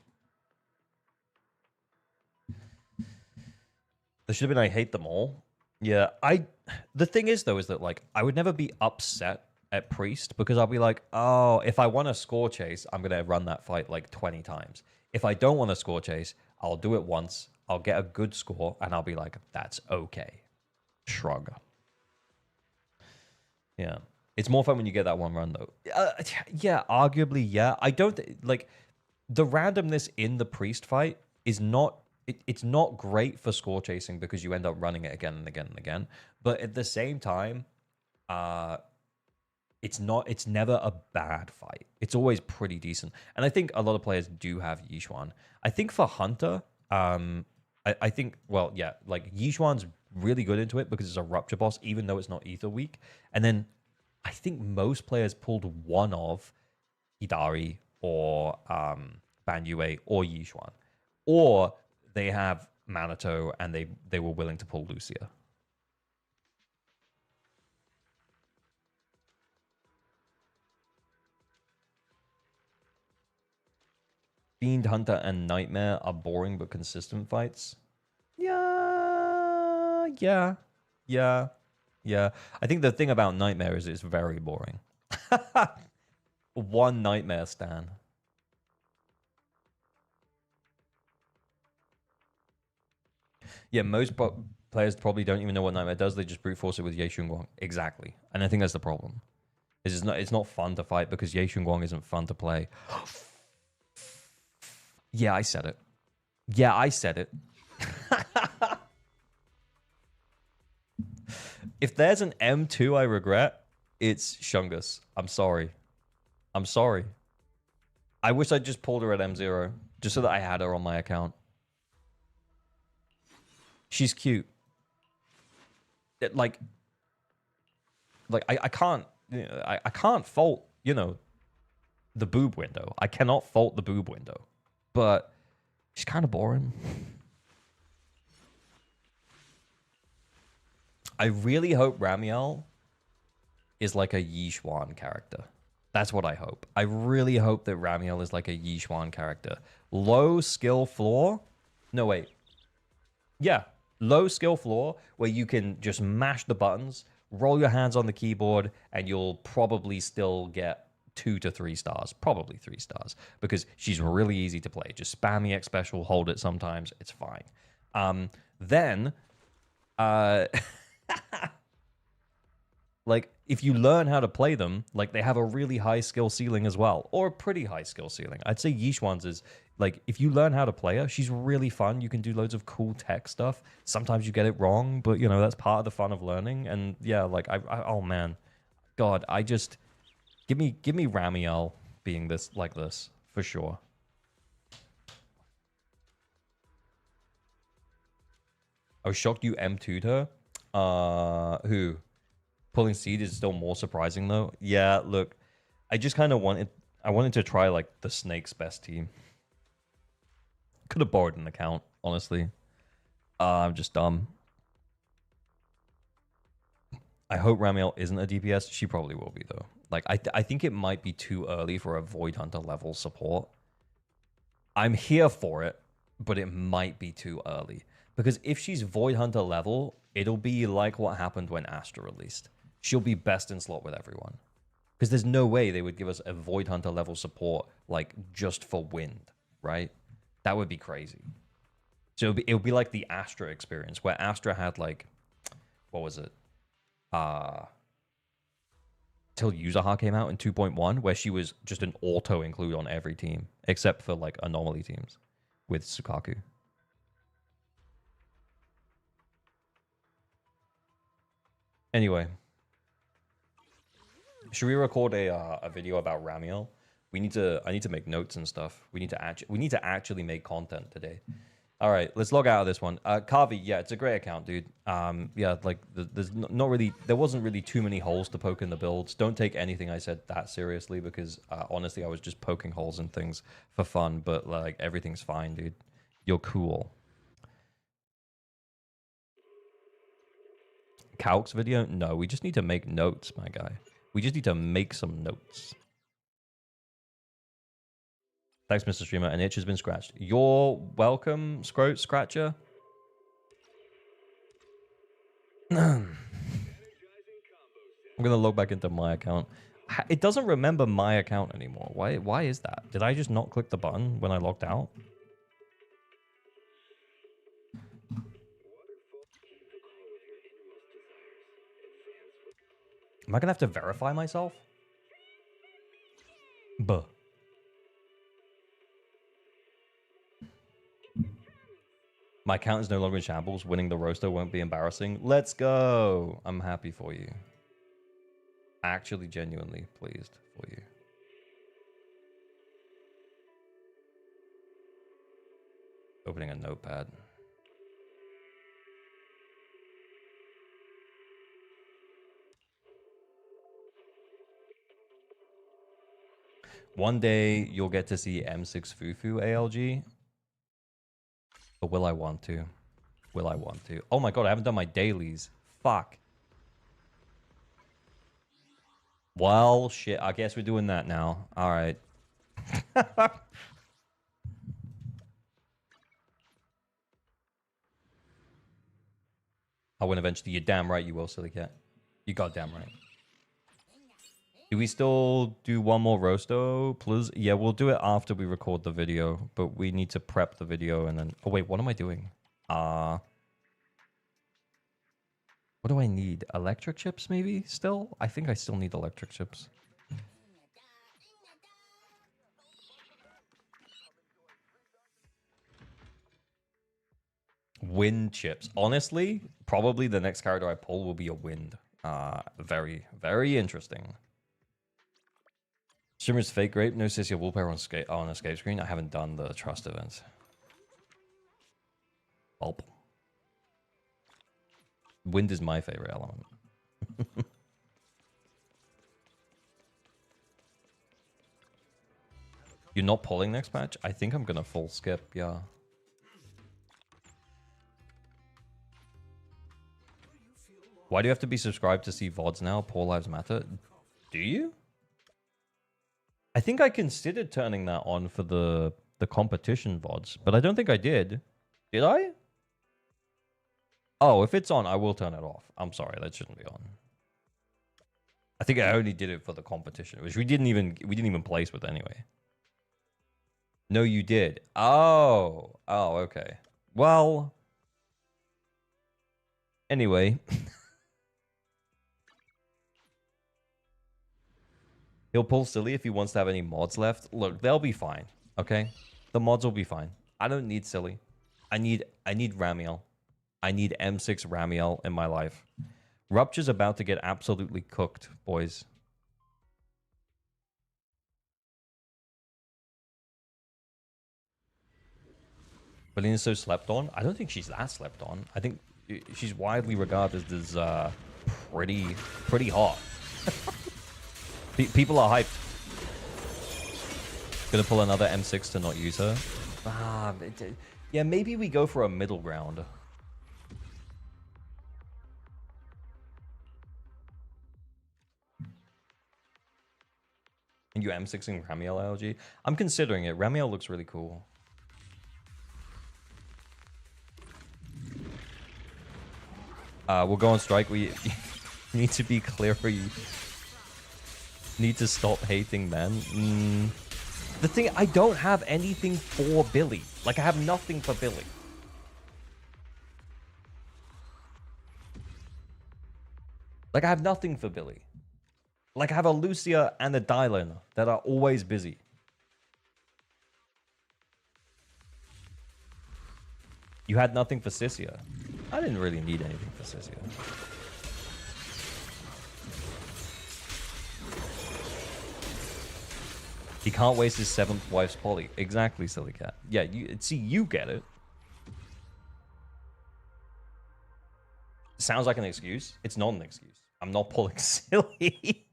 There should have been I hate them all. Yeah, the thing is though is that like I would never be upset at Priest because I'll be like, oh, if I want a score chase, I'm gonna run that fight like 20 times. If I don't want a score chase, I'll do it once, I'll get a good score, and I'll be like, that's okay. Shrug. Yeah. It's more fun when you get that one run though. Yeah, arguably, yeah. I don't like the randomness in the Priest fight is not it's not great for score chasing because you end up running it again and again and again. But at the same time, it's never a bad fight. It's always pretty decent. And I think a lot of players do have Yixuan. I think for Hunter, I think, well, yeah, like Yixuan's really good into it because it's a rupture boss, even though it's not Ether weak. And then I think most players pulled one of Hidari or Banyue or Yixuan. Or they have Manato and they were willing to pull Lucia. Fiend, Hunter, and Nightmare are boring but consistent fights. Yeah. I think the thing about Nightmare is it's very boring. One Nightmare stan. Yeah, most players probably don't even know what Nightmare does. They just brute force it with Ye Shunguang. Exactly. And I think that's the problem. It's not fun to fight because Ye Shunguang isn't fun to play. Yeah, I said it. Yeah, I said it. If there's an M2 I regret, it's Shungus. I'm sorry. I'm sorry. I wish I just pulled her at M0 just so that I had her on my account. She's cute. Like I can't, you know, I can't fault, you know, the boob window. I cannot fault the boob window, but she's kind of boring. I really hope Ramiel is like a Yixuan character. That's what I hope. I really hope that Ramiel is like a Yixuan character. Low skill floor. No, wait. Yeah. Low skill floor where you can just mash the buttons, roll your hands on the keyboard, and you'll probably still get 2 to 3 stars. Probably 3 stars. Because she's really easy to play. Just spam the X special, hold it sometimes. It's fine. Then... like, if you learn how to play them, like, they have a really high skill ceiling as well. Or a pretty high skill ceiling. I'd say Yixuan's is, like, if you learn how to play her, she's really fun. You can do loads of cool tech stuff. Sometimes you get it wrong, but, you know, that's part of the fun of learning. And, yeah, like, oh, man. God, I just... Give me Ramiel being this, like this, for sure. I was shocked you M2'd her. Who? Pulling seed is still more surprising though. Yeah, look, I just kind of wanted to try like the Snake's best team. Could have borrowed an account, honestly. I'm just dumb. I hope Ramiel isn't a DPS. She probably will be though. Like I think it might be too early for a Void Hunter level support. I'm here for it, but it might be too early. Because if she's Void Hunter level, it'll be like what happened when Astra released. She'll be best in slot with everyone. Because there's no way they would give us a Void Hunter level support like just for wind, right? That would be crazy. So it would be like the Astra experience, where Astra had like, what was it? Till Yuzaha came out in 2.1, where she was just an auto include on every team, except for like anomaly teams with Sukaku. Anyway, should we record a video about Ramiel? I need to make notes and stuff. We need to actually make content today. All right, let's log out of this one. Kavi, yeah, it's a great account, dude. Yeah, like there wasn't really too many holes to poke in the builds. Don't take anything I said that seriously, because honestly, I was just poking holes in things for fun. But like everything's fine, dude. You're cool. Calc's video? No, we just need to make notes, my guy. We just need to make some notes. Thanks, Mr. Streamer. An itch has been scratched. You're welcome, Scratcher. I'm gonna log back into my account. It doesn't remember my account anymore. Why is that? Did I just not click the button when I logged out? Am I gonna have to verify myself? Buh. My account is no longer in shambles. Winning the roaster won't be embarrassing. Let's go. I'm happy for you. Actually, genuinely pleased for you. Opening a notepad. One day you'll get to see M6 Fufu ALG. But will I want to? Will I want to? Oh my god, I haven't done my dailies. Fuck. Well, shit. I guess we're doing that now. All right. I win eventually. You're damn right you will, silly cat. You goddamn right. Do we still do one more roasto, please? Yeah, we'll do it after we record the video, but we need to prep the video and then... Oh, wait, what am I doing? What do I need? Electric chips, maybe, still? I think I still need electric chips. Wind chips. Honestly, probably the next character I pull will be a wind. Very, very interesting. Streamer's fake grape, no Sissia wallpaper on escape screen. I haven't done the trust events. Bulb. Wind is my favorite element. You're not pulling next match? I think I'm gonna full skip, yeah. Why do you have to be subscribed to see VODs now? Poor Lives Matter. Do you? I think I considered turning that on for the competition VODs, but I don't think I did. Did I? Oh, if it's on, I will turn it off. I'm sorry, that shouldn't be on. I think I only did it for the competition, which we didn't even place with anyway. No, you did. Oh, okay. Well, anyway. He'll pull Silly if he wants to have any mods left. Look, they'll be fine, okay? The mods will be fine. I don't need Silly. I need Ramiel. I need M6 Ramiel in my life. Rupture's about to get absolutely cooked, boys. Belina's so slept on? I don't think she's that slept on. I think she's widely regarded as pretty hot. People are hyped. Gonna pull another M6 to not use her. Yeah, maybe we go for a middle ground. And you M6ing Ramiel LG? I'm considering it. Ramiel looks really cool. We'll go on strike. We need to be clear for you. Need to stop hating men. The thing, I don't have anything for Billy. Like, I have nothing for Billy. Like, I have nothing for Billy. Like, I have a Lucia and a Dylan that are always busy. You had nothing for Sissia. I didn't really need anything for Sissia. He can't waste his 7th wife's poly. Exactly, silly cat. Yeah, you get it. Sounds like an excuse. It's not an excuse. I'm not pulling silly.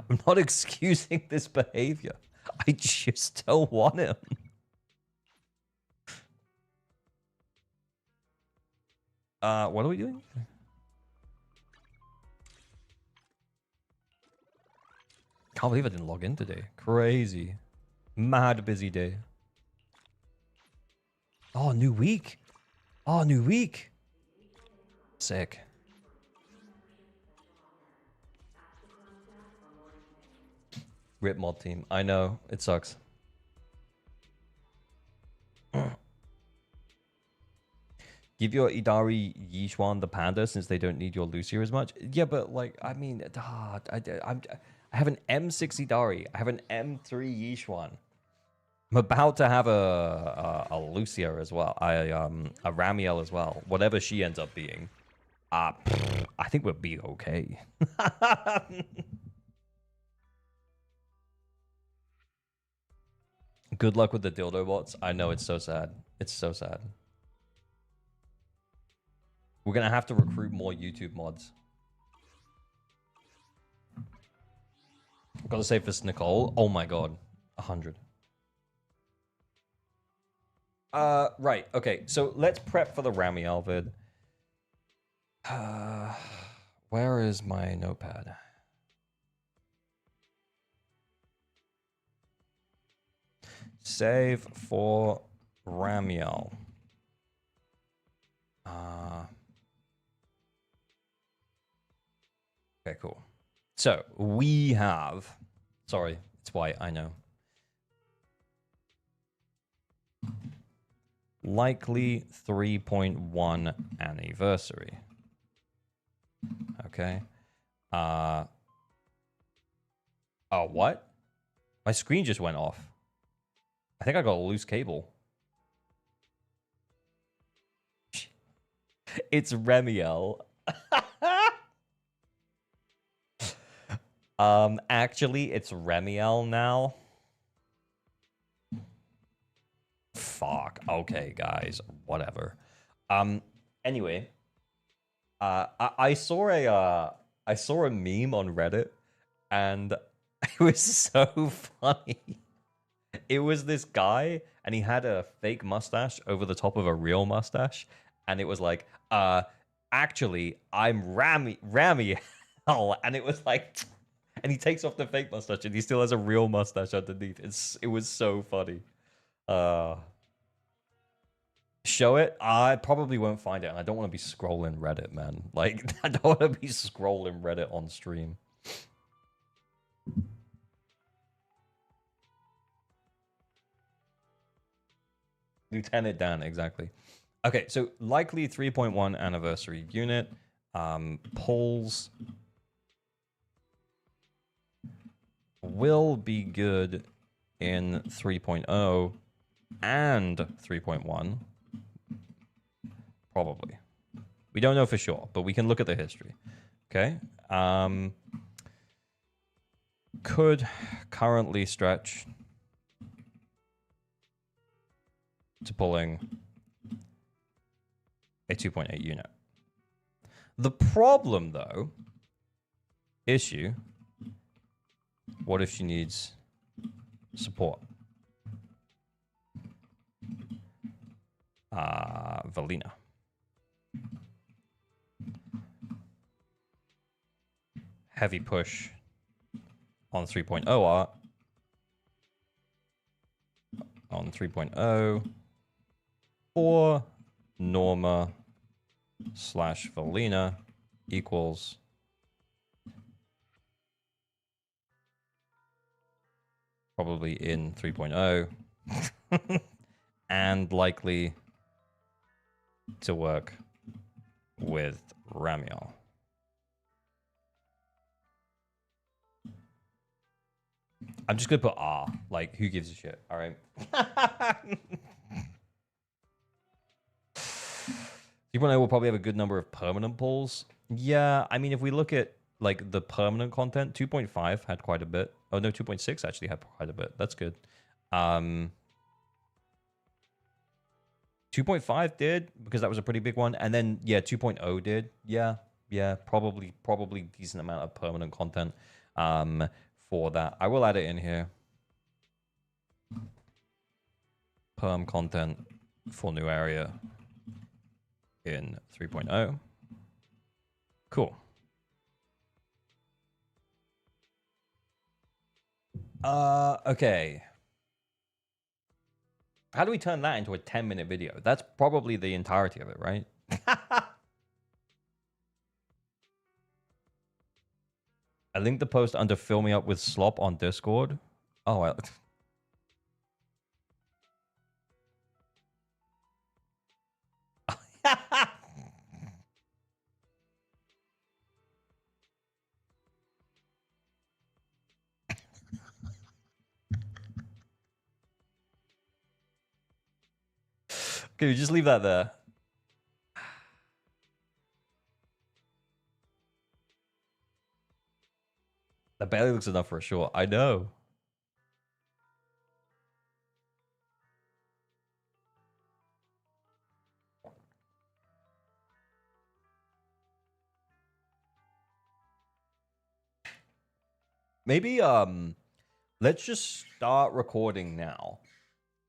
I'm not excusing this behavior. I just don't want him. What are we doing? Can't believe I didn't log in today. Crazy. Mad busy day. Oh, new week. Oh, new week. Sick. Rip mod team. I know. It sucks. Give your Idari Yishuan the panda since they don't need your Lucia as much. Yeah, but like, I mean, I have an M6 Idari. I have an M3 Yishuan. I'm about to have a Lucia as well. A Ramiel as well. Whatever she ends up being. I think we'll be okay. Good luck with the dildo bots. I know, it's so sad. It's so sad. We're going to have to recruit more YouTube mods. I've got to say for Nicole. Oh my god. 100. Right. Okay. So let's prep for the Ramiel vid. Where is my notepad? Save for Ramiel. Okay, cool. So we have, sorry, it's white, I know. Likely 3.1 anniversary. Okay. Oh, what? My screen just went off. I think I got a loose cable. It's Ramiel. Actually, it's Ramiel now. Fuck. Okay, guys. Whatever. Anyway, I saw a meme on Reddit, and it was so funny. It was this guy, and he had a fake mustache over the top of a real mustache, and it was like, actually, I'm Ramiel, and it was like, and he takes off the fake mustache, and he still has a real mustache underneath. It was so funny. Show it? I probably won't find it, and I don't want to be scrolling Reddit, man. Like, I don't want to be scrolling Reddit on stream. Lieutenant Dan, exactly. Okay, so likely 3.1 anniversary unit. Pulls will be good in 3.0 and 3.1. Probably. We don't know for sure, but we can look at the history. Okay. Could currently stretch to pulling a 2.8 unit. The problem, though, issue, what if she needs support. Valina. Heavy push on 3.0 art. On 3.0. Or Norma / Valina equals probably in 3.0 and likely to work with RAMIEL. I'm just gonna put R. Like, who gives a shit? All right. 3.0 will probably have a good number of permanent pulls. Yeah, I mean, if we look at like the permanent content, 2.5 had quite a bit. Oh no, 2.6 actually had quite a bit. That's good. 2.5 did, because that was a pretty big one, and then yeah, 2.0 did. Yeah, probably decent amount of permanent content for that. I will add it in here. Perm content for new area in 3.0. Cool. Okay. How do we turn that into a 10-minute video? That's probably the entirety of it, right? I linked the post under Fill Me Up with Slop on Discord. Oh, well. Okay, just leave that there. That barely looks enough for a short. I know. Maybe let's just start recording now,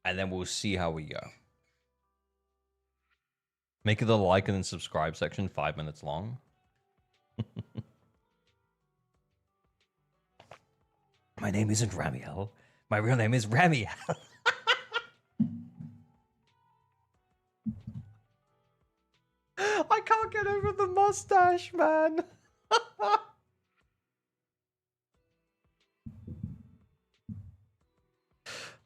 and then we'll see how we go. Make the like and then subscribe section 5 minutes long. My name isn't Ramiel. My real name is Ramiel. I can't get over the mustache, man.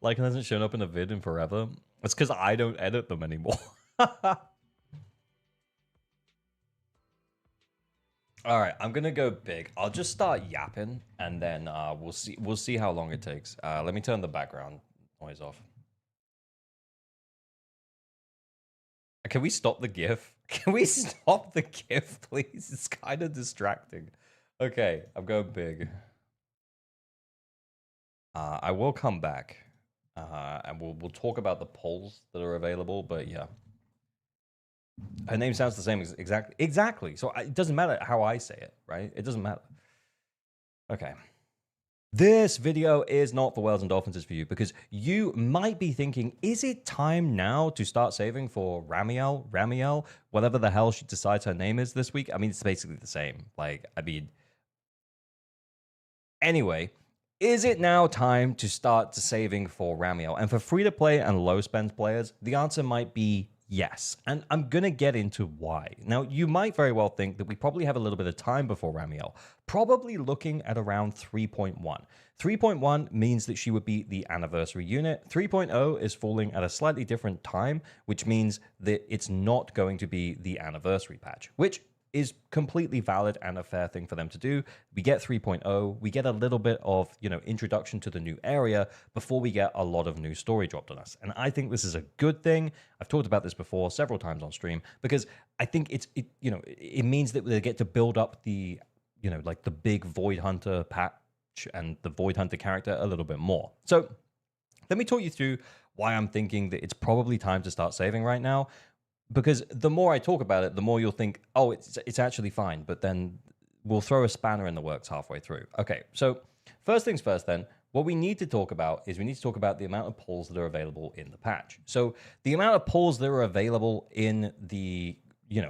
Like, it hasn't shown up in a vid in forever. It's because I don't edit them anymore. All right, I'm gonna go big. I'll just start yapping, and then we'll see how long it takes. Let me turn the background noise off. Can we stop the GIF? Can we stop the GIF, please? It's kind of distracting. Okay, I'm going big. I will come back, and we'll talk about the polls that are available. But yeah. Her name sounds the same exactly. So it doesn't matter how I say it, right? It doesn't matter. Okay. This video is not for Whales and Dolphins, it's for you, because you might be thinking, is it time now to start saving for Ramiel, whatever the hell she decides her name is this week? I mean, it's basically the same. Like, I mean, anyway, is it now time to start saving for Ramiel? And for free-to-play and low-spend players, the answer might be yes, and I'm going to get into why. Now, you might very well think that we probably have a little bit of time before Ramiel, probably looking at around 3.1. 3.1 means that she would be the anniversary unit. 3.0 is falling at a slightly different time, which means that it's not going to be the anniversary patch, which is completely valid and a fair thing for them to do. We get 3.0, we get a little bit of, introduction to the new area before we get a lot of new story dropped on us. And I think this is a good thing. I've talked about this before several times on stream, because I think it means that they get to build up the, like the big Void Hunter patch and the Void Hunter character a little bit more. So let me talk you through why I'm thinking that it's probably time to start saving right now. Because the more I talk about it, the more you'll think, oh, it's actually fine. But then we'll throw a spanner in the works halfway through. Okay, so first things first then, what we need to talk about is we need to talk about the amount of pulls that are available in the patch. So the amount of pulls that are available in the,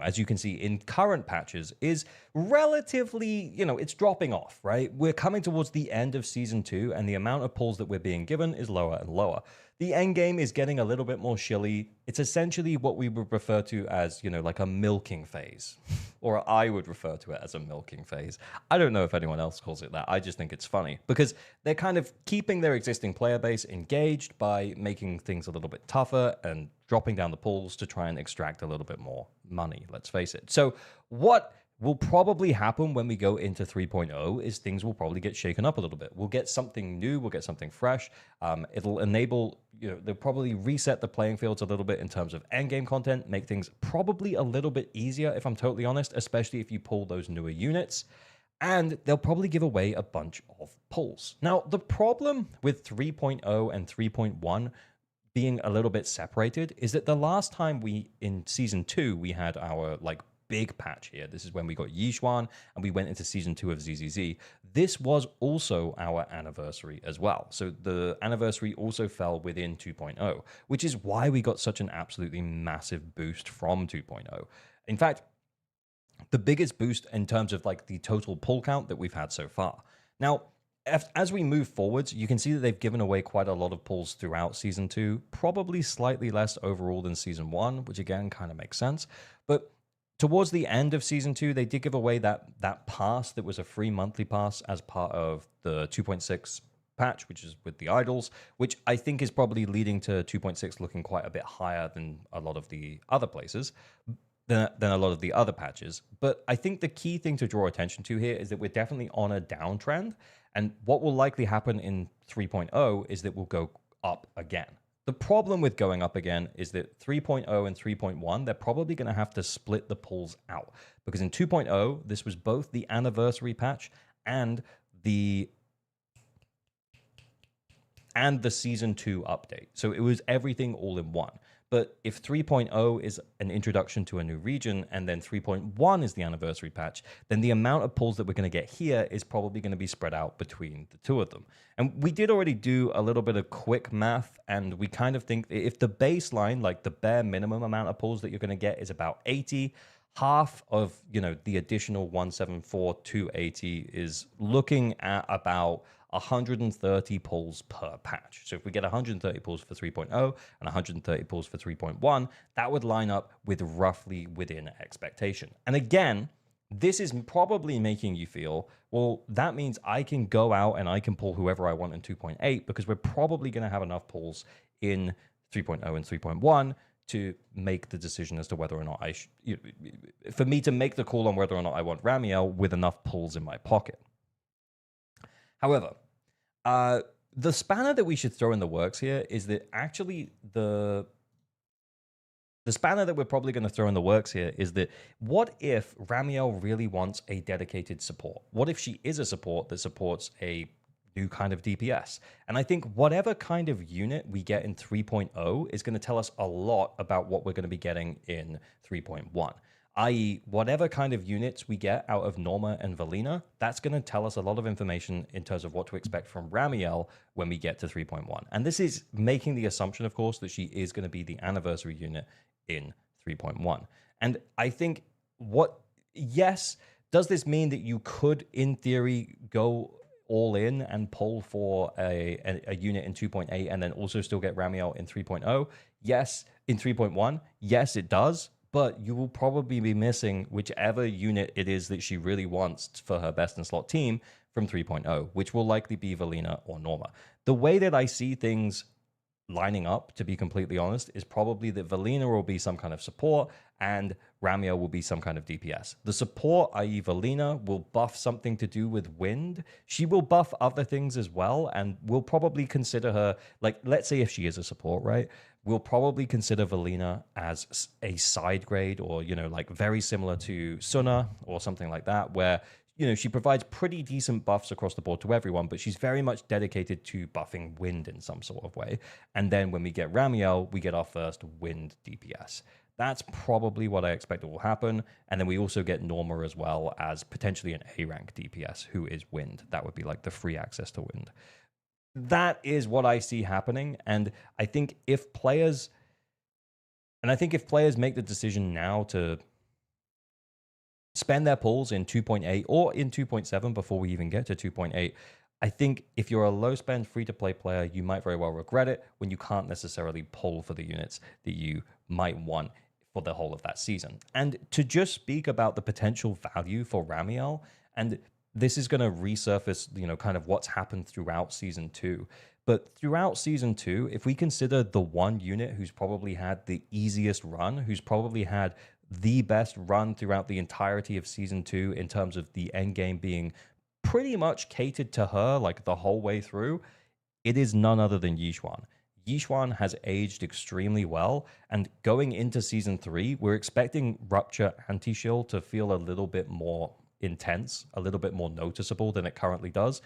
as you can see in current patches is relatively, it's dropping off, right? We're coming towards the end of season 2 and the amount of pulls that we're being given is lower and lower. The end game is getting a little bit more shilly. It's essentially what we would refer to as, like a milking phase, or I would refer to it as a milking phase. I don't know if anyone else calls it that. I just think it's funny because they're kind of keeping their existing player base engaged by making things a little bit tougher and dropping down the pools to try and extract a little bit more money, let's face it. So what will probably happen when we go into 3.0 is things will probably get shaken up a little bit. We'll get something new, we'll get something fresh. It'll enable, they'll probably reset the playing fields a little bit in terms of endgame content, make things probably a little bit easier, if I'm totally honest, especially if you pull those newer units. And they'll probably give away a bunch of pulls. Now, the problem with 3.0 and 3.1 being a little bit separated is that the last time in season 2, we had our big patch here. This is when we got Yishuan and we went into season 2 of ZZZ. This was also our anniversary as well. So the anniversary also fell within 2.0, which is why we got such an absolutely massive boost from 2.0. In fact, the biggest boost in terms of the total pull count that we've had so far. Now, as we move forwards, you can see that they've given away quite a lot of pulls throughout season 2, probably slightly less overall than season 1, which again kind of makes sense. But towards the end of season 2, they did give away that pass that was a free monthly pass as part of the 2.6 patch, which is with the idols, which I think is probably leading to 2.6 looking quite a bit higher than a lot of the other places, than a lot of the other patches. But I think the key thing to draw attention to here is that we're definitely on a downtrend. And what will likely happen in 3.0 is that we'll go up again. The problem with going up again is that 3.0 and 3.1, they're probably going to have to split the pulls out. Because in 2.0, this was both the anniversary patch and the season 2 update. So it was everything all in one. But if 3.0 is an introduction to a new region and then 3.1 is the anniversary patch, then the amount of pulls that we're going to get here is probably going to be spread out between the two of them. And we did already do a little bit of quick math, and we kind of think if the baseline, the bare minimum amount of pulls that you're going to get is about 80, half of, the additional 174, 280 is looking at about 130 pulls per patch. So if we get 130 pulls for 3.0 and 130 pulls for 3.1, that would line up with roughly within expectation. And again, this is probably making you feel, well, that means I can go out and I can pull whoever I want in 2.8 because we're probably going to have enough pulls in 3.0 and 3.1 to make the decision as to whether or not for me to make the call on whether or not I want RAMIEL with enough pulls in my pocket. However, the spanner that we should throw in the works here is that actually the spanner that we're probably going to throw in the works here is that what if RAMIEL really wants a dedicated support? What if she is a support that supports a new kind of DPS? And I think whatever kind of unit we get in 3.0 is going to tell us a lot about what we're going to be getting in 3.1. i.e. whatever kind of units we get out of Norma and Valina, that's going to tell us a lot of information in terms of what to expect from RAMIEL when we get to 3.1. And this is making the assumption, of course, that she is going to be the anniversary unit in 3.1. And I think yes, does this mean that you could, in theory, go all in and pull for a unit in 2.8 and then also still get RAMIEL in 3.0? Yes. In 3.1? Yes, it does. But you will probably be missing whichever unit it is that she really wants for her best in slot team from 3.0, which will likely be Valina or Norma. The way that I see things lining up, to be completely honest, is probably that Valina will be some kind of support and RAMIEL will be some kind of DPS. The support, i.e. Valina, will buff something to do with wind. She will buff other things as well, and we'll probably consider her, let's say if she is a support, right? We'll probably consider Valina as a side grade or, very similar to Suna or something like that, where, she provides pretty decent buffs across the board to everyone, but she's very much dedicated to buffing wind in some sort of way. And then when we get RAMIEL, we get our first wind DPS. That's probably what I expect will happen. And then we also get Norma as well as potentially an A rank DPS who is wind. That would be the free access to wind. that is what I see happening. And I think if players, make the decision now to spend their pulls in 2.8 or in 2.7 before we even get to 2.8, I think if you're a low spend free to play player, you might very well regret it when you can't necessarily pull for the units that you might want for the whole of that season. And to just speak about the potential value for Ramiel, and this is going to resurface, kind of what's happened throughout season 2. But throughout season 2, if we consider the one unit who's probably had the easiest run, who's probably had the best run throughout the entirety of season 2 in terms of the end game being pretty much catered to her like the whole way through, it is none other than Yixuan. Yixuan has aged extremely well, and going into season 3, we're expecting Rupture Anti-Shield to feel a little bit more intense, a little bit more noticeable than it currently does.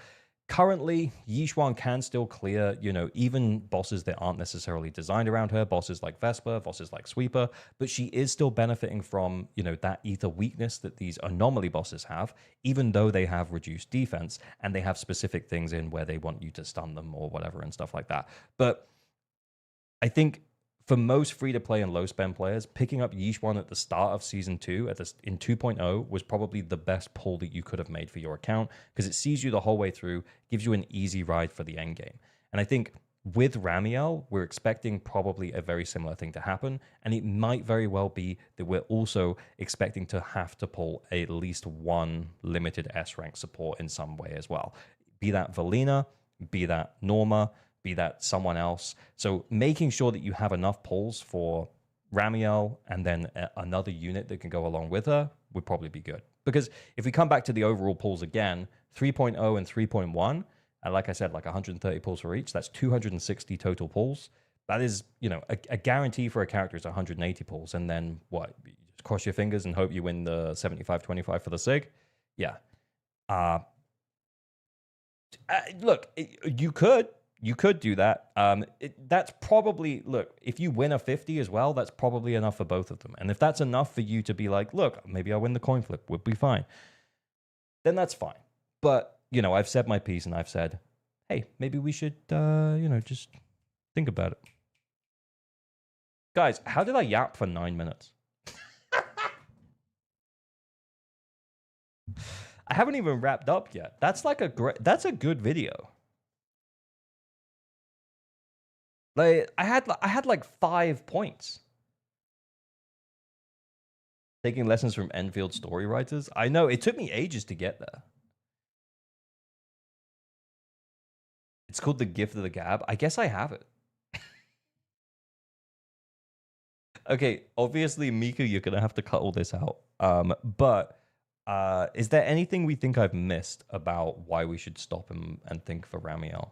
Currently, Yixuan can still clear, even bosses that aren't necessarily designed around her, bosses like Vesper, bosses like Sweeper, but she is still benefiting from, that ether weakness that these anomaly bosses have, even though they have reduced defense and they have specific things in where they want you to stun them or whatever and stuff like that. But I think for most free-to-play and low-spend players, picking up Yixuan at the start of Season 2 in 2.0 was probably the best pull that you could have made for your account because it sees you the whole way through, gives you an easy ride for the end game. And I think with Ramiel, we're expecting probably a very similar thing to happen, and it might very well be that we're also expecting to have to pull at least one limited S-rank support in some way as well. Be that Valina, be that Norma, be that someone else. So making sure that you have enough pulls for Ramiel and then another unit that can go along with her would probably be good. Because if we come back to the overall pulls again, 3.0 and 3.1, and like I said, like 130 pulls for each, that's 260 total pulls. That is, a guarantee for a character is 180 pulls. And then what? You just cross your fingers and hope you win the 75-25 for the SIG? Yeah. Look, you could do that. That's probably, look, if you win a 50 as well, that's probably enough for both of them. And if that's enough for you to be like, look, maybe I win the coin flip, we'll be fine, then that's fine. But, I've said my piece and I've said, hey, maybe we should, just think about it. Guys, how did I yap for 9 minutes? I haven't even wrapped up yet. That's a good video. Like I had like 5 points. Taking lessons from Enfield story writers. I know it took me ages to get there. It's called The Gift of the Gab. I guess I have it. Okay, obviously, Mika, you're gonna have to cut all this out. But is there anything we think I've missed about why we should stop and think for Ramiel?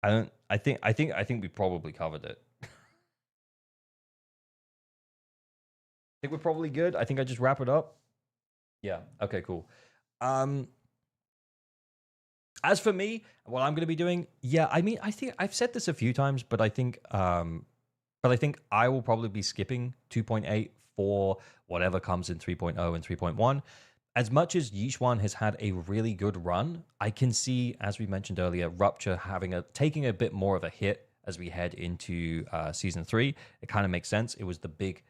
I think we probably covered it. I think we're probably good. I think I just wrap it up. Yeah. Okay, cool. As for me, what I'm going to be doing, I think I've said this a few times, but I think I will probably be skipping 2.8 for whatever comes in 3.0 and 3.1. As much as Yixuan has had a really good run, I can see, as we mentioned earlier, Rupture taking a bit more of a hit as we head into Season 3. It kind of makes sense. It was the big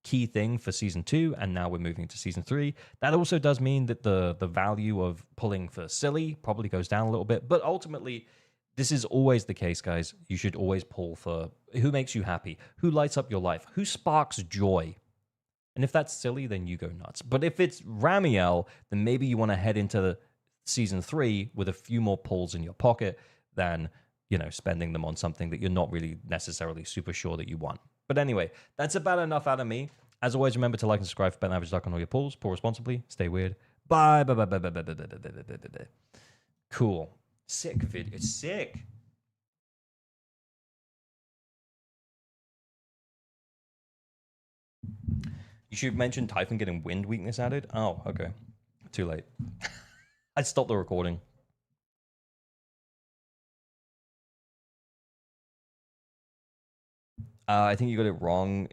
key thing for Season 2, and now we're moving to Season 3. That also does mean that the value of pulling for Silly probably goes down a little bit, but ultimately, this is always the case, guys. You should always pull for who makes you happy, who lights up your life, who sparks joy. And if that's Silly, then you go nuts. But if it's Ramiel, then maybe you want to head into Season 3 with a few more pulls in your pocket than, spending them on something that you're not really necessarily super sure that you want. But anyway, that's about enough out of me. As always, remember to like and subscribe for better average luck on all your pulls. Pull responsibly. Stay weird. Bye. Bye. Bye. Bye. Bye. Bye. Bye. Bye. Bye. Bye. Cool. Sick video. It's sick. You should mention Typhon getting wind weakness added. Oh, okay. Too late. I stopped the recording. I think you got it wrong.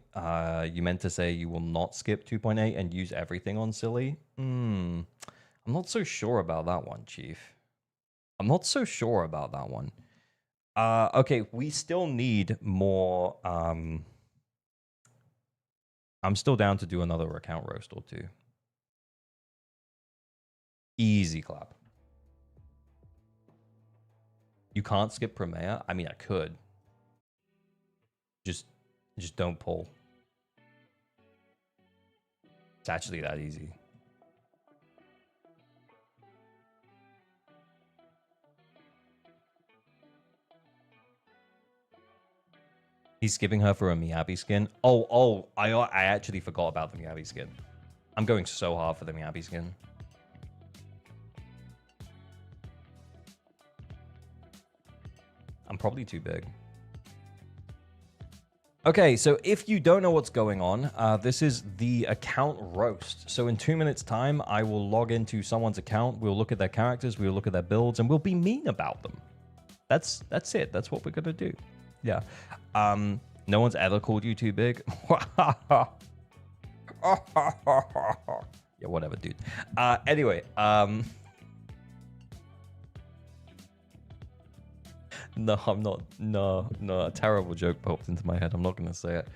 You meant to say you will not skip 2.8 and use everything on silly. I'm not so sure about that one, Chief. I'm not so sure about that one. Okay, we still need more. I'm still down to do another account roast or two. Easy clap. You can't skip Premiere? I mean, I could. Just don't pull. It's actually that easy. He's skipping her for a Miyabi skin. Oh, I actually forgot about the Miyabi skin. I'm going so hard for the Miyabi skin. I'm probably too big. Okay, so if you don't know what's going on, this is the account roast. So in 2 minutes time, I will log into someone's account. We'll look at their characters, we'll look at their builds, and we'll be mean about them. That's it. That's what we're gonna do. Yeah. No one's ever called you too big. Yeah, whatever, dude. Anyway, no, I'm not. No, a terrible joke popped into my head. I'm not going to say it.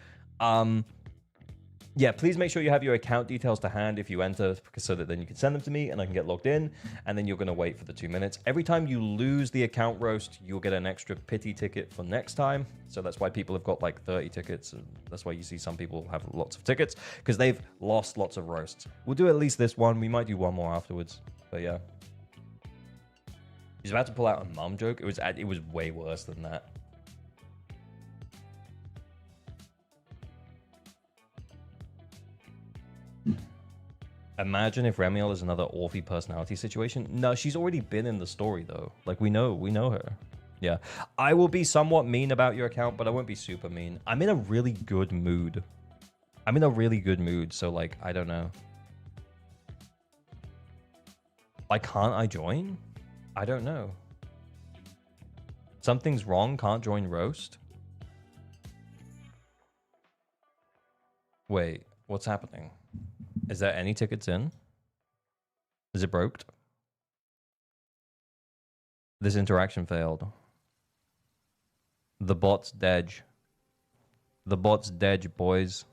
Yeah, please make sure you have your account details to hand if you enter, so that then you can send them to me and I can get logged in, and then you're going to wait for the 2 minutes. Every time you lose the account roast, you'll get an extra pity ticket for next time. So that's why people have got like 30 tickets, and that's why you see some people have lots of tickets, because they've lost lots of roasts. We'll do at least this one. We might do one more afterwards, but yeah. He's about to pull out a mum joke. It was way worse than that. Imagine if RAMIEL is another Orphe personality situation. No, she's already been in the story though. Like we know her. Yeah. I will be somewhat mean about your account, but I won't be super mean. I'm in a really good mood. So like, I don't know. Why can't I join? I don't know. Something's wrong, can't join roast? Wait, what's happening? Is there any tickets in? Is it broke? This interaction failed. The bot's dead. The bot's dead, boys.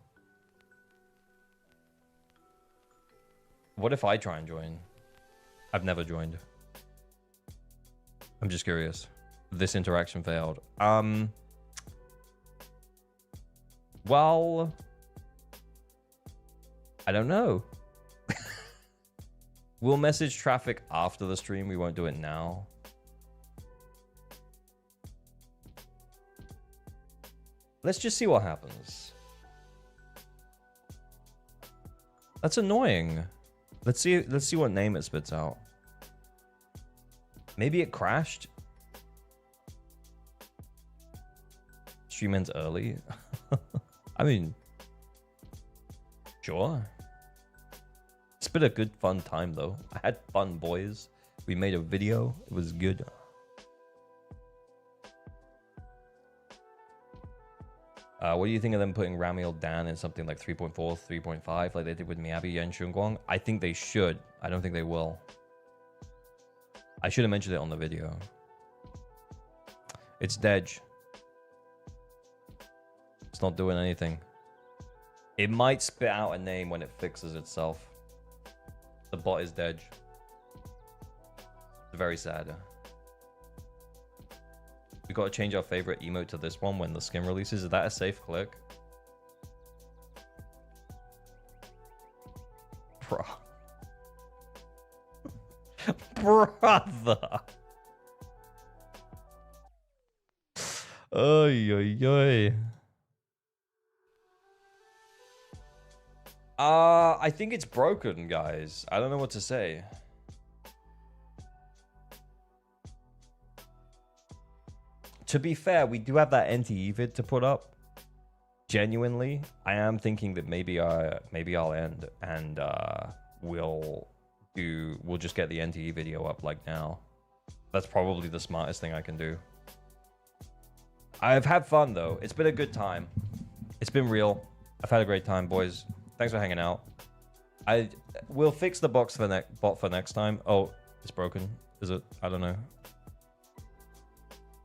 What if I try and join? I've never joined. I'm just curious. This interaction failed. Well, I don't know. We'll message traffic after the stream. We won't do it now. Let's just see what happens. That's annoying. Let's see what name it spits out. Maybe it crashed. Stream ends early. I mean, sure. It's been a good fun time though. I had fun, boys. We made a video. It was good. What do you think of them putting RAMIEL Dan in something like 3.4, 3.5 like they did with Miyabi and Shunguang? I think they should. I don't think they will. I should have mentioned it on the video. It's dead. It's not doing anything. It might spit out a name when it fixes itself. The bot is dead. It's very sad. We got to change our favorite emote to this one when the skin releases. Is that a safe click? Bro. Brother. Oy, oy, oy. I think it's broken, guys. I don't know what to say. To be fair, we do have that NTE vid to put up. Genuinely, I am thinking that maybe I'll end and we'll just get the NTE video up like now. That's probably the smartest thing I can do. I've had fun though. It's been a good time. It's been real. I've had a great time, boys. Thanks for hanging out. We'll fix the bot for next time. Oh, it's broken. Is it? I don't know.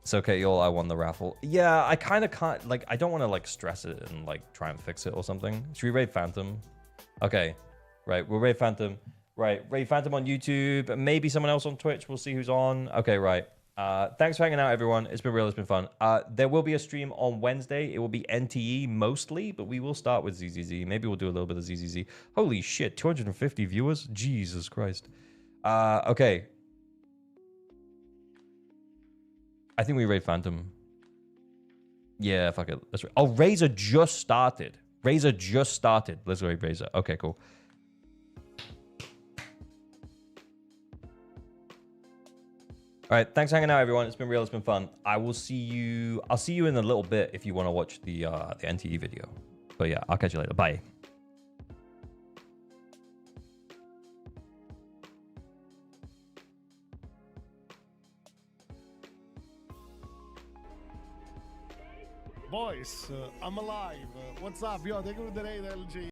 It's okay, y'all. I won the raffle. Yeah, I kind of can't. Like, I don't want to like stress it and like try and fix it or something. Should we raid Phantom? Okay, right. We'll raid Phantom. Right, raid Phantom on YouTube. Maybe someone else on Twitch. We'll see who's on. Okay, right. Thanks for hanging out, everyone. It's been real. It's been fun. There will be a stream on Wednesday. It will be NTE mostly, but we will start with ZZZ. Maybe we'll do a little bit of ZZZ. Holy shit, 250 viewers? Jesus Christ. Okay. I think we raid Phantom. Yeah, fuck it. Let's oh, Razor just started. Razor just started. Let's raid Razor. Okay, cool. All right, thanks for hanging out, everyone. It's been real. It's been fun. I'll see you in a little bit if you want to watch the NTE video. But yeah, I'll catch you later. Bye. Boys, I'm alive. What's up? Yo, thank you for the raid, LG.